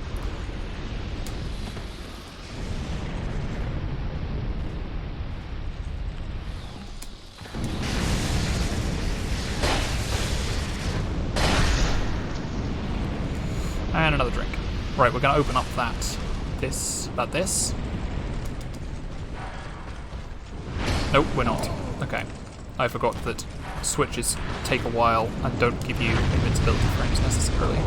And another drink. Right, we're going to open up this. Nope, we're not. Okay. I forgot that switches take a while and don't give you invincibility frames necessarily.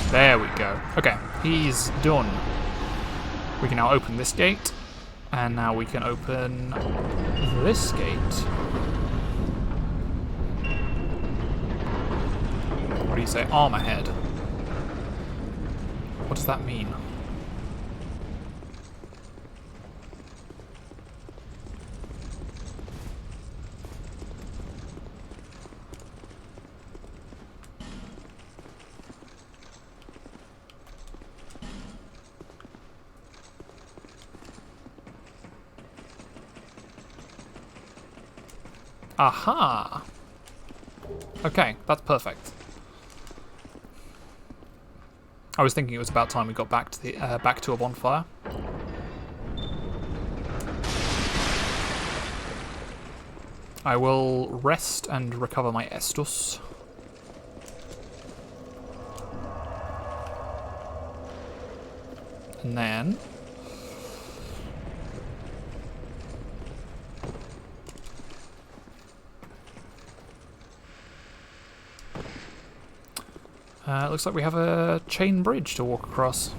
There we go. Okay, he's done. We can now open this gate, and now we can open this gate. What do you say? Armor head. What does that mean? Aha! Okay, that's perfect. I was thinking it was about time we got back to the back to a bonfire. I will rest and recover my Estus. And then looks like we have a chain bridge to walk across.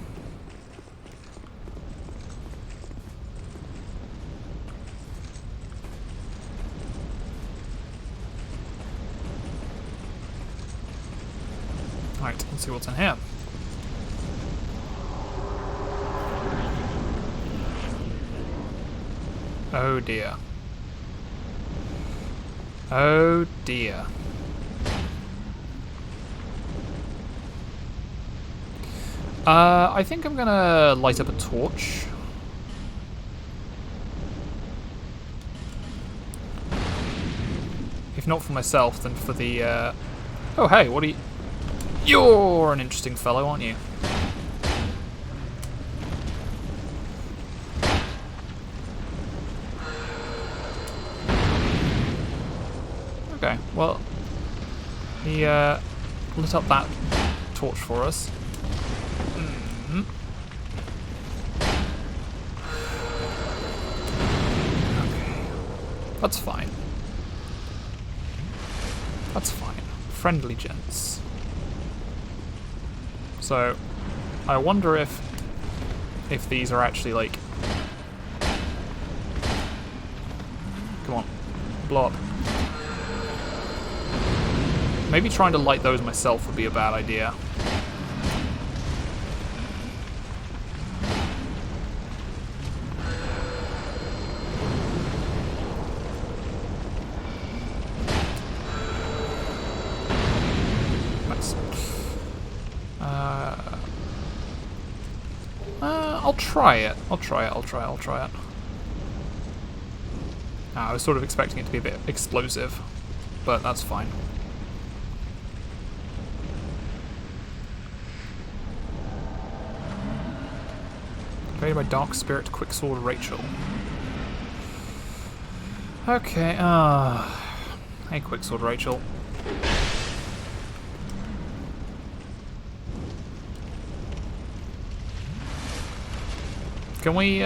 Alright, let's see what's in here. Oh dear. Oh dear. I think I'm gonna light up a torch. If not for myself, then for the, Oh, hey, what are you... You're an interesting fellow, aren't you? Okay, well... He, lit up that torch for us. That's fine. That's fine. Friendly gents. So, I wonder if these are actually like... Come on. Blow up. Maybe trying to light those myself would be a bad idea. I'll try it. I'll try it. I was sort of expecting it to be a bit explosive, but that's fine. Created by Dark Spirit Quicksword Rachel. Okay, hey Quicksword Rachel. Can we,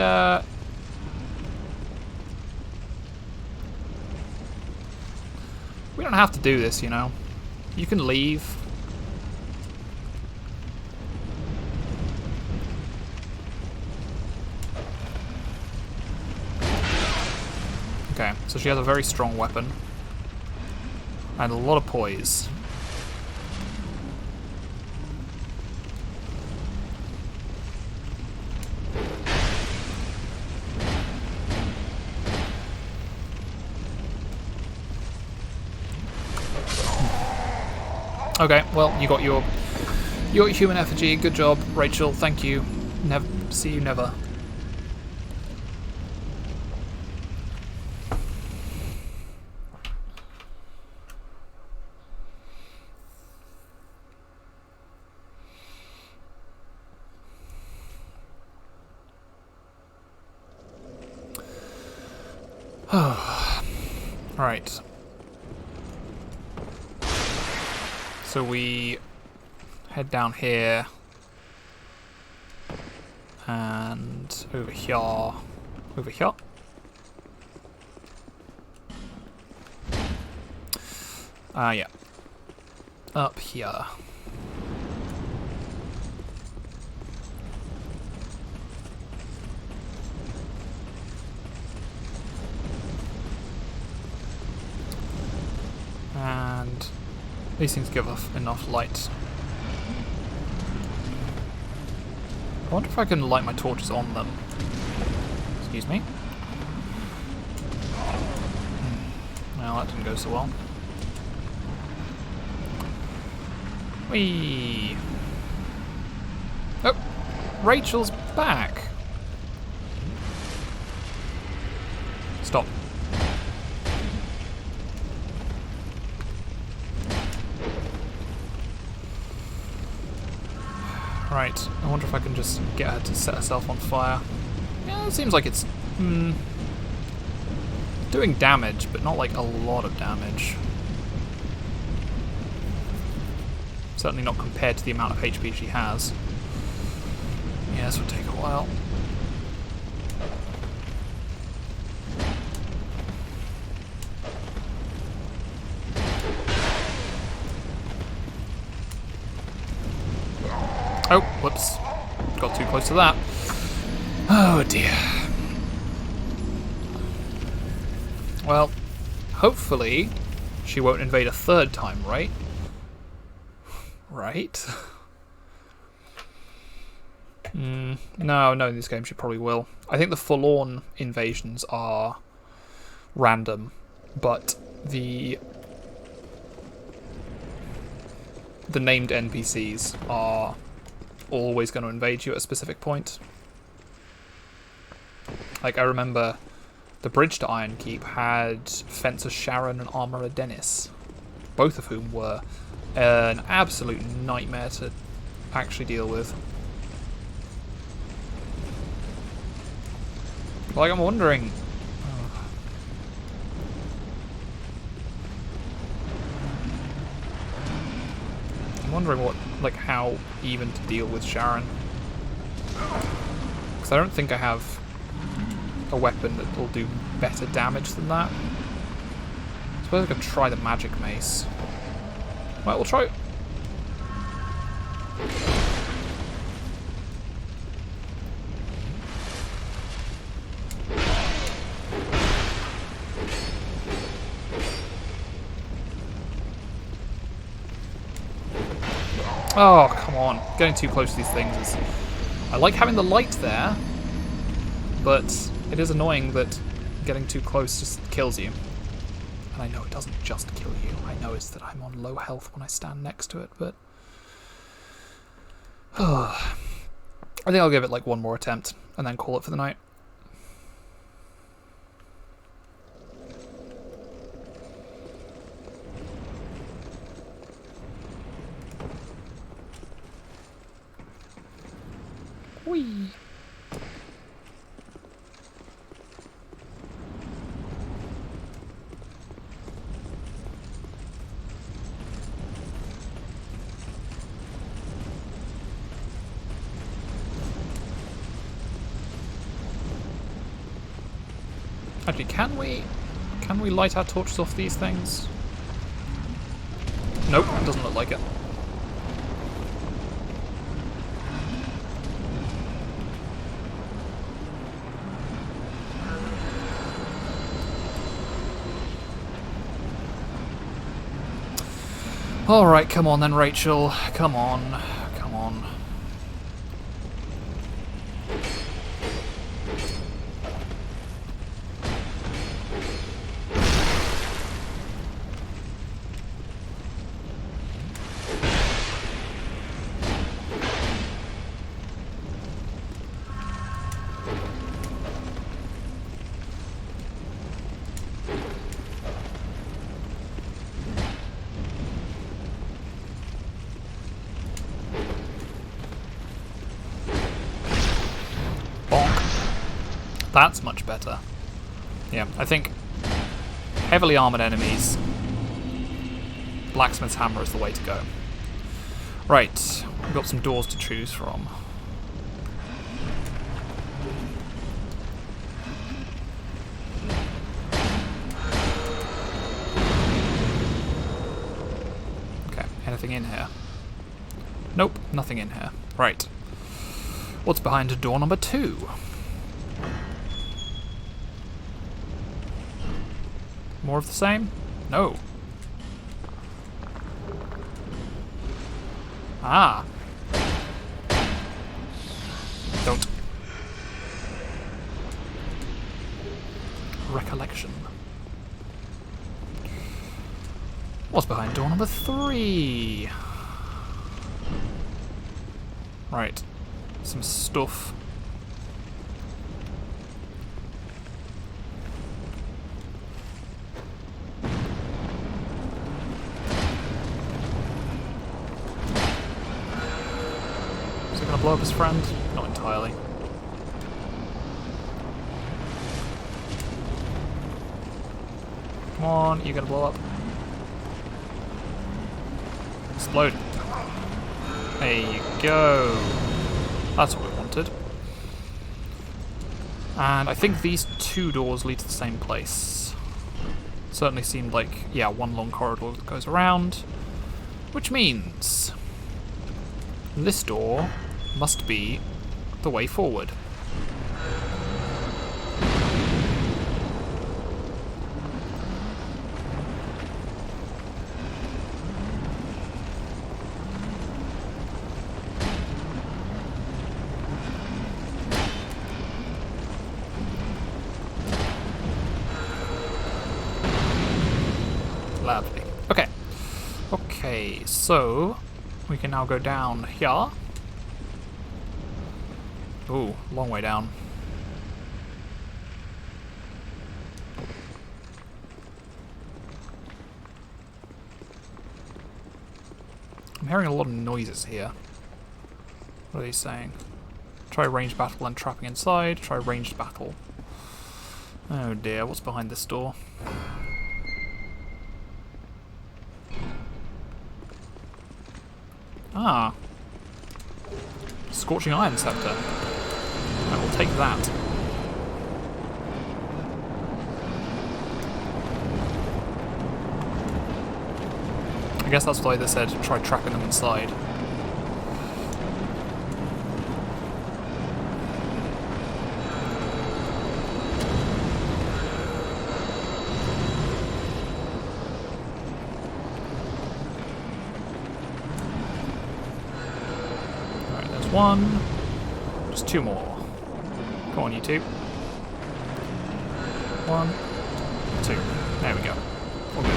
We don't have to do this, you know. You can leave. So she has a very strong weapon. And a lot of poise. Okay, well, you got your human effigy. Good job, Rachel. Thank you. Never see you never. Alright. So we head down here and over here. Over here. Yeah. Up here. And these things give off enough light. I wonder if I can light my torches on them. Excuse me. Well, that didn't go so well. Whee! Oh! Rachel's back! Stop. Right, I wonder if I can just get her to set herself on fire. Yeah, it seems like it's doing damage, but not like a lot of damage. Certainly not compared to the amount of HP she has. Yeah, this would take a while. Oh, whoops. Got too close to that. Oh dear. Well, hopefully she won't invade a third time, right? Right? No, in this game she probably will. I think the forlorn invasions are random, but the named NPCs are always going to invade you at a specific point. Like, I remember the bridge to Ironkeep had Fencer Sharon and Armourer Dennis, both of whom were an absolute nightmare to actually deal with. Like, I'm wondering... what, like, how even to deal with Sharon. Because I don't think I have a weapon that will do better damage than that. I suppose I could try the magic mace. Right, we'll try... Oh, come on. Getting too close to these things is... I like having the light there, but it is annoying that getting too close just kills you. And I know it doesn't just kill you. I know it's that I'm on low health when I stand next to it, but... I think I'll give it like one more attempt and then call it for the night. Whee! Actually, can we light our torches off these things? Nope, doesn't look like it. Alright, come on then, Rachel. Come on. Come on. That's much better. Yeah, I think heavily armoured enemies, Blacksmith's hammer is the way to go. Right, we've got some doors to choose from. Okay, anything in here? Nope, nothing in here. Right. What's behind door number 2? More of the same? No. Ah. Don't. Recollection. What's behind door number 3? Right. Some stuff. Blow up his friend? Not entirely. Come on, you're gonna blow up. Explode. There you go. That's what we wanted. And I think these 2 doors lead to the same place. Certainly seemed like, yeah, one long corridor that goes around. Which means this door must be the way forward. Lovely. Okay. Okay, so we can now go down here. Ooh, long way down. I'm hearing a lot of noises here. What are they saying? Try ranged battle and trapping inside. Try ranged battle. Oh dear, what's behind this door? Ah. Scorching iron scepter. I will take that. I guess that's why they said try trapping them inside. Alright, there's one. Just 2 more. Come on, you 2. 1, 2. There we go. All good.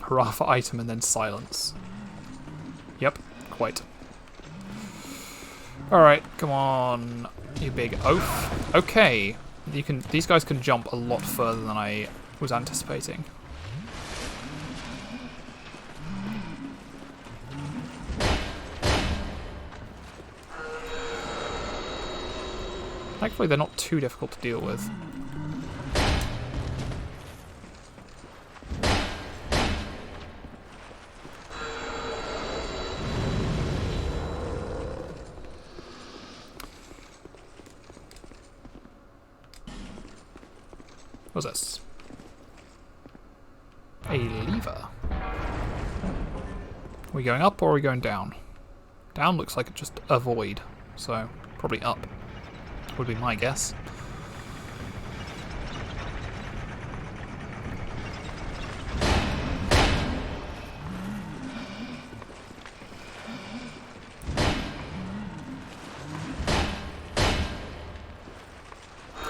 Hurrah for item and then silence. Yep, quite. Alright, come on, you big oaf. Okay, these guys can jump a lot further than I was anticipating. Thankfully, they're not too difficult to deal with. What's this? A lever. Are we going up or are we going down? Down looks like just a void, so probably up would be my guess.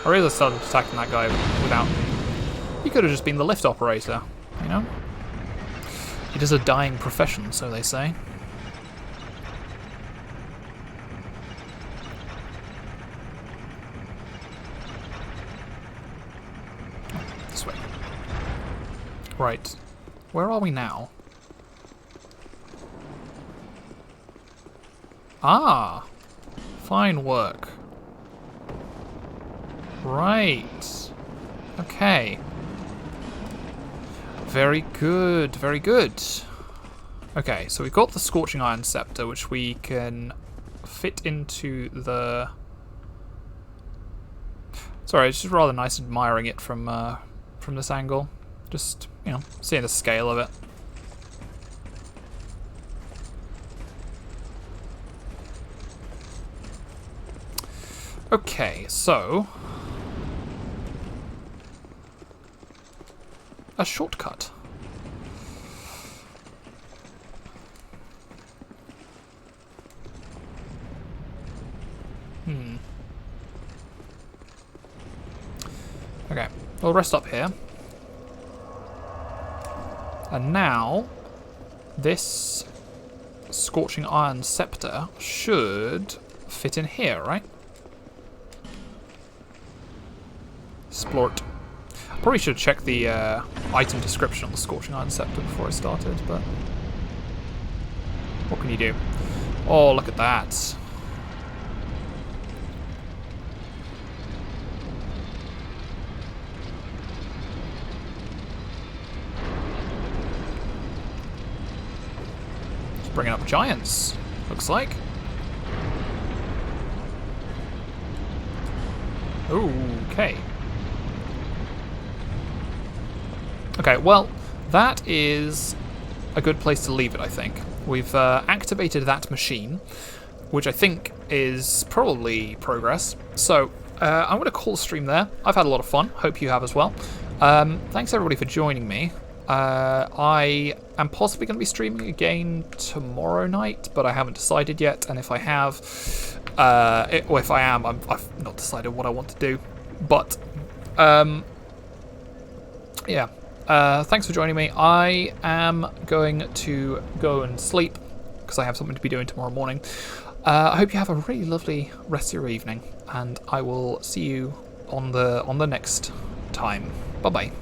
I realised I started attacking that guy without... He could have just been the lift operator, you know? It is a dying profession, so they say. This way. Right. Where are we now? Ah! Fine work. Right. Okay. Very good, very good. Okay, so we've got the Scorching Iron Scepter, which we can fit into the... Sorry, it's just rather nice admiring it from this angle. Just, you know, seeing the scale of it. Okay, so... a shortcut. Okay, we'll rest up here. And now, this Scorching Iron Scepter should fit in here, right? Explore it. Probably should check the item description on the Scorching Iron Scepter before I started, but what can you do? Oh, look at that. Just bringing up giants, looks like. Okay. Okay, well, that is a good place to leave it, I think. We've activated that machine, which I think is probably progress. So, I'm going to call the stream there. I've had a lot of fun. Hope you have as well. Thanks, everybody, for joining me. I am possibly going to be streaming again tomorrow night, but I haven't decided yet. And if I have, or if I am, I've not decided what I want to do. But, yeah. Thanks for joining me. I am going to go and sleep because I have something to be doing tomorrow morning. I hope you have a really lovely rest of your evening, and I will see you on the next time. Bye bye.